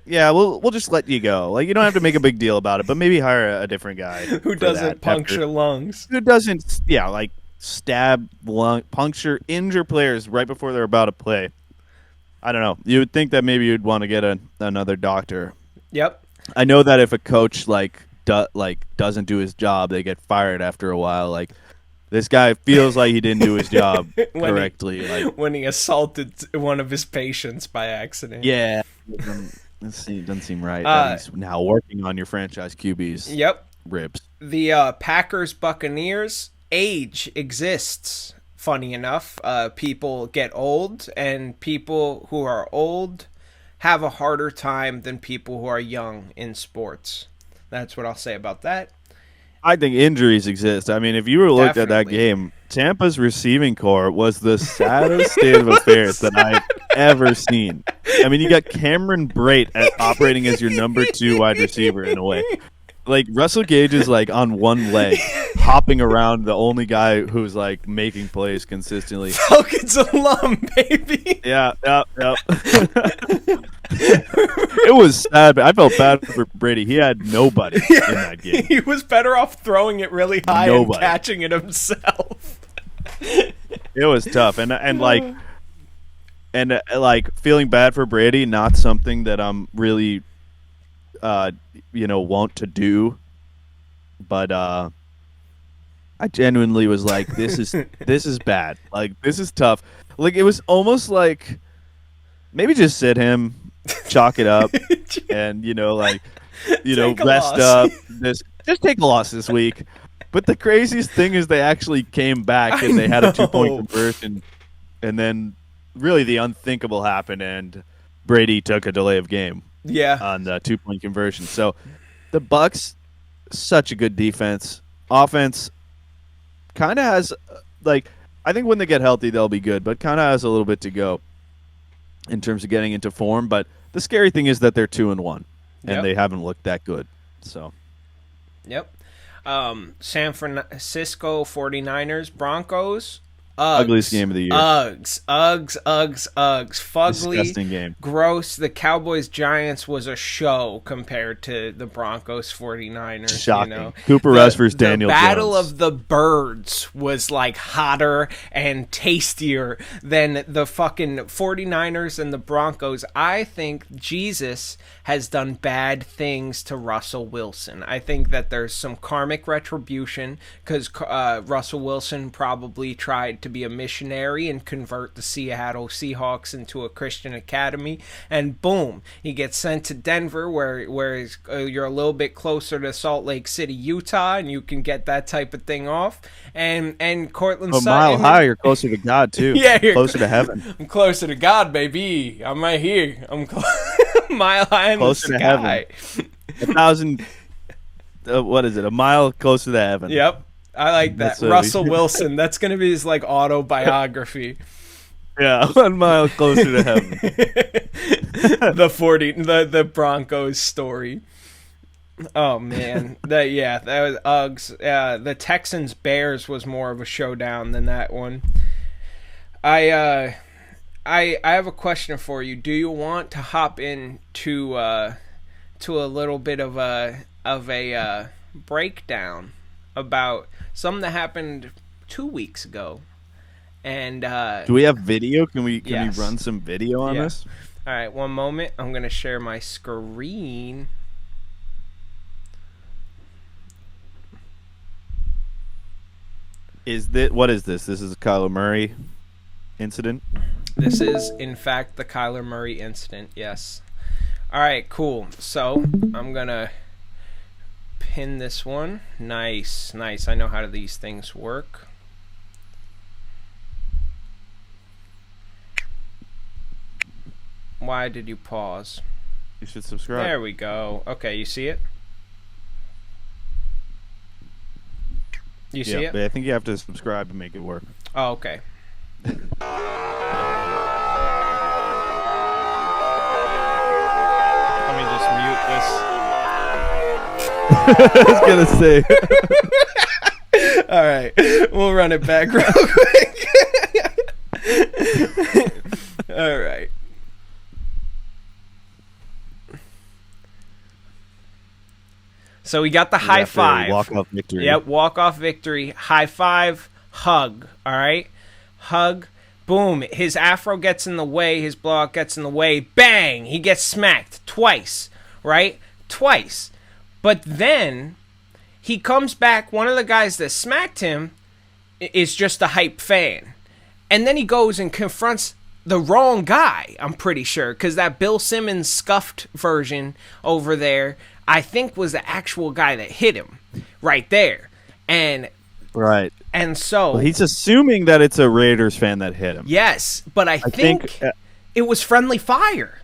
yeah, we'll just let you go. Like, you don't have to make a big deal about it, but maybe hire a different guy Who doesn't puncture lungs. Who doesn't, like stab lung, puncture, injure players right before they're about to play. I don't know. You would think that maybe you'd want to get another doctor. Yep. I know that if a coach doesn't do his job, they get fired after a while. Like, this guy feels like he didn't do his job correctly. When he assaulted one of his patients by accident. Yeah, doesn't seem right. That he's now working on your franchise QB's ribs. The Packers Buccaneers, age exists. Funny enough, people get old, and people who are old have a harder time than people who are young in sports. That's what I'll say about that. I think injuries exist. I mean, if you were looked at that game, Tampa's receiving core was the saddest state of affairs that I've ever seen. I mean, you got Cameron Brate operating as your number 2 wide receiver in a way. Like, Russell Gage is like on one leg, hopping around, the only guy who's like making plays consistently. Falcons alum, baby. Yeah. It was sad, but I felt bad for Brady. He had nobody in that game. He was better off throwing it really high and catching it himself. It was tough, and feeling bad for Brady, not something that I'm really want to do, but I genuinely was like, this is bad. Like, this is tough. Like, it was almost like maybe just sit him, chalk it up, and rest up. Just take a loss this week. But the craziest thing is they actually came back and they had a 2-point conversion, and then really the unthinkable happened, and Brady took a delay of game. Yeah. On the 2-point conversion. So the Bucs, such a good defense. Offense kind of has, I think when they get healthy, they'll be good, but kind of has a little bit to go in terms of getting into form. But the scary thing is that they're 2-1, and they haven't looked that good. So. Yep. San Francisco 49ers, Broncos. Ugliest game of the year. Uggs. Fugly. Disgusting game. Gross. The Cowboys-Giants was a show compared to the Broncos-49ers. Shocking. You know? Cooper Rush versus Daniel Jones. The Battle of the Birds was like hotter and tastier than the fucking 49ers and the Broncos. I think Jesus has done bad things to Russell Wilson. I think that there's some karmic retribution because Russell Wilson probably tried to be a missionary and convert the Seattle Seahawks into a Christian academy, and boom, he gets sent to Denver where you're a little bit closer to Salt Lake City, Utah, and you can get that type of thing off. And Cortland Sutton, a mile higher, you're closer to God too. Yeah, you're closer to heaven. I'm closer to God, baby. I'm right here. I'm mile high in closer the sky. To heaven. 1,000. What is it? A mile closer to heaven. Yep. I like that. Russell Wilson. That's going to be his autobiography. Yeah, 1 mile closer to heaven. the Broncos story. Oh man. That was Uggs. The Texans Bears was more of a showdown than that one. I I have a question for you. Do you want to hop in to a little bit of a breakdown about something that happened 2 weeks ago? And Do we have video? Can we yes. run some video on Yeah. this? All right, one moment. I'm gonna share my screen. What is this? This is a Kyler Murray incident. This is, in fact, the Kyler Murray incident. Yes. All right, cool. So I'm gonna pin this one. Nice, nice. I know how these things work. Why did you pause? You should subscribe. There we go. Okay, you see it? You see it? But I think you have to subscribe to make it work. Oh, okay. Let me just mute this. I was gonna say. All right, we'll run it back real quick. All right. So we got the high five. Walk-off victory. Yep, walk-off victory. High five, hug. All right? Hug. Boom. His afro gets in the way. His blowout gets in the way. Bang! He gets smacked twice. Right? Twice. But then he comes back. One of the guys that smacked him is just a hype fan. And then he goes and confronts the wrong guy, I'm pretty sure. Because that Bill Simmons scuffed version over there, I think, was the actual guy that hit him right there. And so... Well, he's assuming that it's a Raiders fan that hit him. Yes, but I think it was friendly fire.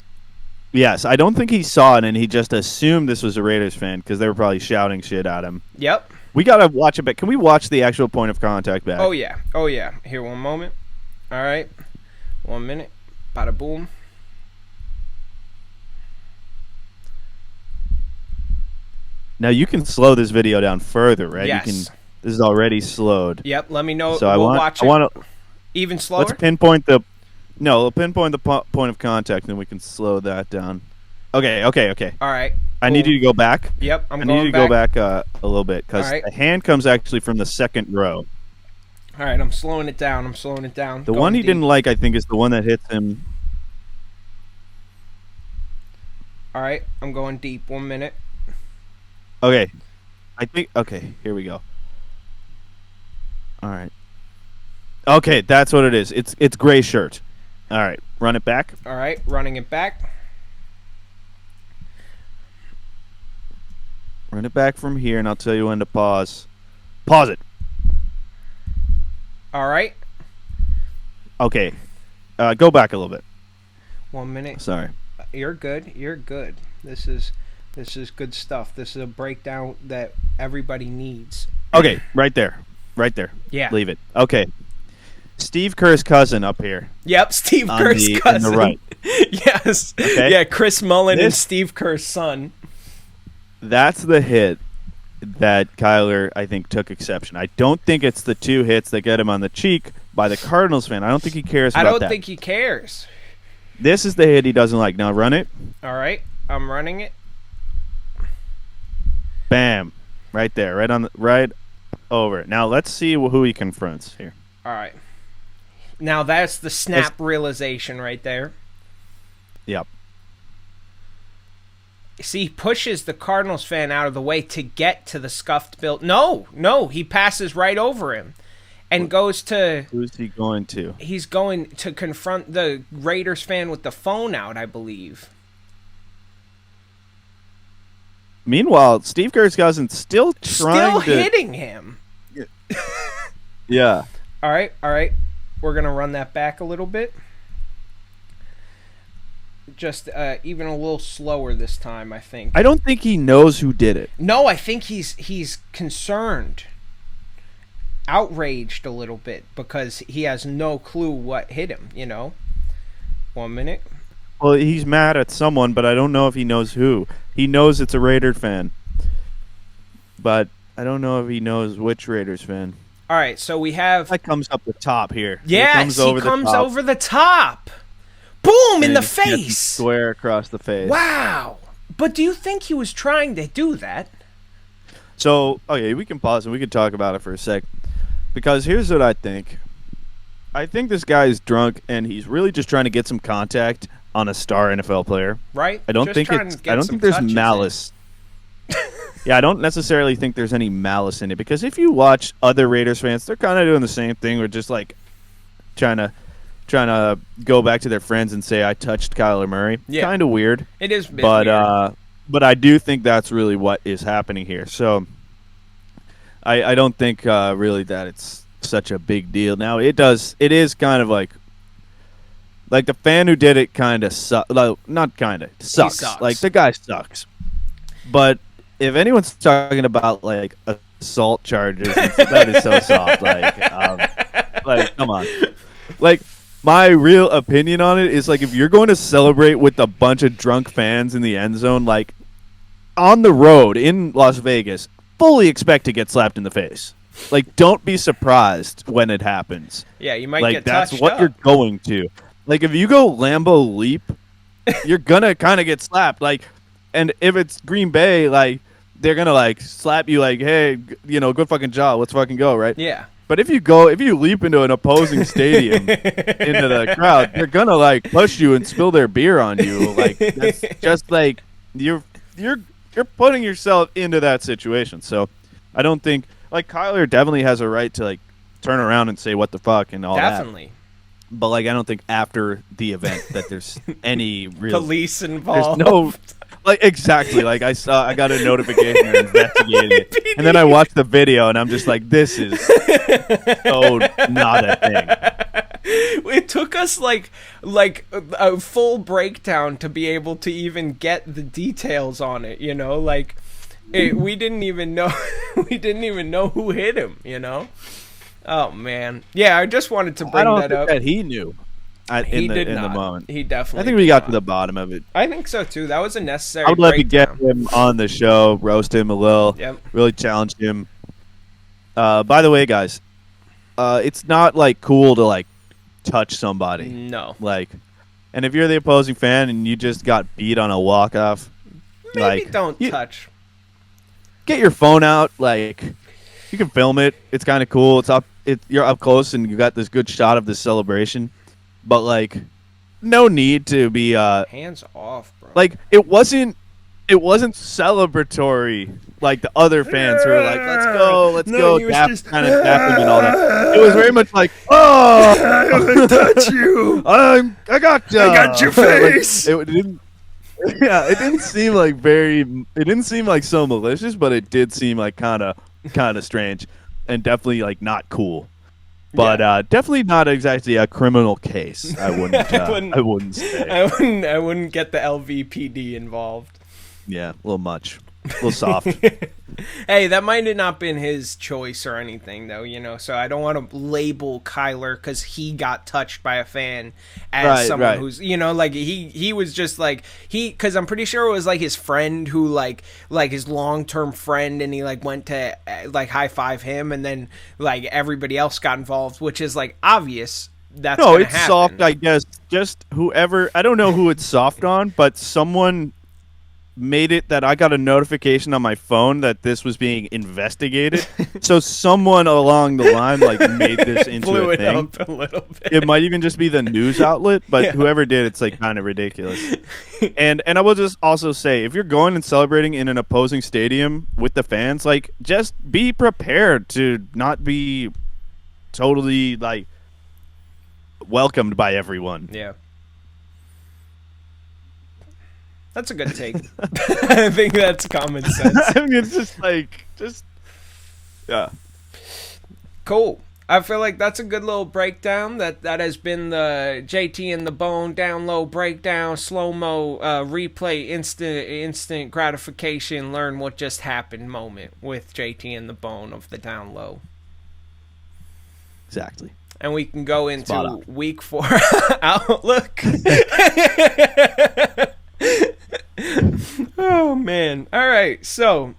Yes, I don't think he saw it, and he just assumed this was a Raiders fan because they were probably shouting shit at him. Yep. We got to watch it back. Can we watch the actual point of contact back? Oh, yeah. Oh, yeah. Here, one moment. All right. 1 minute. Bada boom. Now you can slow this video down further, right? Yes. You can. This is already slowed. Yep. Let me know. So we'll watch it. I want to even slower. Let's pinpoint the. No, we'll pinpoint the point of contact, and then we can slow that down. Okay. All right. I need you to go back. Yep. I need you to go back a little bit because right. the hand comes actually from the second row. All right. I'm slowing it down. The one he didn't like, I think, is the one that hits him. All right. I'm going deep. 1 minute. Okay. Okay, here we go. All right. Okay, that's what it is. It's gray shirt. All right, run it back. All right, running it back. Run it back from here, and I'll tell you when to pause. Pause it. All right. Okay. Go back a little bit. 1 minute. Sorry. You're good. This is good stuff. This is a breakdown that everybody needs. Okay, right there. Yeah. Leave it. Okay. Steve Kerr's cousin up here. Yep, Steve Kerr's cousin. On the right. Yes. Okay. Yeah, Chris Mullen and Steve Kerr's son. That's the hit that Kyler, I think, took exception. I don't think it's the two hits that get him on the cheek by the Cardinals fan. I don't think he cares about that. I don't think he cares. This is the hit he doesn't like. Now run it. All right. I'm running it. Bam. Right there. Right over it. Now let's see who he confronts here. All right. Now that's the snap realization right there. Yep. See, he pushes the Cardinals fan out of the way to get to the scuffed Bill. No, he passes right over him and goes to... Who's he going to? He's going to confront the Raiders fan with the phone out, I believe. Meanwhile, Steve Kerr's cousin's still hitting him. Yeah. All right. We're going to run that back a little bit. Just even a little slower this time, I think. I don't think he knows who did it. No, I think he's concerned, outraged a little bit because he has no clue what hit him, 1 minute. Well, he's mad at someone, but I don't know if he knows who. He knows it's a Raider fan, but I don't know if he knows which Raiders fan. All right, so we have... That comes up the top here. Yes, he comes over the top. Boom in and the just gets him face. square across the face. Wow. But do you think he was trying to do that? So, okay, we can pause and we can talk about it for a sec. Because here's what I think. I think this guy is drunk and he's really just trying to get some contact on a star NFL player. Right? I don't Just think trying it's. to get I don't some think there's touches in. malice. Yeah, I don't necessarily think there's any malice in it because if you watch other Raiders fans, they're kind of doing the same thing. We're just like trying to go back to their friends and say I touched Kyler Murray. Yeah. Kind of weird. It is a bit weird. But I do think that's really what is happening here. So I don't think really that it's such a big deal. Now it is kind of like the fan who did it kind of sucks. Not kind of sucks. Like the guy sucks. But if anyone's talking about like assault charges, that is so soft. Like come on. Like my real opinion on it is like if you're going to celebrate with a bunch of drunk fans in the end zone, like on the road in Las Vegas, fully expect to get slapped in the face. Like don't be surprised when it happens. Yeah, you might like get that's touched what up. you're going to. Like if you go Lambeau Leap, you're gonna kind of get slapped. Like, and if it's Green Bay, like they're gonna like slap you, like, hey, good fucking job, let's fucking go, right? Yeah. But if you leap into an opposing stadium into the crowd, they're gonna like push you and spill their beer on you. Like that's just like you're putting yourself into that situation. So I don't think like Kyler definitely has a right to like turn around and say what the fuck and all that. Definitely. But like I don't think after the event that there's any real police involved. There's no like exactly like I got a notification and investigating it, and then I watched the video and I'm just like, this is so not a thing. It took us like a full breakdown to be able to even get the details on it. Like we didn't even know who hit him. Oh man, yeah. I just wanted to bring that up. That he knew. In the moment, he definitely. I think we got to the bottom of it. I think so too. That was a necessary. I would love to breakdown. get him on the show, roast him a little, really challenge him. By the way, guys, it's not like cool to like touch somebody. No. Like, and if you're the opposing fan and you just got beat on a walk off, maybe don't touch. Get your phone out, like. You can film it. It's kind of cool. You're up close and you got this good shot of the celebration. But like, no need to be hands off, bro. Like it wasn't celebratory like the other fans who were like, let's go, kind of tapping and all that. It was very much like, I touch you. I got you. I got your face. Like, it didn't. Yeah, it didn't seem like It didn't seem like so malicious, but it did seem like kind of strange and definitely like not cool. But definitely not exactly a criminal case. I wouldn't say. I wouldn't get the LVPD involved. Yeah, a little much. A little soft. Hey, that might have not been his choice or anything, though, so I don't want to label Kyler because he got touched by a fan as someone who's, like he was just like, because I'm pretty sure it was like his friend who like his long-term friend, and he like went to like high-five him, and then like everybody else got involved, which is like obvious. That's no, it's happen. Soft, I guess. Just whoever, I don't know who it's soft on, but someone made it that I got a notification on my phone that this was being investigated. So someone along the line like made this into blew a it thing. Up a little bit. It might even just be the news outlet, but whoever did, it's like kind of ridiculous. And I will just also say, if you're going and celebrating in an opposing stadium with the fans, like just be prepared to not be totally like welcomed by everyone. Yeah. That's a good take. I think that's common sense. I mean, it's just yeah. Cool. I feel like that's a good little breakdown. That has been the JT and the Bone down low breakdown, slow mo replay, instant gratification, learn what just happened moment with JT and the Bone of the down low. Exactly. And we can go into week 4 outlook. Oh man! All right, so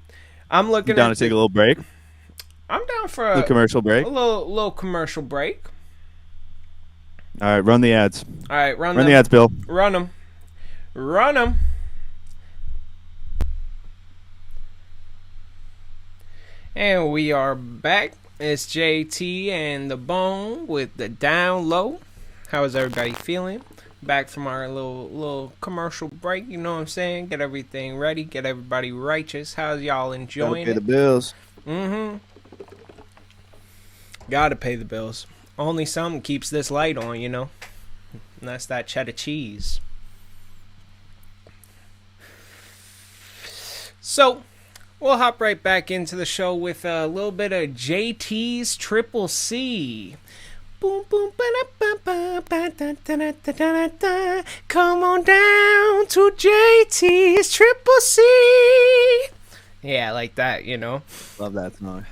I'm looking. You down to take a little break? I'm down for a commercial break. A little commercial break. All right, run the ads. All right, run Run the them. ads, Bill. Run them. Run them. And we are back. It's JT and the Bone with the Down Low. How is everybody feeling? Back from our little commercial break, you know what I'm saying? Get everything ready, get everybody righteous. How's y'all Gotta enjoying pay the it? bills. Mm-hmm. Gotta pay the bills. Only something keeps this light on, you know? And that's that cheddar cheese. So, we'll hop right back into the show with a little bit of JT's Triple C. Boom, boom, come on down to JT's Triple C. Yeah, like that, you know. Love that song.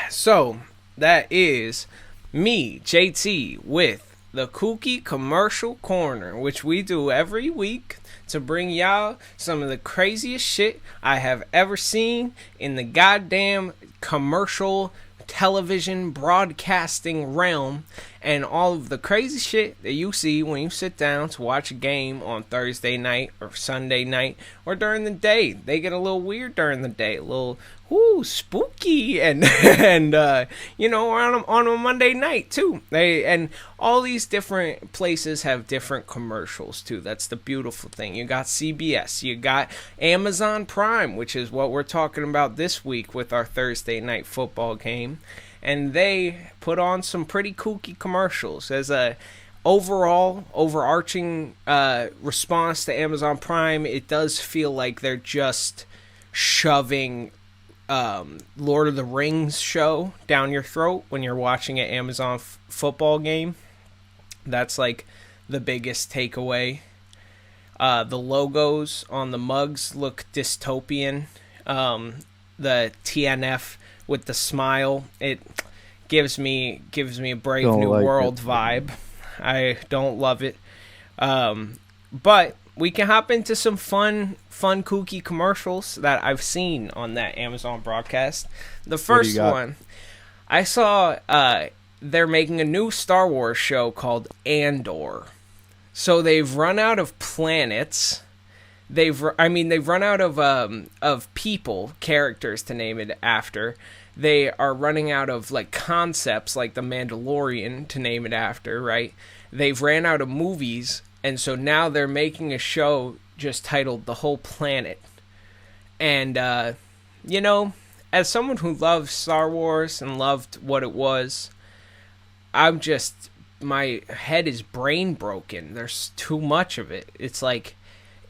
So, that is me, JT, with the Cooky Commercial Corner, which we do every week to bring y'all some of the craziest shit I have ever seen in the goddamn commercial television broadcasting realm, and all of the crazy shit that you see when you sit down to watch a game on Thursday night or Sunday night or during the day. They get a little weird during the day, a little spooky, and you know, on a Monday night too. And all these different places have different commercials too. That's the beautiful thing. You got CBS, you got Amazon Prime, which is what we're talking about this week with our Thursday night football game, and they put on some pretty kooky commercials as a overarching response to Amazon Prime. It does feel like they're just shoving Lord of the Rings show down your throat when you're watching an Amazon football game. That's like the biggest takeaway. The logos on the mugs look dystopian. The TNF with the smile, it gives me a Brave Don't New like World it. vibe. I don't love it. But we can hop into some fun kooky commercials that I've seen on that Amazon broadcast. The first one, I saw they're making a new Star Wars show called Andor. So they've run out of planets. They've run out of people, characters to name it after. They are running out of like concepts like the Mandalorian to name it after, right? They've ran out of movies, and so now they're making a show just titled The Whole Planet. And you know, as someone who loves Star Wars and loved what it was, my head is brain broken. There's too much of it. It's like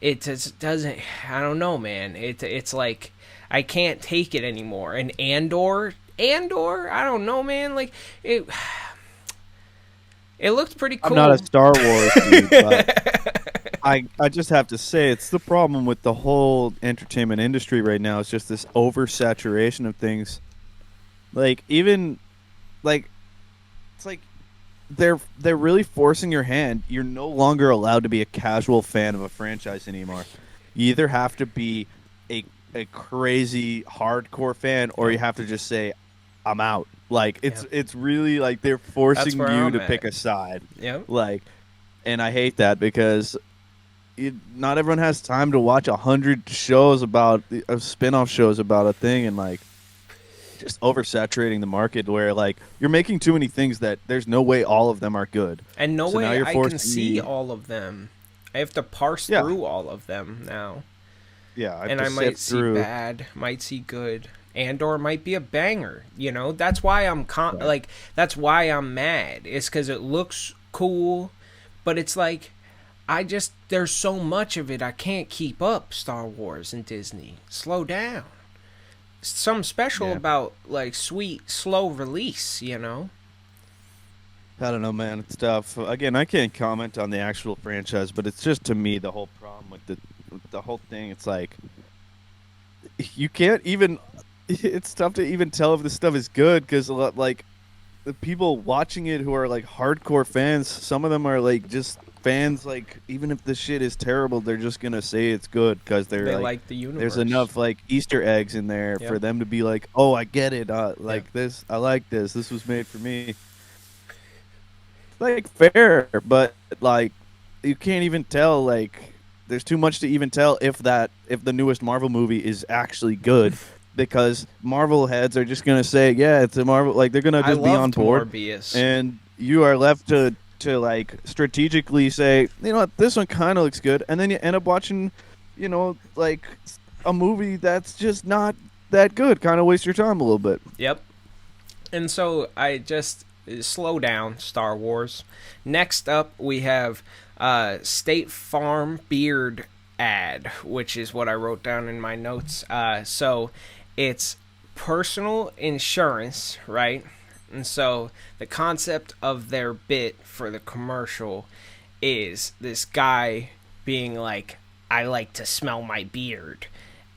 it just doesn't. I don't know, man. It's like I can't take it anymore. And Andor, I don't know, man. Like it looked pretty cool. I'm not a Star Wars dude, but I just have to say it's the problem with the whole entertainment industry right now. It's just this oversaturation of things. Like even like it's like they're really forcing your hand. You're no longer allowed to be a casual fan of a franchise anymore. You either have to be a crazy hardcore fan, or you have to just say, "I'm out." Like it's really like they're forcing you to pick a side. Yeah. Like, and I hate that because not everyone has time to watch 100 shows about spin-off shows about a thing, and like just oversaturating the market where like you're making too many things that there's no way all of them are good, and no so way now you're I can see all of them. I have to parse through all of them now. Yeah, and I might see bad, might see good, Andor might be a banger. You know, that's why I'm that's why I'm mad. It's because it looks cool, but it's like there's so much of it I can't keep up. Star Wars and Disney, slow down. Something special about like sweet, slow release. You know. I don't know, man. It's tough. Again, I can't comment on the actual franchise, but it's just to me the whole problem with the whole thing. It's like you can't even. It's tough to even tell if this stuff is good because like the people watching it who are like hardcore fans, some of them are like just fans. Like even if the shit is terrible, they're just gonna say it's good because they like the universe. There's enough like Easter eggs in there for them to be like, oh, I get it. Like this, I like this. This was made for me. like fair, but like you can't even tell. Like there's too much to even tell if the newest Marvel movie is actually good, because Marvel heads are just gonna say, yeah, it's a Marvel. Like they're gonna I just be on loved board, Morbius. and you are left to like strategically say, you know what, this one kind of looks good, and then you end up watching, like a movie that's just not that good. Kind of waste your time a little bit. Yep. And so I just slow down, Star Wars. Next up, we have State Farm beard ad, which is what I wrote down in my notes. So it's personal insurance, right? And so the concept of their bit for the commercial is this guy being like, I like to smell my beard.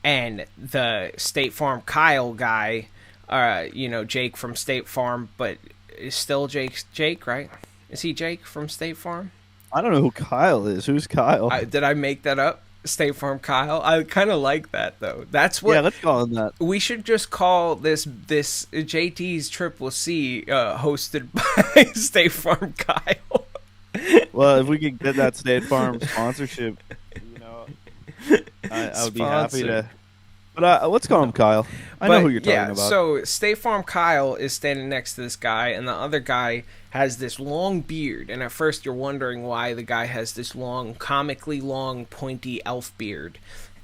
And the State Farm Kyle guy, Jake from State Farm, but is still Jake, right? Is he Jake from State Farm? I don't know who Kyle is. Who's Kyle? Did I make that up? State Farm Kyle. I kind of like that though. That's Yeah, what let's call him that. we should just call this JT's Triple C, hosted by State Farm Kyle. Well, if we could get that State Farm sponsorship, you know, I would be happy to. But let's call him Kyle. I know who you're talking about. So State Farm Kyle is standing next to this guy, and the other guy has this long beard. And at first, you're wondering why the guy has this long, comically long, pointy elf beard.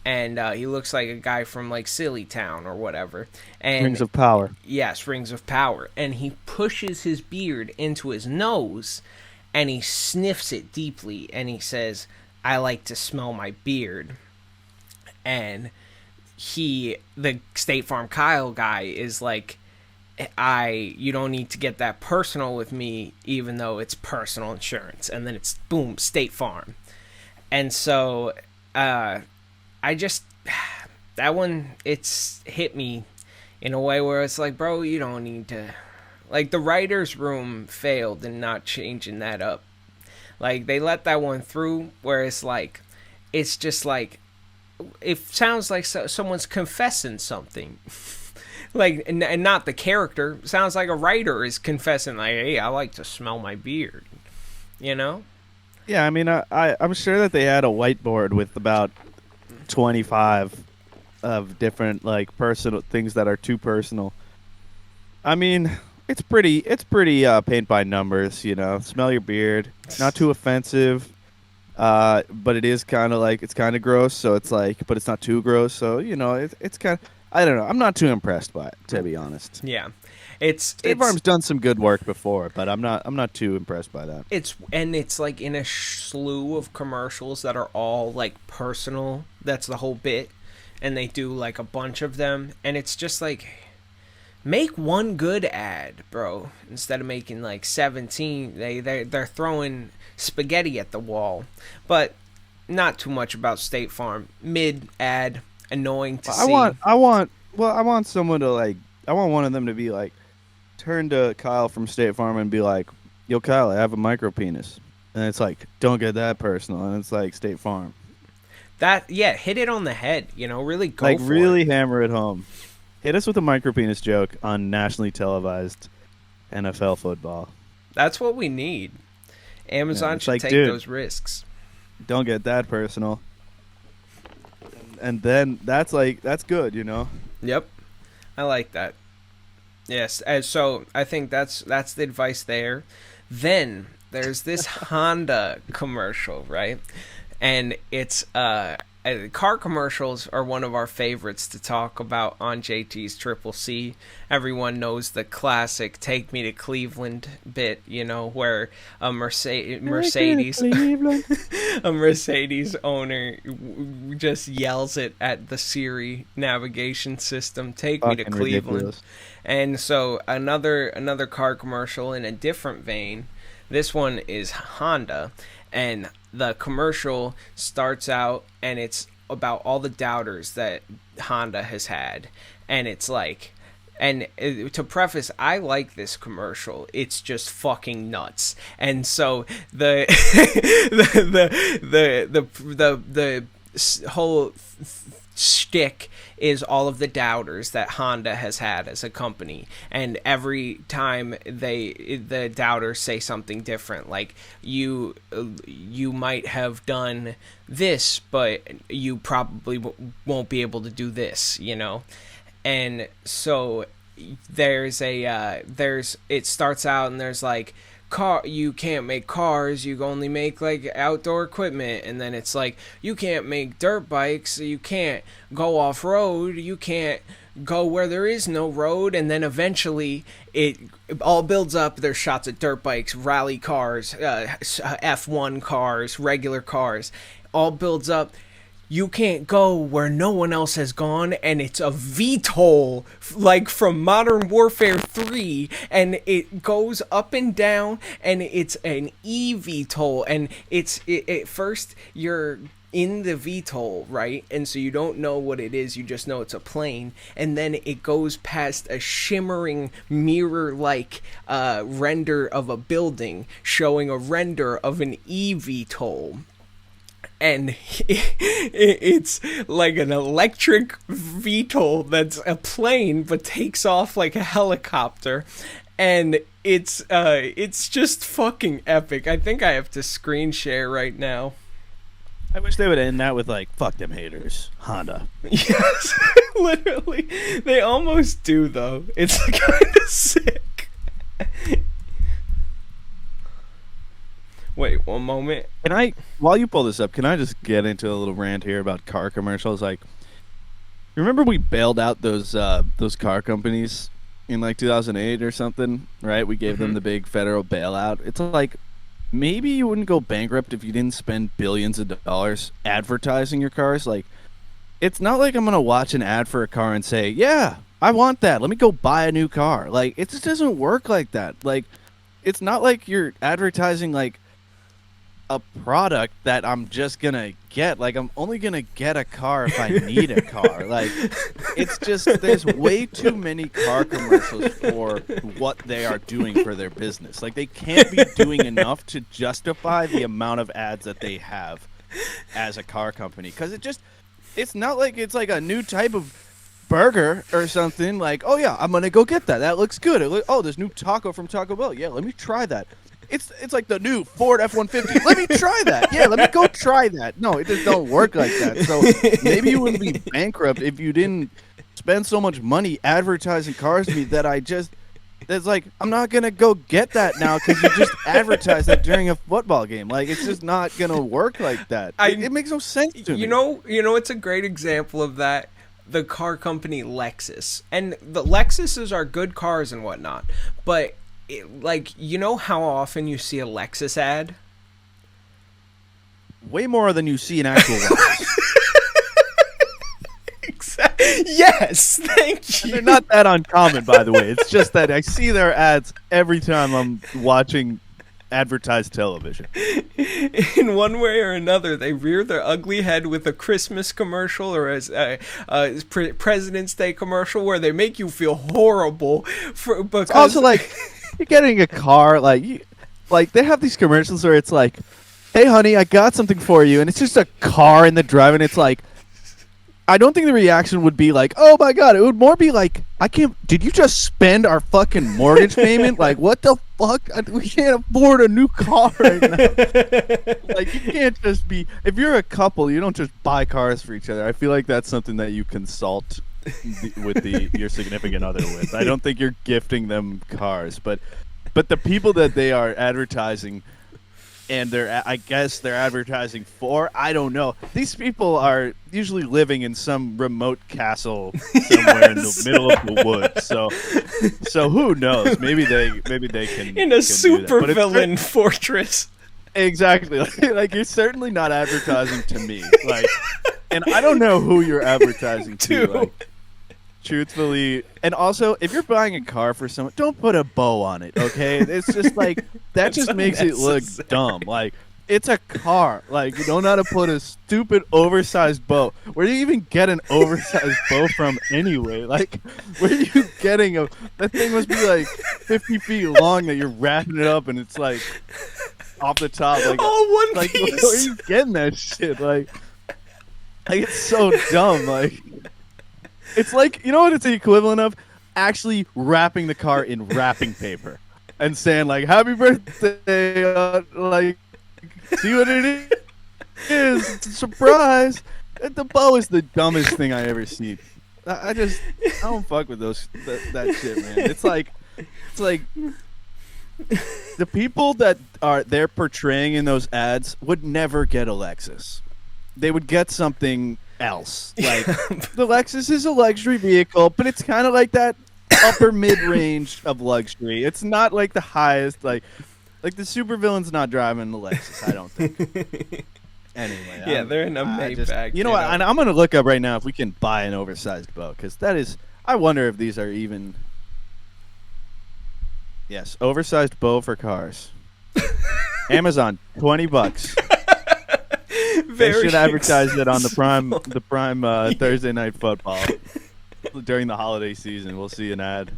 And he looks like a guy from like Silly Town or whatever. And Rings of Power. yes, Rings of Power. And he pushes his beard into his nose, and he sniffs it deeply, and he says, "I like to smell my beard." And the State Farm Kyle guy is like, you don't need to get that personal with me, even though it's personal insurance. And then it's boom, State Farm. And so I just, that one, it's hit me in a way where it's like, bro, you don't need to, like, the writer's room failed in not changing that up. Like, they let that one through where it's like, it's just like, it sounds like someone's confessing something. Like, and not the character. It sounds like a writer is confessing, like, hey, I like to smell my beard. You know? Yeah, I mean, I'm sure that they had a whiteboard with about 25 of different like personal things that are too personal. I mean, it's pretty paint by numbers, Smell your beard, not too offensive. But it is kind of like, it's kind of gross, so it's like, but it's not too gross, so it's kind of, I don't know. I'm not too impressed by it, to be honest. Yeah, State Farm's done some good work before, but I'm not too impressed by that. It's like in a slew of commercials that are all like personal. That's the whole bit, and they do like a bunch of them, and it's just like, make one good ad, bro, instead of making like 17. They're throwing spaghetti at the wall. But not too much about State Farm. Mid ad, annoying to see. I want someone to like, I want one of them to be like, turn to Kyle from State Farm and be like, yo, Kyle, I have a micro penis. And it's like, don't get that personal. And it's like, State Farm. Hit it on the head, really go like, for really it. Hammer it home. Hit us with a micro penis joke on nationally televised NFL football. That's what we need. Amazon should take those risks. Don't get that personal. And then that's good, Yep. I like that. Yes, and so I think that's the advice there. Then there's this Honda commercial, right? And it's car commercials are one of our favorites to talk about on JT's Triple C. Everyone knows the classic "Take Me to Cleveland" bit, where a Mercedes a Mercedes owner just yells it at the Siri navigation system, "Take me to Cleveland." Ridiculous. And so another car commercial in a different vein. This one is Honda, and the commercial starts out and it's about all the doubters that Honda has had. And it's like, and to preface, I like this commercial. It's just fucking nuts. And so the whole shtick is all of the doubters that Honda has had as a company, and every time the doubters say something different, like you might have done this, but you probably won't be able to do this, and so it starts out and there's like, you can't make cars, you only make like outdoor equipment, and then it's like, you can't make dirt bikes, you can't go off road, you can't go where there is no road, and then eventually it all builds up. There's shots of dirt bikes, rally cars, F1 cars, regular cars, all builds up. You can't go where no one else has gone, and it's a VTOL, like from Modern Warfare 3, and it goes up and down, and it's an eVTOL, and at first you're in the VTOL, right? And so you don't know what it is, you just know it's a plane, and then it goes past a shimmering mirror-like render of a building, showing a render of an eVTOL. And it's like an electric VTOL that's a plane but takes off like a helicopter, and it's just fucking epic. I think I have to screen share right now. I wish they would end that with like, fuck them haters, Honda. Yes, literally. They almost do though. It's kind of sick. Wait, one moment. While you pull this up, can I just get into a little rant here about car commercials? Like, remember we bailed out those car companies in like 2008 or something, right? We gave them the big federal bailout. It's like, maybe you wouldn't go bankrupt if you didn't spend billions of dollars advertising your cars. Like, it's not like I'm going to watch an ad for a car and say, yeah, I want that. Let me go buy a new car. Like, it just doesn't work like that. Like, it's not like you're advertising like a product that I'm just gonna get. Like, I'm only gonna get a car if I need a car. Like, it's just, there's way too many car commercials for what they are doing for their business. Like, they can't be doing enough to justify the amount of ads that they have as a car company, because it's not like it's like a new type of burger or something. Like, oh yeah, I'm gonna go get that looks good. Oh, there's new taco from Taco Bell, yeah, let me try that. It's like the new Ford F-150. Let me try that. Yeah, let me go try that. No, it just don't work like that. So maybe you wouldn't be bankrupt if you didn't spend so much money advertising cars to me that it's like, I'm not going to go get that now because you just advertised that during a football game. Like, it's just not going to work like that. It makes no sense to me. You know, it's a great example of that. The car company Lexus. And the Lexuses are good cars and whatnot, but how often you see a Lexus ad? Way more than you see an actual Lexus. Yes, thank you. And they're not that uncommon, by the way. It's just that I see their ads every time I'm watching advertised television. In one way or another, they rear their ugly head with a Christmas commercial or as President's Day commercial where they make you feel horrible because it's also like, you're getting a car, like they have these commercials where it's like, hey honey, I got something for you, and it's just a car in the drive, and it's like, I don't think the reaction would be like, oh my god. It would more be like, did you just spend our fucking mortgage payment? Like, what the fuck? We can't afford a new car right now. Like, you can't just be, if you're a couple, you don't just buy cars for each other. I feel like that's something that you consult with your significant other with. I don't think you're gifting them cars, but the people that they are advertising, and I guess they're advertising for, I don't know. These people are usually living in some remote castle somewhere in the middle of the woods. So who knows? Maybe they can in a supervillain fortress. Exactly. Like, you're certainly not advertising to me. Like, and I don't know who you're advertising to. Like, truthfully, and also, if you're buying a car for someone, don't put a bow on it, okay? It's just like, that just makes it look dumb. Like, it's a car. Like, you don't know how to put a stupid oversized bow. Where do you even get an oversized bow from anyway? Like, where are you getting that thing must be like 50 feet long that you're wrapping it up and it's like off the top. Like, all one like, piece. where are you getting that shit? Like, Like, it's so dumb. Like, it's like, you know what it's the equivalent of? Actually wrapping the car in wrapping paper and saying like, "Happy birthday!" Like, see what it is? It's a surprise. And the bow is the dumbest thing I ever seen. I don't fuck with that shit, man. It's like the people that they're portraying in those ads would never get a Lexus. They would get something else. Like, the Lexus is a luxury vehicle, but it's kind of like that upper mid-range of luxury. It's not like the highest. Like the supervillain's not driving the Lexus, I don't think. Anyway, yeah, they're in a Maybach. You know what? I'm gonna look up right now if we can buy an oversized bow, because that is. I wonder if these are even. Yes, oversized bow for cars. Amazon, $20. They should advertise it on the prime Thursday Night Football during the holiday season. We'll see an ad.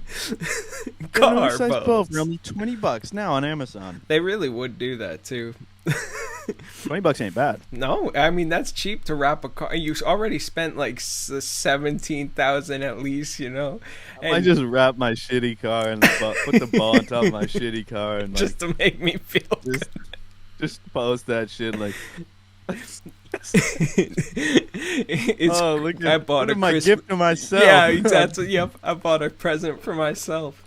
Car oversized bow for only $20 now on Amazon. They really would do that too. $20 ain't bad. No, I mean that's cheap to wrap a car. You already spent like 17,000 at least, you know. And I just wrap my shitty car and put the ball on top of my shitty car and just to make me feel good. Just post that shit like. I bought my gift to myself. Yeah, exactly. Yep, I bought a present for myself.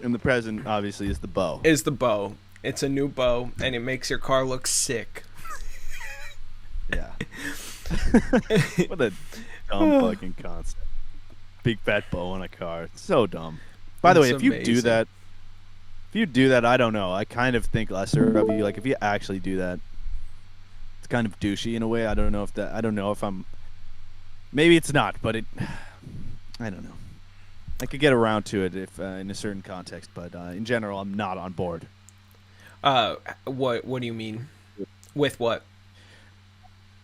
And the present obviously is the bow. It's a new bow, and it makes your car look sick. Yeah. What a dumb fucking concept. Big fat bow on a car. It's so dumb. By the way, if you do that, I don't know. I kind of think lesser of you. Like, if you actually do that, it's kind of douchey in a way. I don't know if I'm. Maybe it's not, but it. I don't know. I could get around to it if in a certain context, but in general, I'm not on board. What do you mean? With what?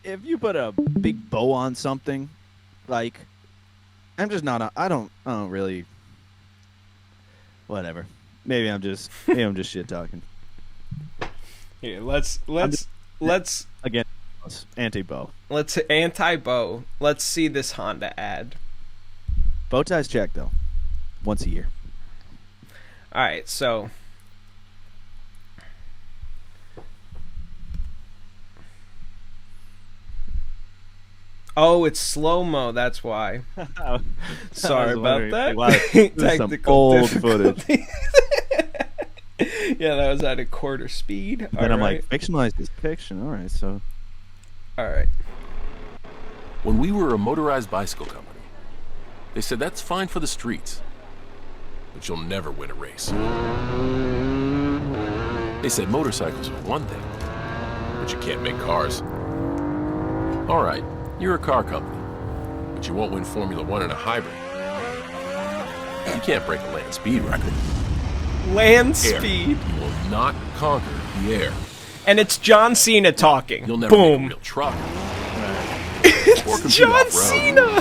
If you put a big bow on something, like, I'm just not. I don't really. Whatever. Maybe I'm just shit talking. Here, let's again, anti-bow. Let's anti-bow. Let's see this Honda ad. Bow ties check though. Once a year. All right, so. Oh, it's slow-mo, that's why. Sorry about that. Wow, technical old footage. Yeah, that was at a quarter speed. And I'm like, fictionalize this fiction. All right, so. All right. When we were a motorized bicycle company, they said that's fine for the streets, but you'll never win a race. They said motorcycles are one thing, but you can't make cars. All right. You're a car company, but you won't win Formula One in a hybrid. You can't break a land speed record. Land speed? You will not conquer the air. And it's John Cena talking. You'll never Boom. make a real truck. It's John Cena!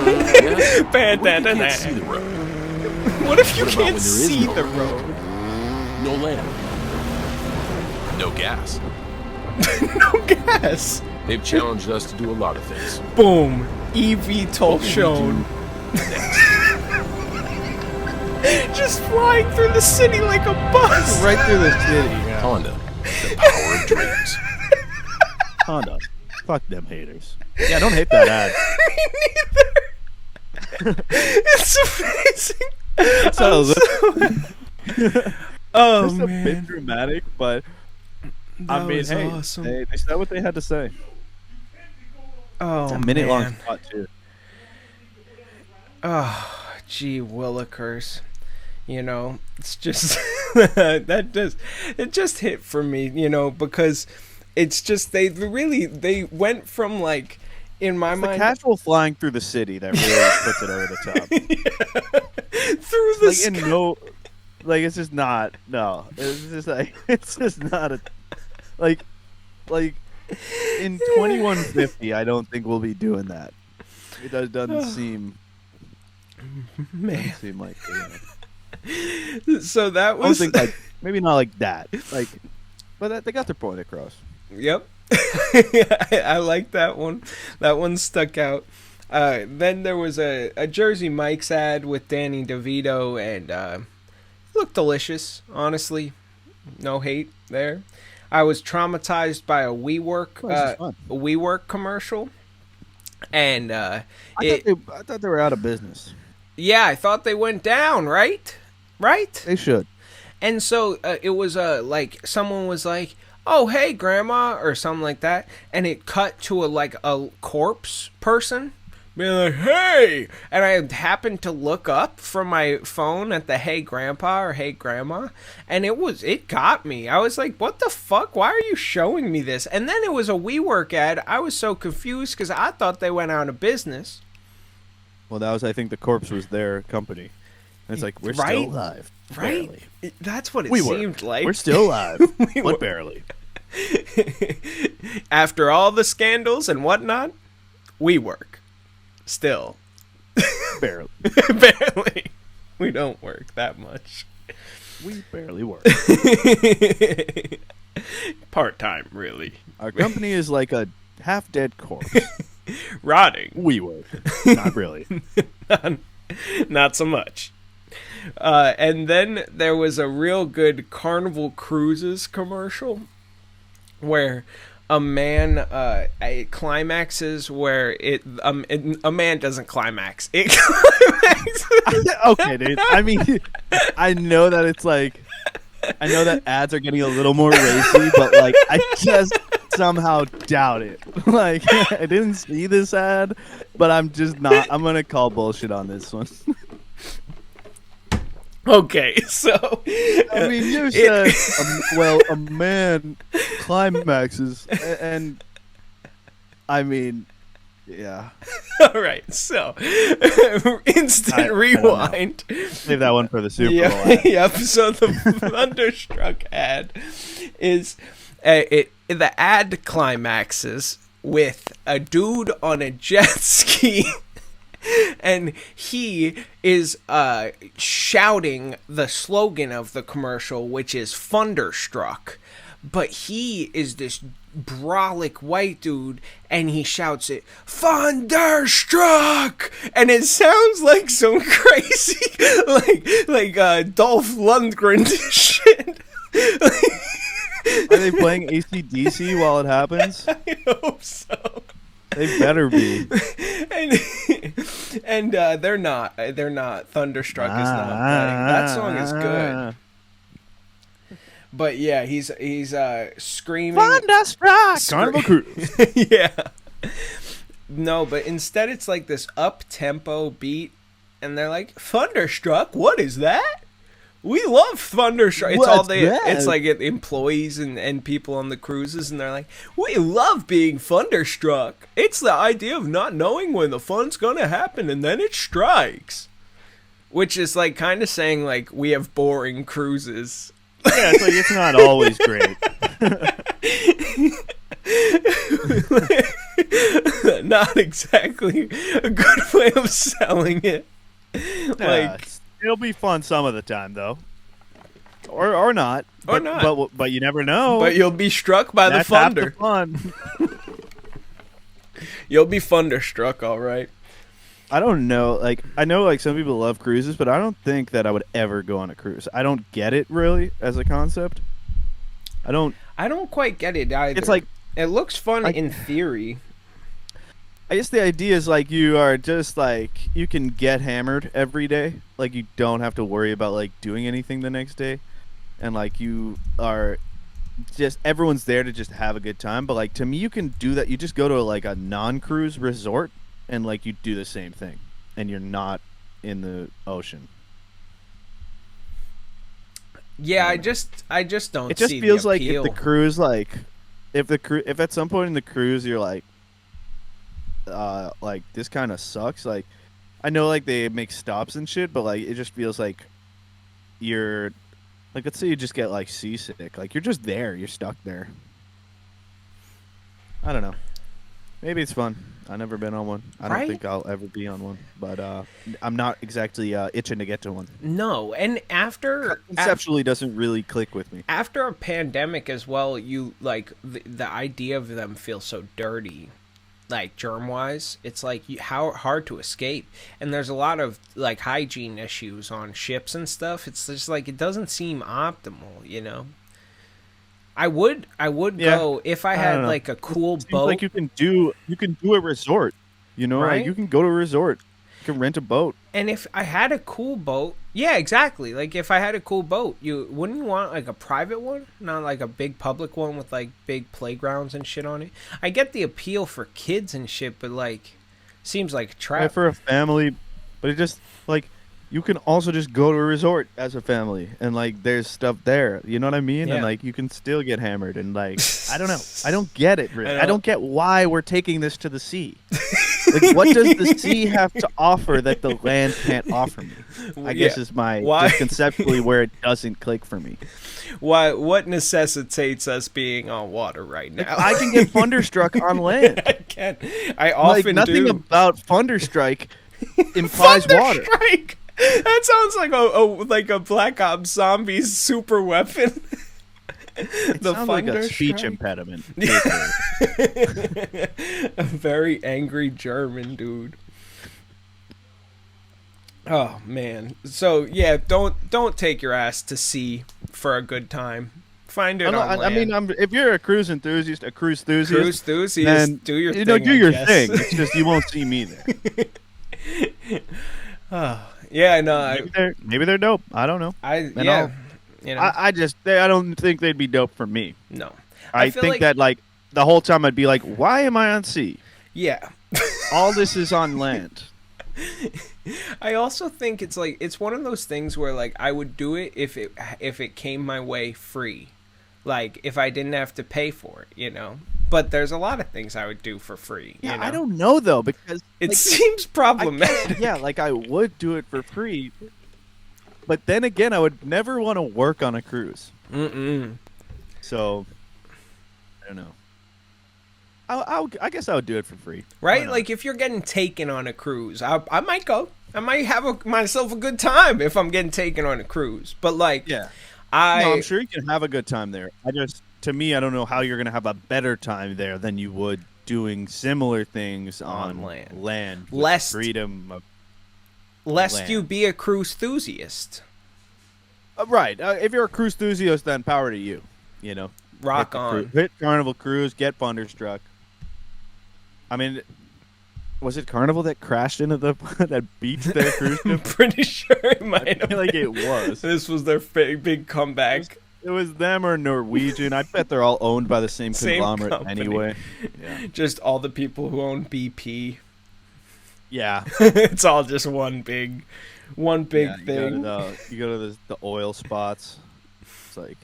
What if you can't see the road? What if you can't see the road? No land. No gas. No gas. They've challenged us to do a lot of things. Boom. EV shown. Just flying through the city like a bus. Right through the city. Yeah. Honda. The power of dreams. Honda. Fuck them haters. Yeah, don't hate that ad. Me neither. It's amazing. Oh, just man. A bit dramatic, but that I mean, hey, awesome. they said what they had to say. Oh, it's a minute-long spot, too. Oh, gee willikers. You know, it's just it just hit for me, you know, because it's just they went from like in my mind the casual flying through the city that really puts it over the top. Yeah. Through the sky. It's just not it's just not a like in 2150 I don't think we'll be doing that. It doesn't seem like so that was I don't think maybe not like that, but they got their point across. Yep. I like that one. That one stuck out. Then there was a Jersey Mike's ad with Danny DeVito, and looked delicious, honestly. No hate there. I was traumatized by a WeWork commercial, and I thought they were out of business. yeah, I thought they went down, right? Right? They should. And so it was like someone was like, "Oh, hey, grandma," or something like that, and it cut to a corpse person being like, "Hey," and I happened to look up from my phone at the "Hey, grandpa" or "Hey, grandma," and it got me. I was like, "What the fuck? Why are you showing me this?" And then it was a WeWork ad. I was so confused because I thought they went out of business. Well, that was, I think, the corpse was their company. And it's like, we're still alive. Right? Barely. That's what it We seemed like. We're still alive, but barely. After all the scandals and whatnot, we work. Still. Barely. Barely. We don't work that much. We barely work. Part-time, really. Our company is like a half-dead corpse. Rotting. We work. Not really. Not so much. And then there was a real good Carnival Cruises commercial where a man it climaxes where a man doesn't climax. It climaxes. Okay, dude. I mean, I know that it's like, I know that ads are getting a little more racy, but like, I just somehow doubt it. Like, I didn't see this ad, but I'm just not. I'm gonna call bullshit on this one. Okay, so I mean, you said, a man climaxes, and I mean, yeah. all right, so instant rewind. Save that one for the Super Bowl. Yep. So the Thunderstruck ad is the ad climaxes with a dude on a jet ski. And he is shouting the slogan of the commercial, which is Thunderstruck. But he is this brolic white dude, and he shouts it, Thunderstruck! And it sounds like some crazy, like Dolph Lundgren shit. Are they playing AC/DC while it happens? I hope so. They better be. And they're not. They're not. Thunderstruck is not playing. That song is good. But yeah, he's screaming Thunderstruck! Carnival Cruise. Yeah. No, but instead it's like this up-tempo beat, and they're like, Thunderstruck? What is that? We love Thunderstruck. It's all it's like employees and people on the cruises, and they're like, we love being thunderstruck. It's the idea of not knowing when the fun's gonna happen, and then it strikes. Which is like kind of saying like we have boring cruises. Yeah, it's like it's not always great. Not exactly a good way of selling it. Like. It'll be fun some of the time, though, or not, but you never know. But you'll be struck by the thunder. Half the fun. You'll be thunderstruck, all right. I don't know. Like, I know, like some people love cruises, but I don't think that I would ever go on a cruise. I don't get it really as a concept. I don't quite get it either. It's like it looks fun in theory. I guess the idea is like you are just like you can get hammered every day. Like you don't have to worry about like doing anything the next day, and like you are just everyone's there to just have a good time. But like to me, you can do that. You just go to like a non-cruise resort and like you do the same thing, and you're not in the ocean. Yeah, I just don't. It just see feels the like appeal. if the cruise if at some point in the cruise you're like this kind of sucks. Like, I know like they make stops and shit, but like it just feels like you're like, let's say you just get like seasick. Like you're just there. You're stuck there. I don't know. Maybe it's fun. I've never been on one. I don't Right? think I'll ever be on one, but I'm not exactly itching to get to one. No, and Conceptually, doesn't really click with me. after a pandemic as well, you like the idea of them feels so dirty, like germ wise. It's like how hard to escape, and there's a lot of like hygiene issues on ships and stuff. It's just like it doesn't seem optimal, you know. I would Yeah. go if I I had don't know. like a cool Seems boat. like you can do a resort. You know, Right? like you can go to a resort. You can rent a boat. And if I had a cool boat, yeah, exactly. Like if I had a cool boat, you wouldn't you want like a private one, not like a big public one with like big playgrounds and shit on it. I get the appeal for kids and shit, but like seems like a Right, trap. for a family, but it just like you can also just go to a resort as a family and like there's stuff there. You know what I mean? Yeah. And like you can still get hammered and like I don't know. I don't get it really. I I don't- don't get why we're taking this to the sea. Like what does the sea have to offer that the land can't offer me? I guess Yeah. is my Why? just conceptually where it doesn't click for me. What necessitates us being on water right now? I can get thunderstruck on land. I can. I Like often nothing do. about thunderstrike implies water. Thunderstrike! That sounds like a Black Ops Zombies super weapon. It sounds like a speech Thunderstrike. impediment. A very angry German dude. Oh man. So yeah, don't take your ass to sea for a good time. Find it on land. I mean, if you're a cruise enthusiast, Cruise then enthusiast, do your you thing. know, do I your guess. thing. It's just you won't see me there. Yeah, no, Maybe they're dope. I don't know. I And yeah, you know, I don't think they'd be dope for me. no. I feel think like- that like the whole time I'd be like, why am I on sea? Yeah. All this is on land. I also think it's like it's one of those things where like I would do it if it came my way free. Like if I didn't have to pay for it, you know. But there's a lot of things I would do for free. Yeah, you know? I don't know though because It like, seems I problematic. can't- yeah, like I would do it for free, but then again, I would never want to work on a cruise. Mm-mm. So I don't know. I guess I would do it for free. Why Right? not? Like if you're getting taken on a cruise, I might go. I might have myself a good time if I'm getting taken on a cruise. But like, yeah. I No, I'm sure you can have a good time there. To me, I don't know how you're gonna have a better time there than you would doing similar things On on land. Land, with Lest- freedom. Of, lest land. you be a cruise enthusiast. right. If you're a cruise enthusiast, then power to you. You know, Rock hit the on. hit Carnival Cruise, get thunderstruck. I mean, was it Carnival that crashed into that beach their cruise I'm ship? pretty sure it might I have feel like been. it was. This was their big comeback. It was them or Norwegian. I bet they're all owned by the same Same conglomerate company. anyway. Yeah. Just all the people who own BP. Yeah. It's all just one big Yeah, thing. You go to the oil spots. It's like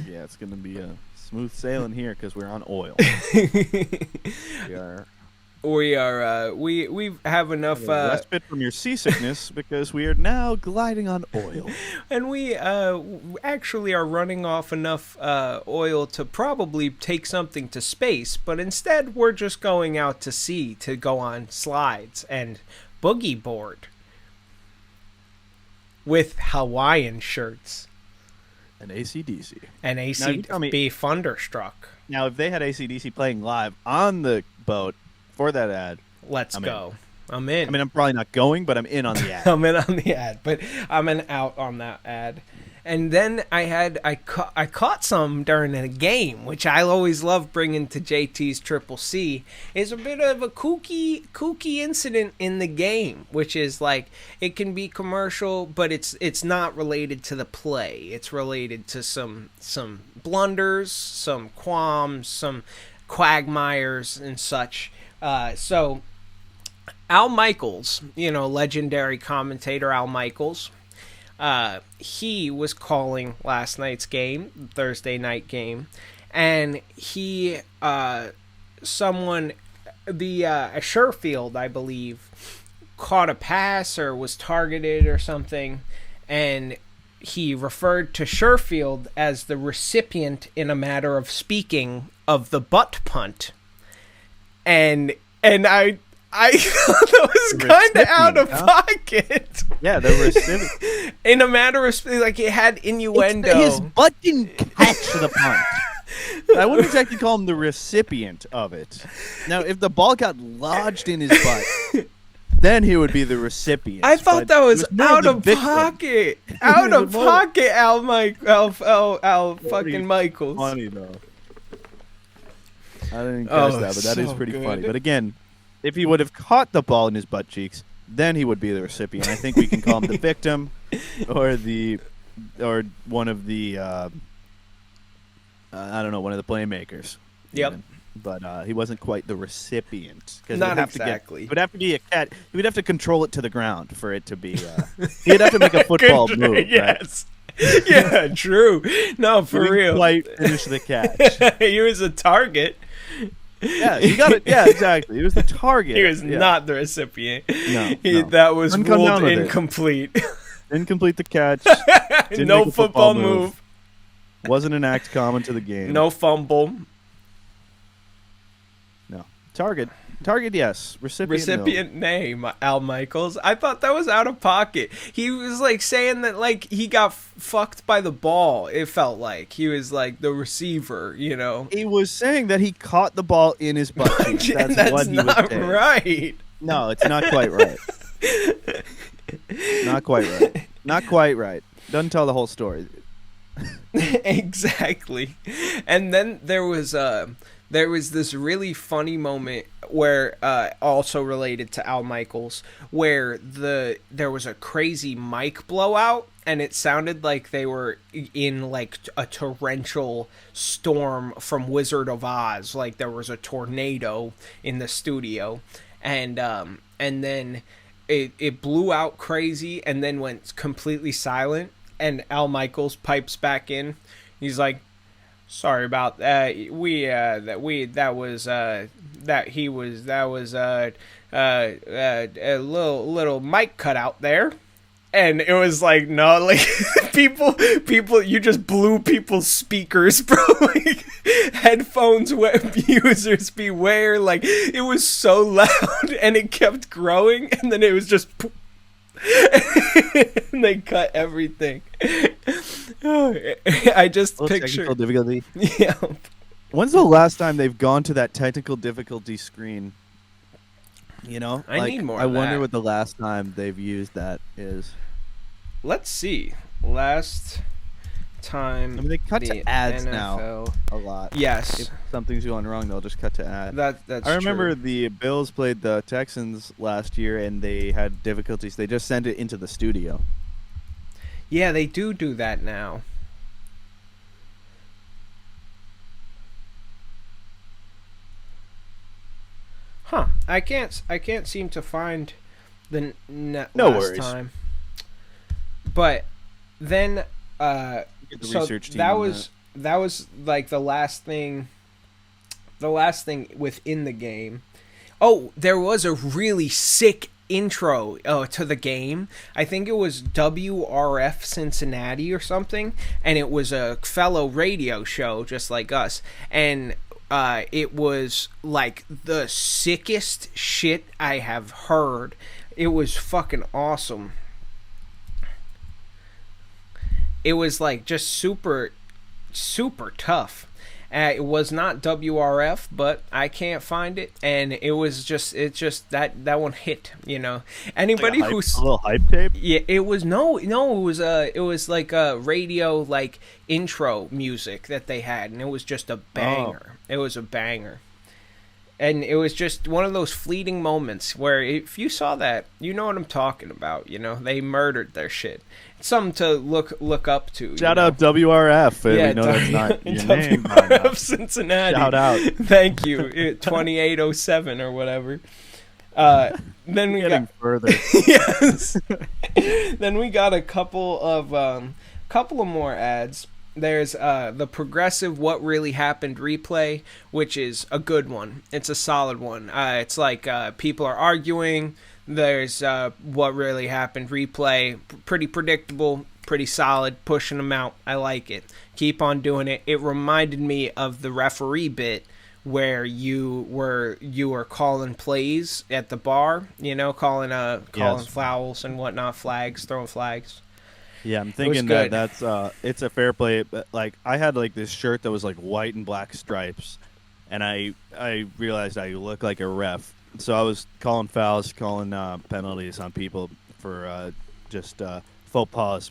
yeah, it's gonna be a smooth sailing here because we're on oil. We are we have enough respite from your seasickness because we are now gliding on oil. and we actually are running off enough oil to probably take something to space, but instead we're just going out to sea to go on slides and boogie board with Hawaiian shirts And AC/DC. and you tell me- be thunderstruck. Now, if they had AC/DC playing live on the boat for that ad, Let's I'm in. go. I'm in. I mean, I'm probably not going, but I'm in on the ad. I'm in on the ad, but I'm in out on that ad. And then I caught some during a game, which I always love bringing to JT's Triple C. Is a bit of a kooky incident in the game, which is like it can be commercial, but it's not related to the play. It's related to some blunders, some qualms, some quagmires and such. So Al Michaels, legendary commentator Al Michaels, he was calling last night's game, Thursday night game, and he, Sherfield, I believe, caught a pass or was targeted or something, and he referred to Sherfield as the recipient, in a matter of speaking, of the butt punt, and I thought that was kind of out of pocket. Yeah, the recipient. In a matter of like, it had innuendo. His butt didn't catch the punt. I wouldn't exactly call him the recipient of it. Now, if the ball got lodged in his butt, then he would be the recipient. I thought that was out of victim. Pocket. Out of pocket, Al fucking Michaels. Funny, though. I didn't catch that, but that is pretty funny. But again, if he would have caught the ball in his butt cheeks, then he would be the recipient. I think we can call him the victim or one of the I don't know, one of the playmakers. Yep. Even. But he wasn't quite the recipient. Not exactly. It would have to be a cat. He would have to control it to the ground for it to be. He'd have to make a football move. Yes. Right? Yeah, true. No, for real. Quite finish the catch. He was a target. Yeah, you got it. Yeah, exactly. He was the target. He was not the recipient. No. That was ruled incomplete. Incomplete the catch. No football move. Wasn't an act common to the game. No fumble. No. Target, yes. Recipient, name, Al Michaels. I thought that was out of pocket. He was like saying that like he got fucked by the ball. It felt like he was like the receiver, you know. He was saying that he caught the ball in his butt cheeks. That's what he was saying. Right. No, it's not quite right. Not quite right. Not quite right. Doesn't tell the whole story. Exactly. And then there was this really funny moment where also related to Al Michaels, where there was a crazy mic blowout, and it sounded like they were in like a torrential storm from Wizard of Oz, like there was a tornado in the studio, and then it blew out crazy and then went completely silent. And Al Michaels pipes back in. He's like, "Sorry about that. A little mic cut out there." And it was like, no, like people, you just blew people's speakers, bro. Like, headphones, users beware. Like, it was so loud, and it kept growing, and then it was just. And they cut everything. I just picture technical difficulty. Yeah. When's the last time they've gone to that technical difficulty screen? You know, I need more. I wonder what the last time they've used that is. Let's see. Last time. I mean, they cut to ads NFL. now a lot. Yes. If something's going wrong, they'll just cut to ads. That's I remember true. the Bills played the Texans last year, and they had difficulties. They just sent it into the studio. Yeah, they do that now. Huh. I can't seem to find the No last worries. time. But then Get the so research team that on was like the last thing within the game. Oh, there was a really sick intro to the game. I think it was WRF Cincinnati or something, and it was a fellow radio show just like us, and it was like the sickest shit I have heard. It was fucking awesome. It was like just super tough. It was not WRF, but I can't find it, and it was just that one hit, you know. Anybody like who's a little hype tape. Yeah, it was it was like a radio like intro music that they had, and it was just a banger. It was a banger. And it was just one of those fleeting moments where if you saw that, you know what I'm talking about, you know. They murdered their shit. It's something to look up to. Shout out WRF. Yeah, we know that's not your name. WRF Cincinnati. Shout out. Thank you. 2807 or whatever. Then we got further. Yes. Then we got a couple of more ads. There's the progressive What Really Happened replay, which is a good one. It's a solid one. It's like people are arguing. There's What Really Happened replay. Pretty predictable. pretty solid, pushing them out. I like it. Keep on doing it. It reminded me of the referee bit where you were calling plays at the bar, calling fouls and whatnot, flags, throwing flags. Yeah, I'm thinking that's it's a fair play. But like I had like this shirt that was like white and black stripes, and I realized I look like a ref, so I was calling fouls, calling penalties on people for just faux pas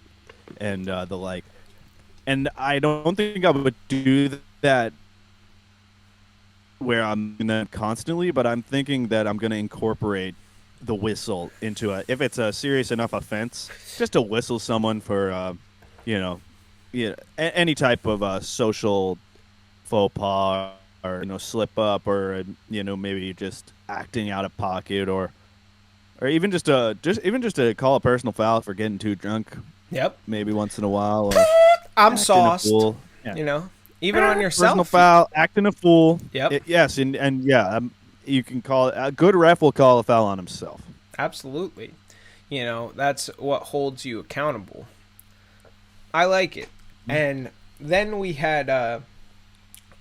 and the like. And I don't think I would do that where I'm doing that constantly, but I'm thinking that I'm going to incorporate the whistle into if it's a serious enough offense, just to whistle someone for, any type of social faux pas or slip up or maybe just acting out of pocket or even just to call a personal foul for getting too drunk. Yep. Maybe once in a while. Or I'm sauced. Yeah. Even on yourself. Personal foul, acting a fool. Yep. Yes, and yeah, you can call it. A good ref will call a foul on himself. Absolutely. That's what holds you accountable. I like it. And then we had a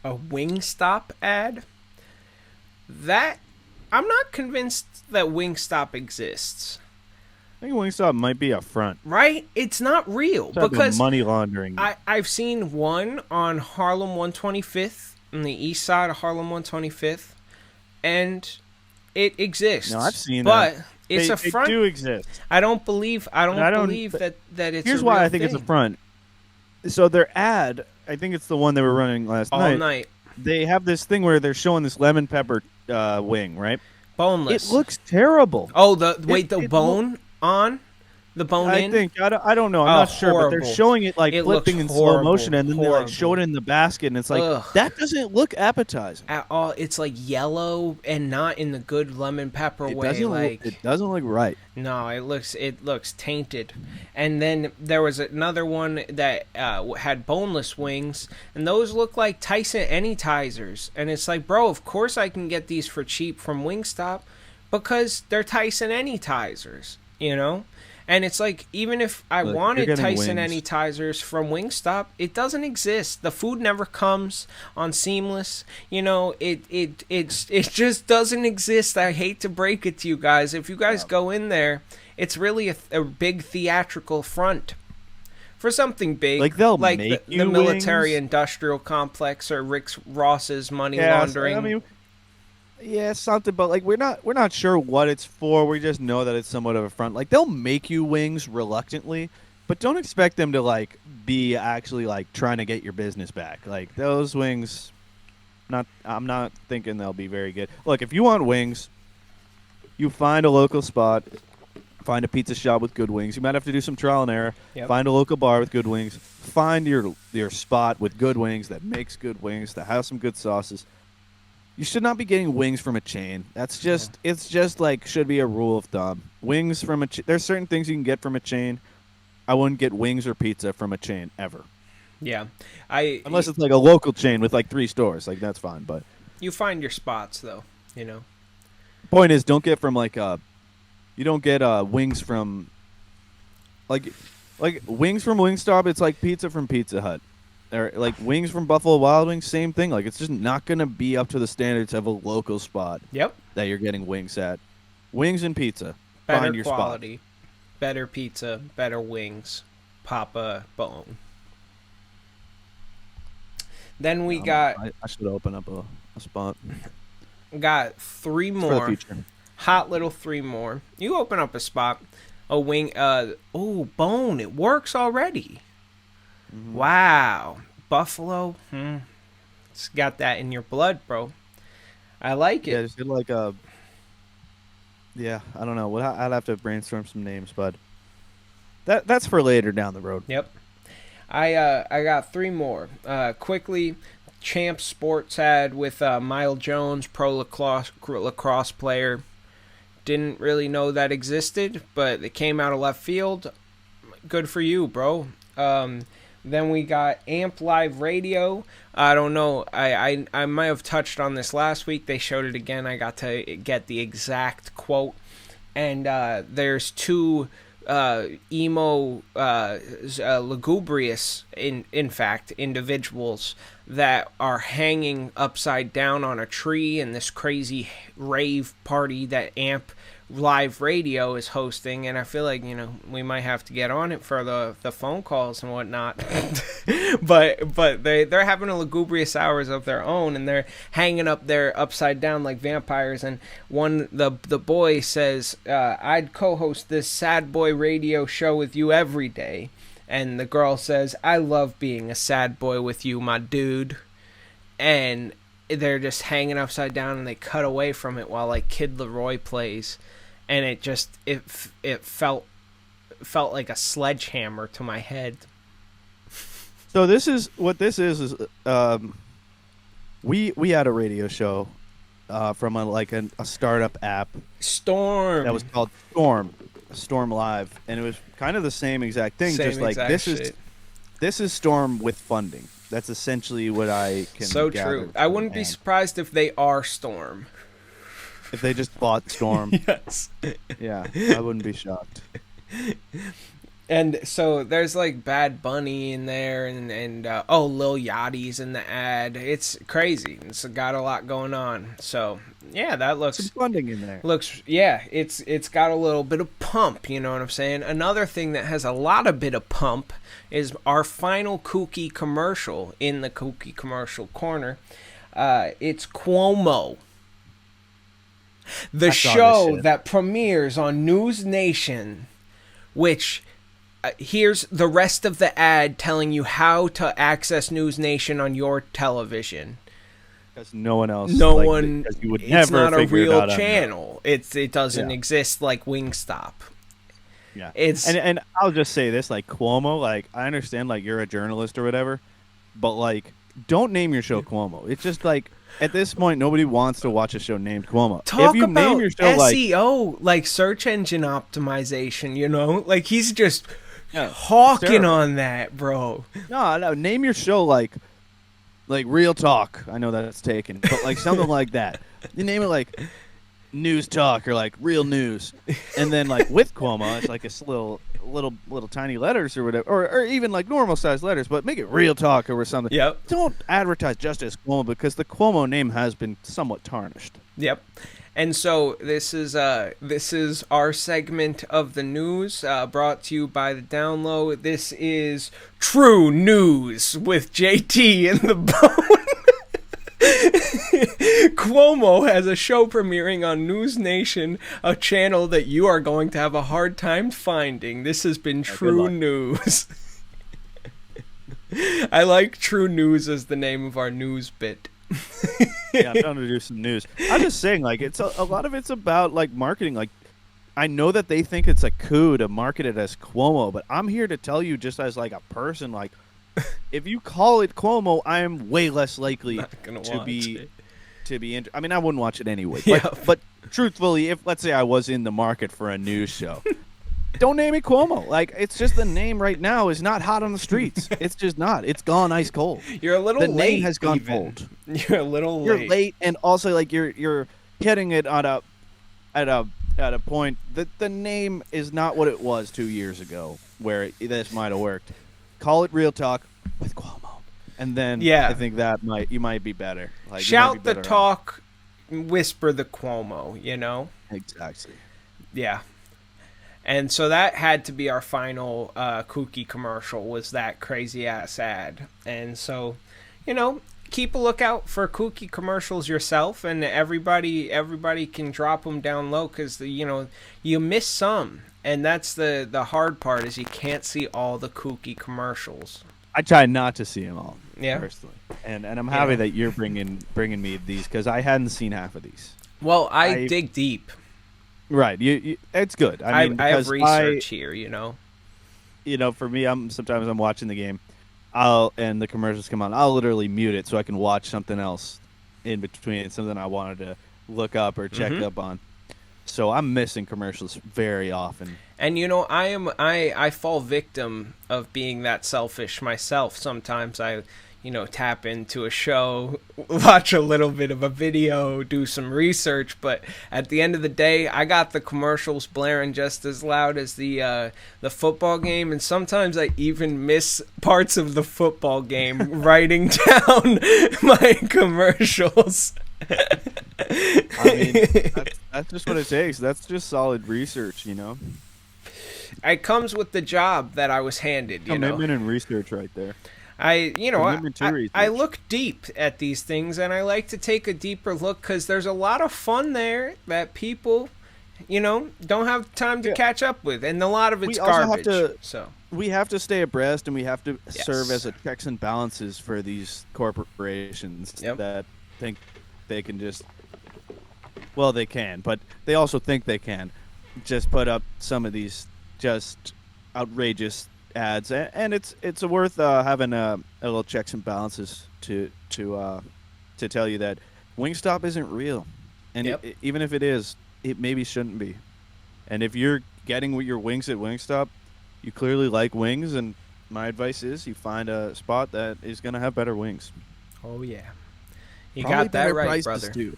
Wingstop ad. That I'm not convinced that Wingstop exists. I think Wingstop might be a front. Right? It's not real because money laundering. I've seen one on Harlem 125th, on the east side of Harlem 125th, and it exists. No, I've seen but that. It's a front. They do exist. I don't believe that it's Here's a why real I think thing. it's a front. So their ad, I think it's the one they were running last All night. They have this thing where they're showing this lemon pepper wing, right? Boneless. It looks terrible. Oh, the bone on? The bone I in? think I don't know. I'm not sure, horrible. but they're showing it like flipping in slow motion, and then they like show it horrible. in the basket, and it's like Ugh. that doesn't look appetizing At all. It's like yellow and not in the good lemon pepper way. It doesn't look right. No, it looks tainted. And then there was another one that had boneless wings, and those look like Tyson Anytizers. And it's like, bro, of course I can get these for cheap from Wingstop because they're Tyson Anytizers, And it's like, even if I wanted Tyson Anytizers from Wingstop, it doesn't exist. The food never comes on Seamless. It just doesn't exist. I hate to break it to you guys. If you guys go in there, it's really a big theatrical front for something big, like they'll like make the military industrial complex or Rick Ross's money laundering. I mean, yeah, something, but like we're not sure what it's for. We just know that it's somewhat of a front. Like they'll make you wings reluctantly, but don't expect them to like be actually like trying to get your business back. Like those wings, I'm not thinking they'll be very good. Look, if you want wings, you find a local spot, find a pizza shop with good wings. You might have to do some trial and error. Yep. Find a local bar with good wings. Find your spot with good wings that makes good wings, that has some good sauces. You should not be getting wings from a chain. It's just like should be a rule of thumb. Wings from there's certain things you can get from a chain. I wouldn't get wings or pizza from a chain ever. Yeah. Unless it's like a local chain with like 3 stores, like that's fine, but you find your spots though, Point is, don't get from like you don't get wings from like wings from Wingstop, it's like pizza from Pizza Hut. Or like wings from Buffalo Wild Wings, same thing. Like it's just not gonna be up to the standards of a local spot. Yep. That you're getting wings at. Wings and pizza. Better Find your quality, spot. better pizza, better wings. Papa Bone. Then we got. I should open up a spot. Got 3 For the more. future. Hot little 3 more. You open up a spot. A wing. Bone. It works already. Mm-hmm. Wow. Buffalo. It's got that in your blood, bro. I like it. Yeah, just get like a. Yeah, I don't know. I'd have to brainstorm some names, but that's for later down the road. Yep. I got 3 more. Quickly, Champ Sports ad with Mile Jones, pro lacrosse player. Didn't really know that existed, but it came out of left field. Good for you, bro. Then we got Amp Live Radio. I don't know. I might have touched on this last week. They showed it again. I got to get the exact quote. And there's 2 emo, lugubrious, in fact, individuals that are hanging upside down on a tree in this crazy rave party that Amp Live Radio is hosting. And I feel like, we might have to get on it for the phone calls and whatnot. but they're having a lugubrious hours of their own, and they're hanging up there upside down like vampires. And the boy says, I'd co-host this sad boy radio show with you every day. And the girl says, I love being a sad boy with you, my dude. And they're just hanging upside down, and they cut away from it while like Kid Leroy plays. And it felt like a sledgehammer to my head. So this is what this is we had a radio show from a startup app, Storm, that was called Storm Live, and it was kind of the same exact thing. This is Storm with funding. That's essentially what I can. So true. I wouldn't be surprised if they are Storm. If they just bought Storm. Yes. Yeah, I wouldn't be shocked. And so there's like Bad Bunny in there, and Lil Yachty's in the ad. It's crazy. It's got a lot going on. So yeah, that looks some funding in there. It's got a little bit of pump. You know what I'm saying? Another thing that has a lot of bit of pump is our final Cooky commercial in the Cooky commercial corner. It's Cuomo. The show that premieres on News Nation, which here's the rest of the ad telling you how to access News Nation on your television. Because no one else. You would it's never not a real it channel. It doesn't exist like Wingstop. Yeah, and I'll just say this: like Cuomo, like I understand, like you're a journalist or whatever, but like don't name your show Cuomo. It's just like at this point nobody wants to watch a show named Cuomo. Talk if you about name your show SEO, like search engine optimization. Like he's just hawking on that, bro. No, name your show like Real Talk. I know that's taken, but like something like that. You name it like News Talk or like Real News, and then like with Cuomo, it's like it's little tiny letters or whatever, or even like normal sized letters, but make it Real Talk or something. Yep. Don't advertise just as Cuomo because the Cuomo name has been somewhat tarnished. Yep. And so this is our segment of the news brought to you by the Download. This is True News with JT and the Bone. Cuomo has a show premiering on News Nation, a channel that you are going to have a hard time finding. This has been True News. I like True News as the name of our news bit. Yeah, I'm trying to do some news. I'm just saying, like, it's a lot of it's about like marketing. Like, I know that they think it's a coup to market it as Cuomo, but I'm here to tell you, just as like a person, like, if you call it Cuomo, I am way less likely to be. I mean, I wouldn't watch it anyway. But truthfully, if let's say I was in the market for a news show, don't name it Cuomo. Like, it's just the name right now is not hot on the streets. It's just not. It's gone ice cold. You're a little late. The name has gone cold. You're a little late. You're late, and also like you're hitting it at a point that the name is not what it was 2 years ago, where this might have worked. Call it Real Talk with Cuomo. And then I think that you might be better. Like, shout the talk, whisper the Cuomo, Exactly. Yeah. And so that had to be our final Cooky commercial, was that crazy-ass ad. And so, keep a lookout for Cooky commercials yourself, and everybody can drop them down low because, you miss some. And that's the hard part, is you can't see all the Cooky commercials. I try not to see them all, yeah, personally, and I'm happy that you're bringing me these because I hadn't seen half of these. Well, I dig deep. Right, you it's good. I mean, I have research here, for me, sometimes I'm watching the game, and the commercials come on. I'll literally mute it so I can watch something else in between, something I wanted to look up or check up on. So I'm missing commercials very often. And I fall victim of being that selfish myself. Sometimes I tap into a show, watch a little bit of a video, do some research. But at the end of the day, I got the commercials blaring just as loud as the football game, and sometimes I even miss parts of the football game writing down my commercials. I mean, that's just what it takes. That's just solid research, It comes with the job that I was handed. Commitment and research right there. I research. look deep at these things, and I like to take a deeper look because there's a lot of fun there that people, don't have time to catch up with, and a lot of it's garbage. We have to stay abreast, and we have to Yes. serve as a checks and balances for these corporations that think they can just. Well, they can, but they also think they can just put up some of these just outrageous ads, and it's worth having a little checks and balances to tell you that Wingstop isn't real, and even if it is, it maybe shouldn't be. And if you're getting your wings at Wingstop, you clearly like wings, and my advice is you find a spot that is going to have better wings. Oh yeah, you Probably got that better right, prices, brother. too.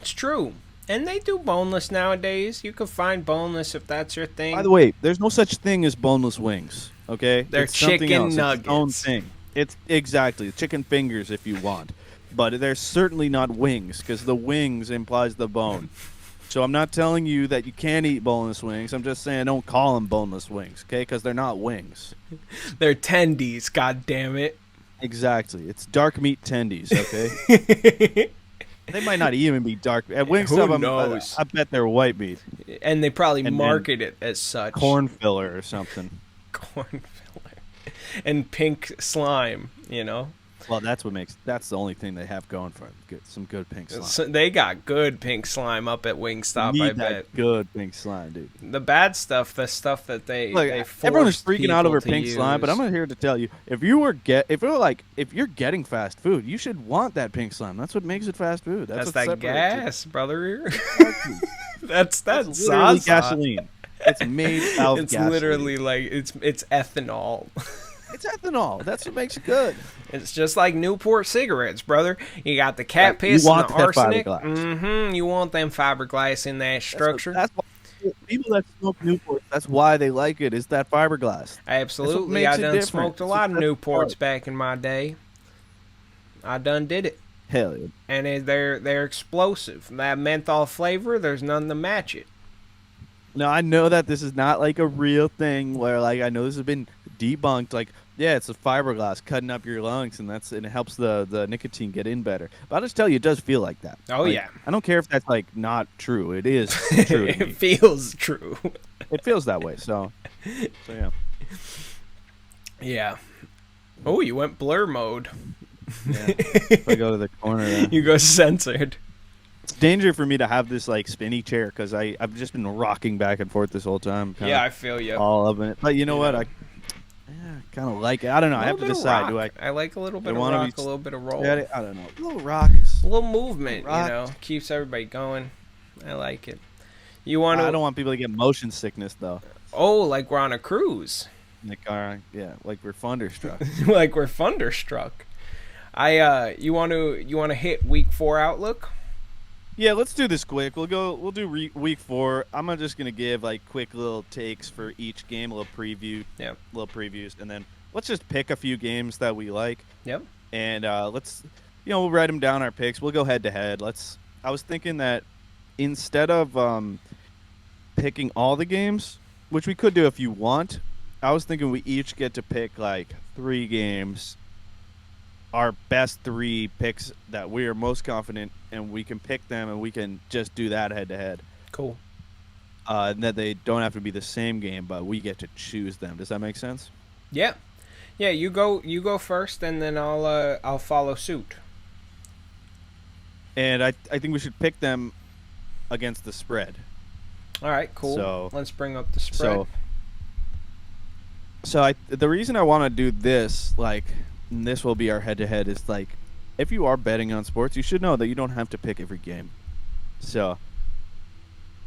It's true. And they do boneless nowadays. You can find boneless if that's your thing. By the way, there's no such thing as boneless wings. Okay, They're it's something chicken else. nuggets. It's its own thing. It's exactly chicken fingers if you want, but they're certainly not wings because the wings implies the bone. So I'm not telling you that you can't eat boneless wings. I'm just saying don't call them boneless wings, okay? Because they're not wings. They're tendies. God damn it. Exactly. It's dark meat tendies, okay? They might not even be dark. At Wingstop, Who knows? I bet they're white meat. And they probably And market it as such. Corn filler or something. Corn filler. And pink slime, Well, that's the only thing they have going for them. Some good pink slime. So they got good pink slime up at Wingstop, Need I that bet. good pink slime, dude. The bad stuff, the stuff that they Everyone is force freaking out people over to pink slime, but use. I'm here to tell you, if you're getting fast food, you should want that pink slime. That's what makes it fast food. That's what that separates gas, brother. Exactly. That's It's literally Zaza. gasoline. It's made out of It's gasoline. literally like it's ethanol. It's ethanol. That's what makes it good. It's just like Newport cigarettes, brother. You got the cat Right, you piss and want the that arsenic. fiberglass. You want them fiberglass in that structure. That's why people that smoke Newport, that's why they like it, is that fiberglass. Absolutely. makes I it done different. smoked a It's lot of the best Newports part. back in my day. I done did it. Hell yeah. And they're explosive. That menthol flavor, there's none to match it. Now, I know that this is not like a real thing where, like, I know this has been debunked. Like, yeah, it's a fiberglass cutting up your lungs, and it helps the nicotine get in better. But I'll just tell you, it does feel like that. Oh, Like, yeah. I don't care if that's, like, not true. It is true to me. It feels true. It feels that way, so yeah. Yeah. Oh, you went blur mode. Yeah. If I go to the corner there. You go censored. It's danger for me to have this, like, spinny chair because I've just been rocking back and forth this whole time. Yeah, I feel you. all of it. But you know Yeah. what? I kind of like it. I don't know. I have to decide. Do I like a little bit of wanna rock, be a little bit of roll. steady? I don't know. A little rock. A little movement, Rock. keeps everybody going. I like it. You want I to? don't want people to get motion sickness though. Oh, like we're on a cruise. Like, like we're thunderstruck. Like we're thunderstruck. You want to hit week 4 outlook? Yeah, let's do this quick. We'll do week 4. I'm just gonna give like quick little takes for each game, a little previews, and then let's just pick a few games that we like. Yep. And let's, we'll write them down our picks. We'll go head to head. I was thinking that instead of picking all the games, which we could do if you want, I was thinking we each get to pick like 3 games, our best 3 picks that we are most confident, and we can pick them and we can just do that head to head. Cool. And that they don't have to be the same game, but we get to choose them. Does that make sense? Yeah. Yeah, you go first, and then I'll follow suit. And I think we should pick them against the spread. All right, cool. So- Let's bring up the spread. So the reason I want to do this, like, and this will be our head-to-head, is like, if you are betting on sports, you should know that you don't have to pick every game. So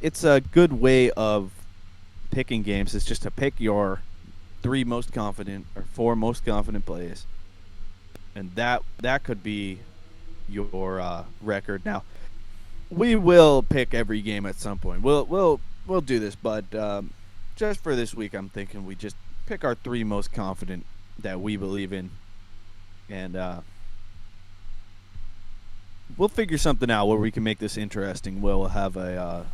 it's a good way of picking games is just to pick your 3 most confident or 4 most confident plays and that could be your record. Now, we will pick every game at some point. We'll do this, but just for this week, I'm thinking we just pick our 3 most confident that we believe in, and we'll figure something out where we can make this interesting. We'll have a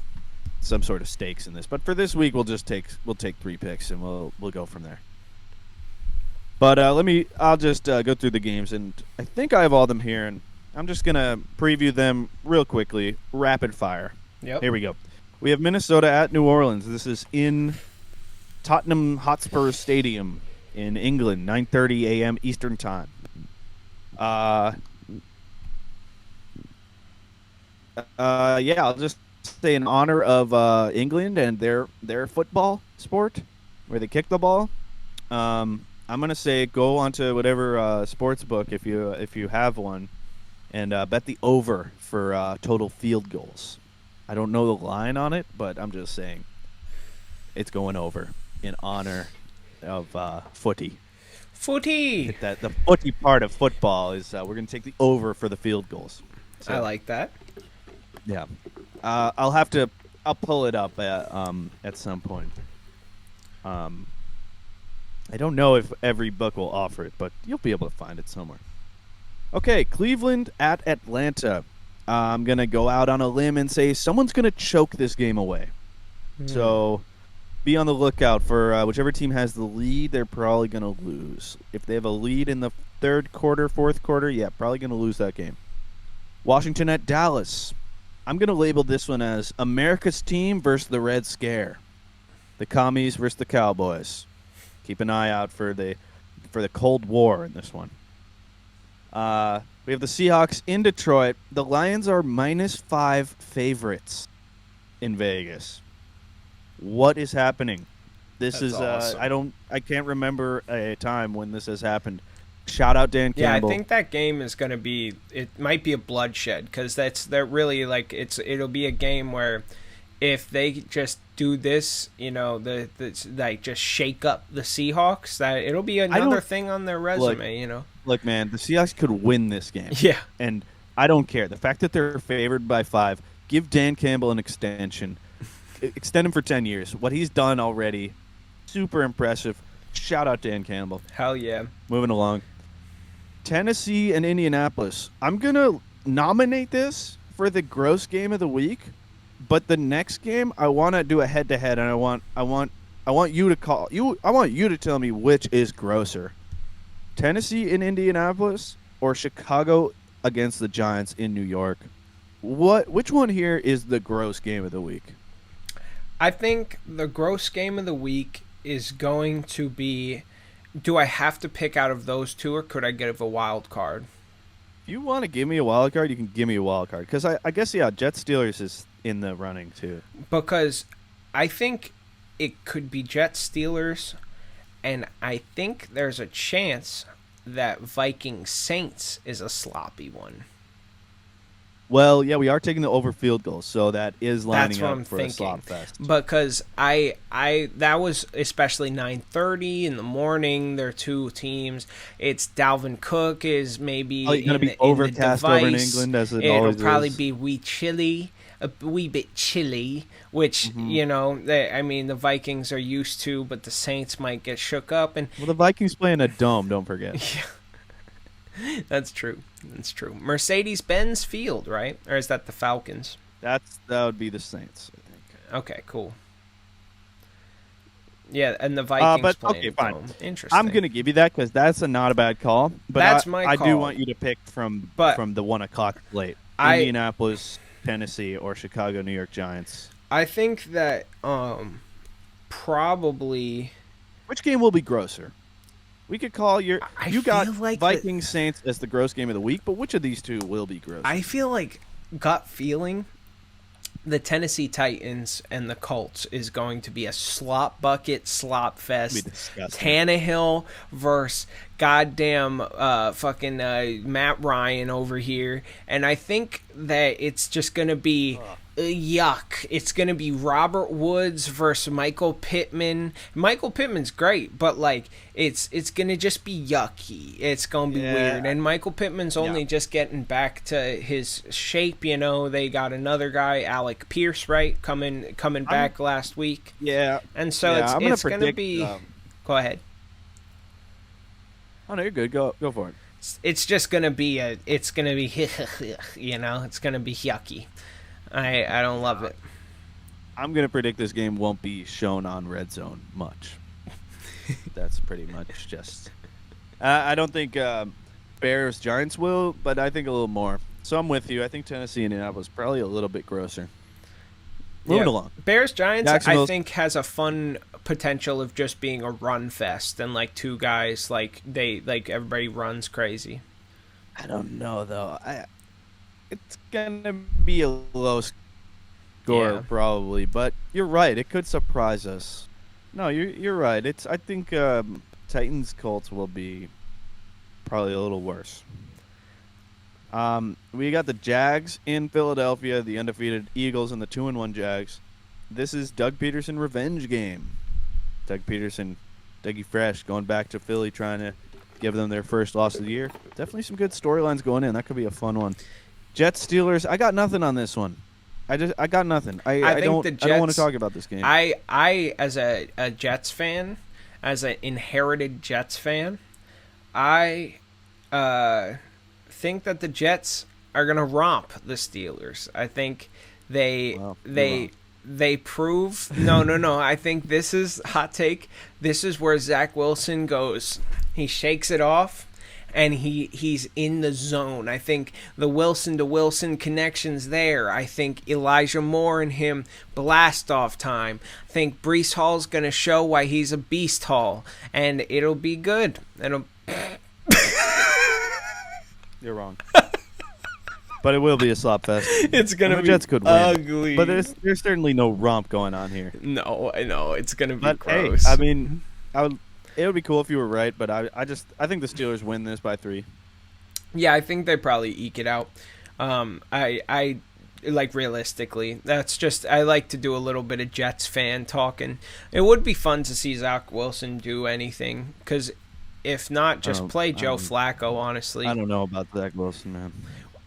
some sort of stakes in this, but for this week, we'll take 3 picks and we'll go from there. But I'll just go through the games, and I think I have all of them here, and I'm just gonna preview them real quickly, rapid fire. Yep. Here we go. We have Minnesota at New Orleans. This is in Tottenham Hotspur Stadium in England, 9:30 a.m. Eastern Time. I'll just say in honor of England and their football sport, where they kick the ball. I'm gonna say go onto whatever sports book if you have one, and bet the over for total field goals. I don't know the line on it, but I'm just saying it's going over in honor of footy. Footy. That the footy part of football is we're gonna take the over for the field goals. So, I like that. Yeah, I'll pull it up at some point. I don't know if every book will offer it, but you'll be able to find it somewhere. Okay, Cleveland at Atlanta. I'm gonna go out on a limb and say someone's gonna choke this game away. So be on the lookout for whichever team has the lead. They're probably gonna lose. If they have a lead in the third quarter, fourth quarter, yeah, probably gonna lose that game. Washington at Dallas. I'm going to label this one as America's team versus the Red Scare. The commies versus the Cowboys. Keep an eye out for the Cold War in this one. We have the Seahawks in Detroit. The Lions are -5 favorites in Vegas. What is happening? This is awesome. I can't remember a time when this has happened. Shout out Dan Campbell. Yeah, I think that game is going to be. It might be a bloodshed because they're really like it'll be a game where if they just do this, like just shake up the Seahawks, that it'll be another thing on their resume. Look, man, the Seahawks could win this game. Yeah, and I don't care. The fact that they're favored by 5, give Dan Campbell an extension, extend him for 10 years. What he's done already, super impressive. Shout out Dan Campbell. Hell yeah. Moving along. Tennessee and Indianapolis. I'm going to nominate this for the gross game of the week, but the next game I want to do a head-to-head, and I want you to call you. I want you to tell me which is grosser. Tennessee in Indianapolis or Chicago against the Giants in New York. Which one here is the gross game of the week? I think the gross game of the week is going to be, do I have to pick out of those two, or could I give a wild card? If you want to give me a wild card, you can give me a wild card. Because I guess, Jets Steelers is in the running, too. Because I think it could be Jets Steelers, and I think there's a chance that Vikings Saints is a sloppy one. Well, yeah, we are taking the over field goals, so that is lining up for a slop fest. Because that was especially 9:30 in the morning. There are two teams. It's Dalvin Cook is maybe going to be overcast over in England as it always is. It'll probably be a wee bit chilly, which the Vikings are used to, but the Saints might get shook up. And the Vikings play in a dome. Don't forget. Yeah. That's true. Mercedes-Benz Field, right? Or is that the Falcons? That would be the Saints, I think. Okay, cool. Yeah, and the Vikings playing. Okay, fine. Interesting. I'm going to give you that because that's not a bad call. But that's my call. I do want you to pick from the 1 o'clock slate. Indianapolis, Tennessee, or Chicago, New York Giants. I think that probably. Which game will be grosser? We could call you got like Vikings Saints as the gross game of the week, but which of these two will be gross? I feel like gut feeling the Tennessee Titans and the Colts is going to be a slop bucket, slop fest. Tannehill versus goddamn fucking Matt Ryan over here. And I think that it's just going to be yuck. It's going to be Robert Woods versus Michael Pittman. Michael Pittman's great, but like it's going to just be yucky. It's going to be weird. And Michael Pittman's only just getting back to his shape, you know. They got another guy, Alec Pierce, right? Coming back last week. Yeah. And so it's going to be go ahead. Oh no, you're good. Go for it. It's just going to be you know, it's going to be yucky. I don't love it. I'm going to predict this game won't be shown on Red Zone much. That's pretty much just... I don't think Bears-Giants will, but I think a little more. So I'm with you. I think Tennessee-Indianapolis probably a little bit grosser. Moving along. Bears-Giants, I think, has a fun potential of just being a run fest and like two guys, like everybody runs crazy. I don't know, though. It's going to be a low score probably, but you're right. It could surprise us. No, you're right. I think Titans Colts will be probably a little worse. We got the Jags in Philadelphia, the undefeated Eagles, and the 2-1 Jags. This is Doug Peterson revenge game. Doug Peterson, Dougie Fresh, going back to Philly, trying to give them their first loss of the year. Definitely some good storylines going in. That could be a fun one. Jets Steelers. I got nothing on this one. I got nothing. I don't want to talk about this game. I as a Jets fan, as an inherited Jets fan, I think that the Jets are gonna romp the Steelers. I think they prove no. I think this is hot take. This is where Zach Wilson goes. He shakes it off. And he's in the zone. I think the Wilson to Wilson connection's there. I think Elijah Moore and him blast off time. I think Breece Hall's gonna show why he's a beast Hall, and it'll be good. You're wrong. But it will be a slop fest. It's gonna be Jets could ugly. Win. But there's certainly no romp going on here. No, I know it's gonna be gross. Hey, I mean, it would be cool if you were right, but I think the Steelers win this by 3. Yeah, I think they probably eke it out. I like realistically. That's just I like to do a little bit of Jets fan talking. It would be fun to see Zach Wilson do anything, because if not, just play Joe Flacco. Honestly, I don't know about Zach Wilson, man.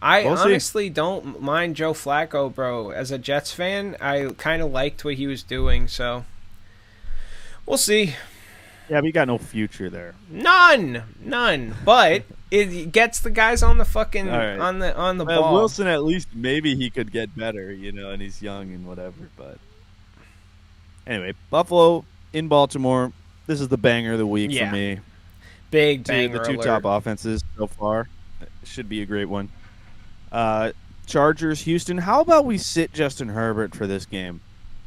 We'll honestly don't mind Joe Flacco, bro. As a Jets fan, I kind of liked what he was doing, so we'll see. Yeah, but you got no future there. None. But it gets the guys on the fucking on the ball. Wilson, at least maybe he could get better, you know, and he's young and whatever. But anyway, Buffalo in Baltimore. This is the banger of the week for me. Big banger. The two top offenses so far. It should be a great one. Chargers, Houston. How about we sit Justin Herbert for this game?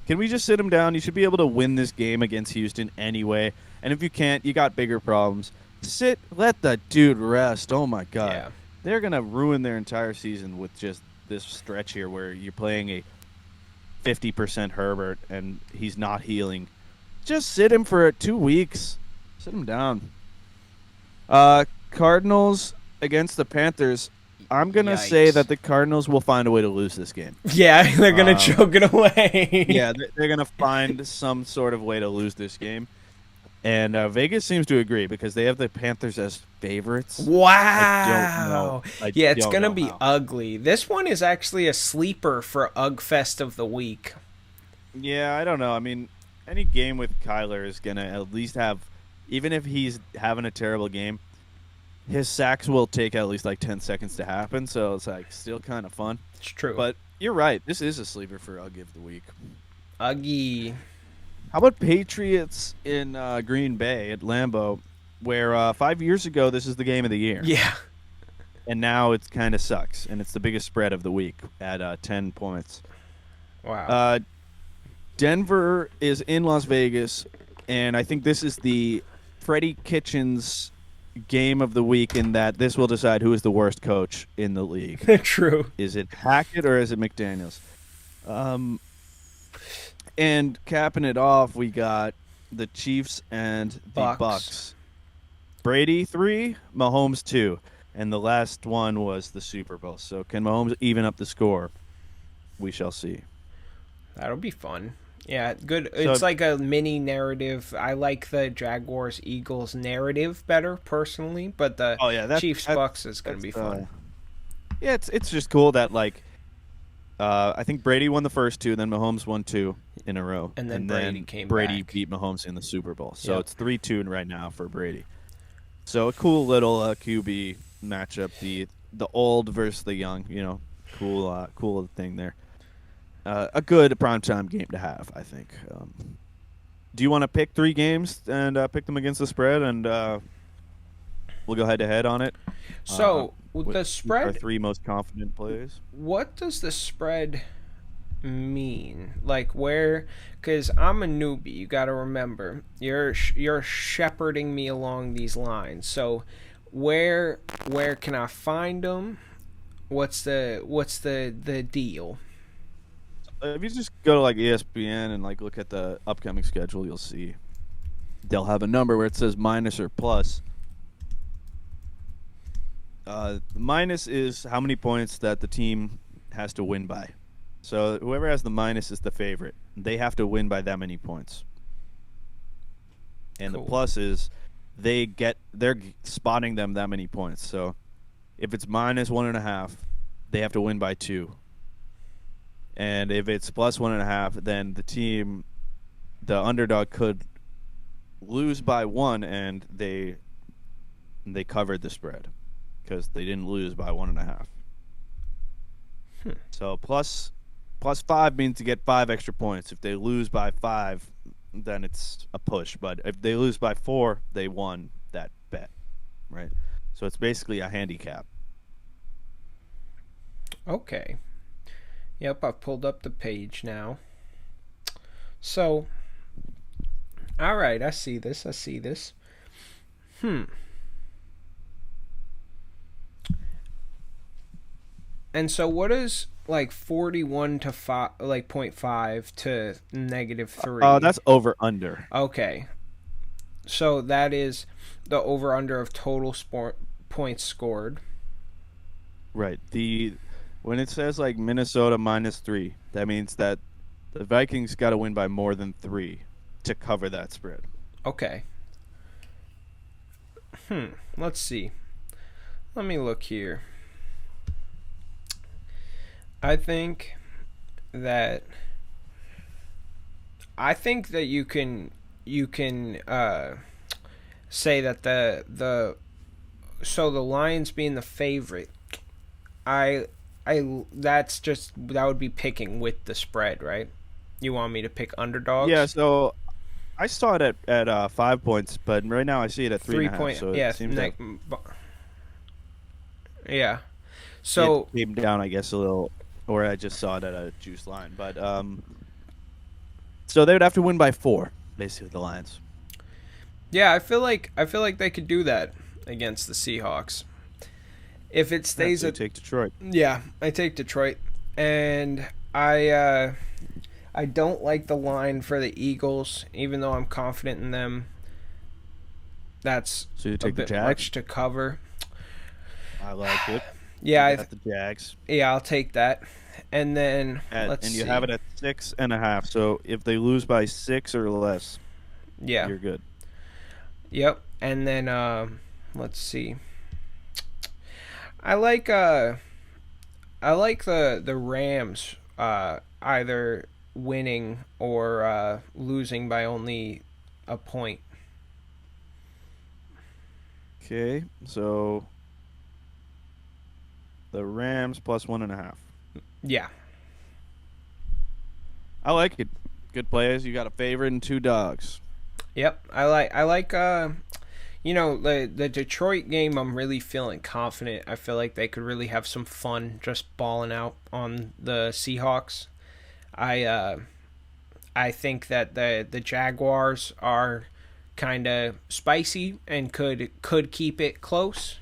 Can we just sit him down? You should be able to win this game against Houston anyway. And if you can't, you got bigger problems. Let the dude rest. Oh, my God. Yeah. They're going to ruin their entire season with just this stretch here where you're playing a 50% Herbert and he's not healing. Just sit him for 2 weeks. Sit him down. Cardinals against the Panthers. I'm going to say that the Cardinals will find a way to lose this game. Yeah, they're going to choke it away. Yeah, they're going to find some sort of way to lose this game. And Vegas seems to agree because they have the Panthers as favorites. Wow. It's going to be ugly. This one is actually a sleeper for Ugfest of the week. Yeah, I don't know. I mean, any game with Kyler is going to at least have, even if he's having a terrible game, his sacks will take at least like 10 seconds to happen. So it's like still kind of fun. It's true. But you're right. This is a sleeper for Ugg of the week. Uggy. How about Patriots in Green Bay at Lambeau, where 5 years ago this is the game of the year. Yeah. And now it kind of sucks, and it's the biggest spread of the week at 10 points. Wow. Denver is in Las Vegas, and I think this is the Freddie Kitchens game of the week in that this will decide who is the worst coach in the league. True. Is it Hackett or is it McDaniels? And capping it off, we got the Chiefs and the Bucks. Brady 3, Mahomes 2. And the last one was the Super Bowl. So can Mahomes even up the score? We shall see. That'll be fun. Yeah, good. So It's like a mini narrative. I like the Jaguars Eagles narrative better personally, but the oh yeah, Chiefs Bucks is gonna that's be fun. yeah, it's just cool that like I think Brady won the first two, then Mahomes won two in a row, And then Brady came Brady back. beat Mahomes in the Super Bowl. So Yep. it's 3-2 right now for Brady. So a cool little QB matchup, the old versus the young, cool thing there. A good primetime game to have, I think. Do you want to pick 3 games and pick them against the spread, and we'll go head to head on it? So With the our spread. 3 most confident plays. What does the spread mean? Like where? Because I'm a newbie. You got to remember, you're shepherding me along these lines. So where can I find them? What's the deal? If you just go to like ESPN and like look at the upcoming schedule, you'll see they'll have a number where it says minus or plus. Minus is how many points that the team has to win by. So whoever has the minus is the favorite. They have to win by that many points. And Cool. the plus is they're spotting them that many points. So if it's minus 1.5, they have to win by 2. And if it's plus 1.5, then the underdog could lose by 1, and they covered the spread because they didn't lose by 1.5. So plus 5 means to get 5 extra points. If they lose by 5, then it's a push. But if they lose by 4, they won that bet, right? So it's basically a handicap. Okay. Yep, I've pulled up the page now. So, all right, I see this. And so, what is like 41 to 5, like 0.5 to -3? That's over under. Okay. So that is the over under of total points scored. Right. When it says like Minnesota -3, that means that the Vikings got to win by more than 3 to cover that spread. Okay. Let's see. Let me look here. I think that you can say that the Lions being the favorite, I that would be picking with the spread, right? You want me to pick underdogs? Yeah, so I saw it at 5 points, but right now I see it at 3.5. Point. So Yeah, it seems like yeah. So it came down, I guess, a little, or I just saw it at a juice line. But so they would have to win by 4, basically, the Lions. yeah, I feel like they could do that against the Seahawks. If it stays at take Detroit. Yeah, I take Detroit, and I don't like the line for the Eagles, even though I'm confident in them. That's So you a take the bit Jags? much to cover. I like it. Yeah, You got the Jags. I'll take that. And then let's see. And you have it at 6.5. So if they lose by 6 or less, Yeah. you're good. Yep. And then let's see. I like the Rams either winning or losing by only a point. Okay, so the Rams plus 1.5. Yeah. I like it. Good players. You got a favorite and 2 dogs. Yep. I like the Detroit game. I'm really feeling confident. I feel like they could really have some fun just balling out on the Seahawks. I think that the Jaguars are kind of spicy and could keep it close.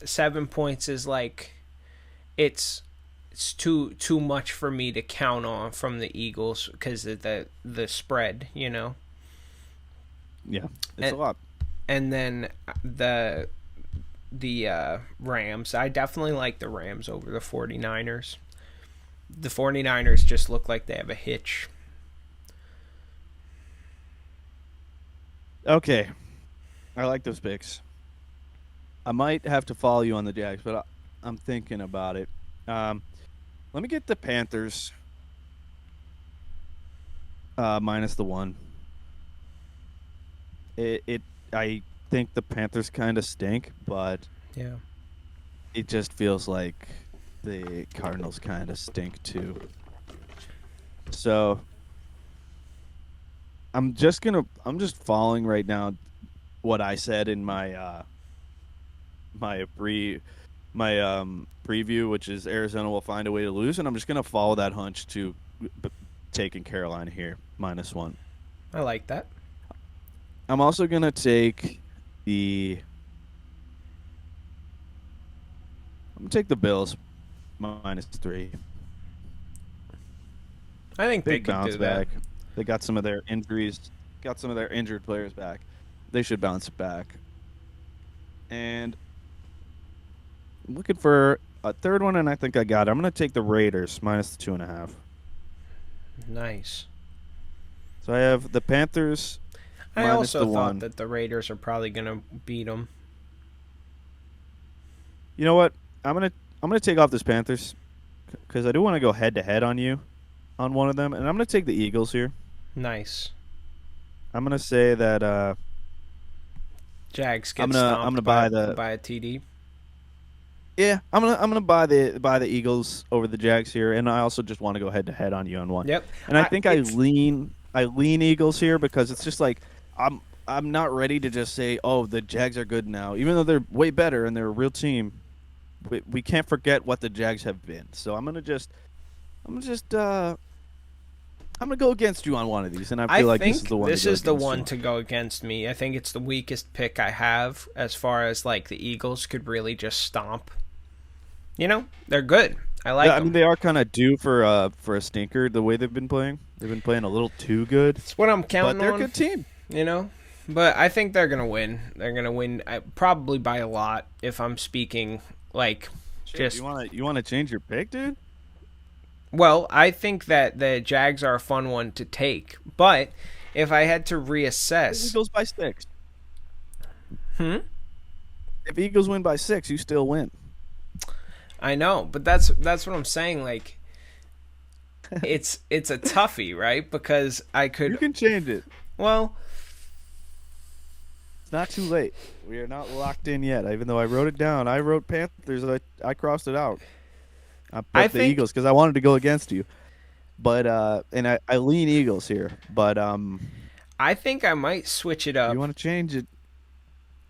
7 points is like it's too much for me to count on from the Eagles because of the spread. Yeah, it's a lot. And then the Rams. I definitely like the Rams over the 49ers. The 49ers just look like they have a hitch. Okay, I like those picks. I might have to follow you on the Jags, but I'm thinking about it. Um, Let me get the Panthers minus the 1. I think the Panthers kind of stink, but Yeah. it just feels like the Cardinals kind of stink too. So I'm just following right now what I said in my preview, which is Arizona will find a way to lose, and I'm just gonna follow that hunch to taking Carolina here minus 1. I like that. I'm also gonna take the Bills minus 3. I think they Big could bounce do that. back. They got some of their injuries, got some of their injured players back. They should bounce back. And I'm looking for a third one, and I think I got it. I'm going to take the Raiders minus the 2.5. Nice. So I have the Panthers I minus also the thought 1. that the Raiders are probably going to beat them. You know what? I'm gonna take off this Panthers because I do want to go head to head on you on one of them, and I'm gonna take the Eagles here. Nice. I'm gonna say that Jags get I'm stomped gonna by, buy by a TD. yeah, I'm gonna buy the Eagles over the Jags here, and I also just want to go head to head on you on one. Yep. And I think I lean Eagles here because it's just like I'm not ready to just say, oh, the Jags are good now, even though they're way better and they're a real team. We can't forget what the Jags have been. So I'm gonna go against you on one of these, and I feel like this is the one. This is the one you. to go against me. I think it's the weakest pick I have as far as like the Eagles could really just stomp. You know, they're good. I like Yeah, I them. mean, they are kind of due for a stinker the way they've been playing. They've been playing a little too good. It's what I'm But counting they're on. a good team. You know, but I think they're gonna win. They're gonna win probably by a lot. If I'm speaking like just You want to change your pick, dude? well, I think that the Jags are a fun one to take, but if I had to reassess, Eagles by 6. hmm, If Eagles win by 6, you still win. I know, but that's what I'm saying. Like, it's a toughie, right? Because I could. You can change it. Well, It's not too late. We are not locked in yet. Even though I wrote it down, I wrote Panthers. I crossed it out. I put the Eagles because I wanted to go against you. But and I lean Eagles here. But I think I might switch it up you want to change it?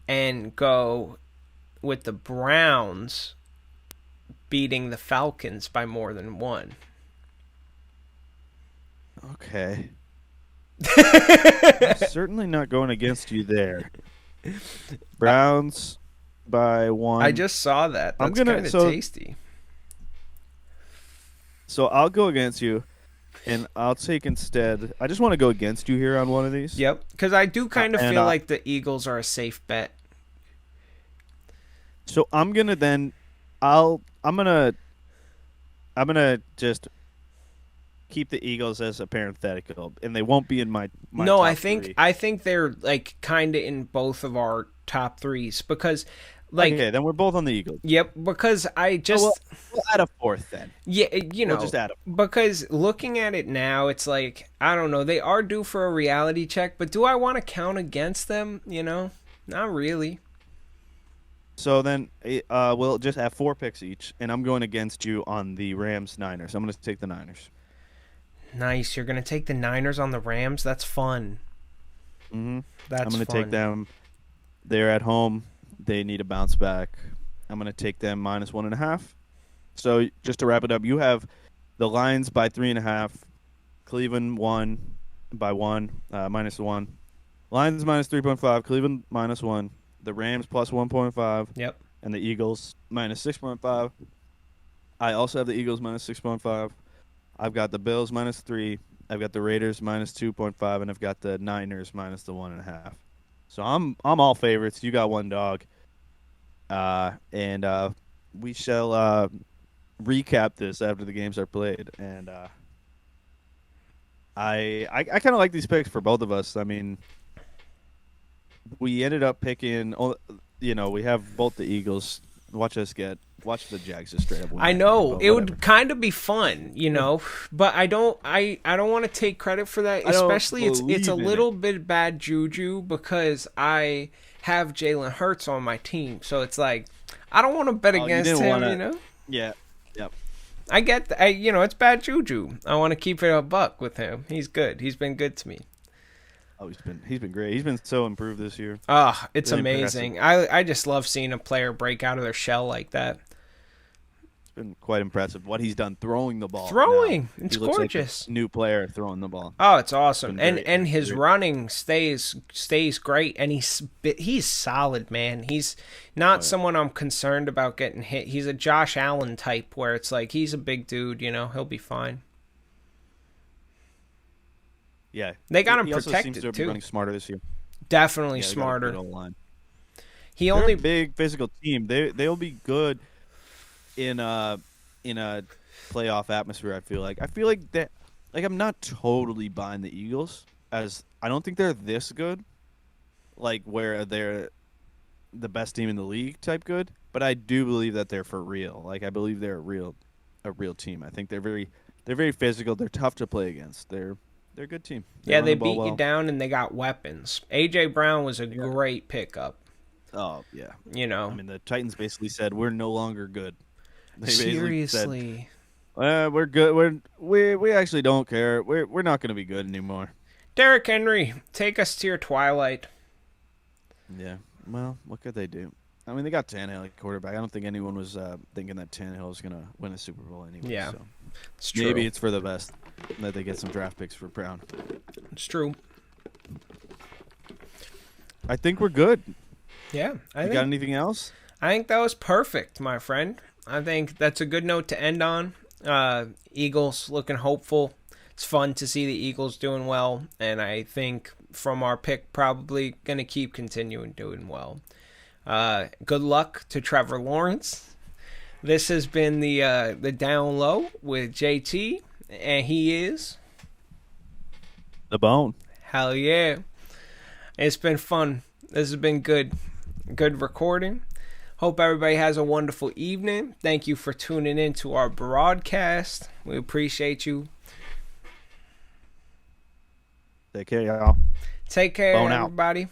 and go with the Browns beating the Falcons by more than one. Okay. I'm certainly not going against you there. Browns by 1. I just saw that. I'm That's gonna- kind of so- tasty. So I'll go against you, and I'll take instead. I just want to go against you here on one of these. Yep, because I do kind of and, feel like the Eagles are a safe bet. So I'm gonna then, I'm gonna just keep the Eagles as a parenthetical, and they won't be in my No, top I think three. I think they're like kind of in both of our top threes because, like, Okay, then we're both on the Eagles. yep, because I just We'll add a fourth then. yeah, you know, We'll just add a because looking at it now, it's like I don't know, they are due for a reality check, but do I want to count against them? You know, not really. So then we'll just have 4 picks each, and I'm going against you on the Rams-Niners. I'm going to take the Niners. Nice, you're gonna take the Niners on the Rams. That's fun. Mm-hmm. That's I'm going to fun. take them. They're at home. They need a bounce back. I'm going to take them minus 1.5. So just to wrap it up, you have the Lions by 3.5, Cleveland by 1, minus 1. Lions minus 3.5, Cleveland minus 1, the Rams plus 1.5, Yep. and the Eagles minus 6.5. I also have the Eagles minus 6.5. I've got the Bills minus 3. I've got the Raiders minus 2.5, and I've got the Niners minus the 1.5. So I'm all favorites. You got one dog, and we shall recap this after the games are played, and I kind of like these picks for both of us. I mean, we ended up picking. We have both the Eagles. Watch the Jags just straight up win. I know But it whatever. would kind of be fun, but I don't want to take credit for that. I don't Especially it's a believe in little bit bad juju because I have Jalen Hurts on my team, so it's like I don't want to bet You against didn't him. wanna- Yeah. Yep. I get it's bad juju. I want to keep it a buck with him. He's good. He's been good to me. Oh, he's been great. He's been so improved this year. Ah, it's Really amazing. I just love seeing a player break out of their shell like that. It's been quite impressive what he's done throwing the ball. Throwing, now. it's He looks gorgeous. Like a new player throwing the ball. Oh, it's awesome, Been very and his accurate. running stays great, and he's solid, man. He's not someone I'm concerned about getting hit. He's a Josh Allen type, where it's like he's a big dude, he'll be fine. Yeah, They got him he also protected, seems to be too. running smarter this year. Definitely Yeah, they got a smarter. good O-line. He They're only a big physical team. They'll be good in a playoff atmosphere. I feel like that. Like I'm not totally buying the Eagles, as I don't think they're this good. Like where they're the best team in the league type good, but I do believe that they're for real. Like I believe they're a real team. I think they're very physical. They're tough to play against. They're a good team. yeah, run they the ball beat you well. down, and they got weapons. AJ Brown was a great pickup. Oh yeah. I I mean, the Titans basically said we're no longer good. They basically said, seriously. we're good. We actually don't care. We're not going to be good anymore. Derrick Henry, take us to your twilight. Yeah. Well, what could they do? I mean, they got Tannehill at quarterback. I don't think anyone was thinking that Tannehill was going to win a Super Bowl anyway. Yeah, So it's true. maybe it's for the best that they get some draft picks for Brown. It's true. I think we're good. Yeah, You got anything else? I think that was perfect, my friend. I think that's a good note to end on. Eagles looking hopeful. It's fun to see the Eagles doing well, and I think from our pick, probably going to keep continuing doing well. Good luck to Trevor Lawrence. This has been the Down Low with JT, and he is The Bone. hell yeah. It's been fun. This has been good recording. Hope everybody has a wonderful evening. Thank you for tuning in to our broadcast. We appreciate you. Take care, y'all. Take care, Bone out. everybody.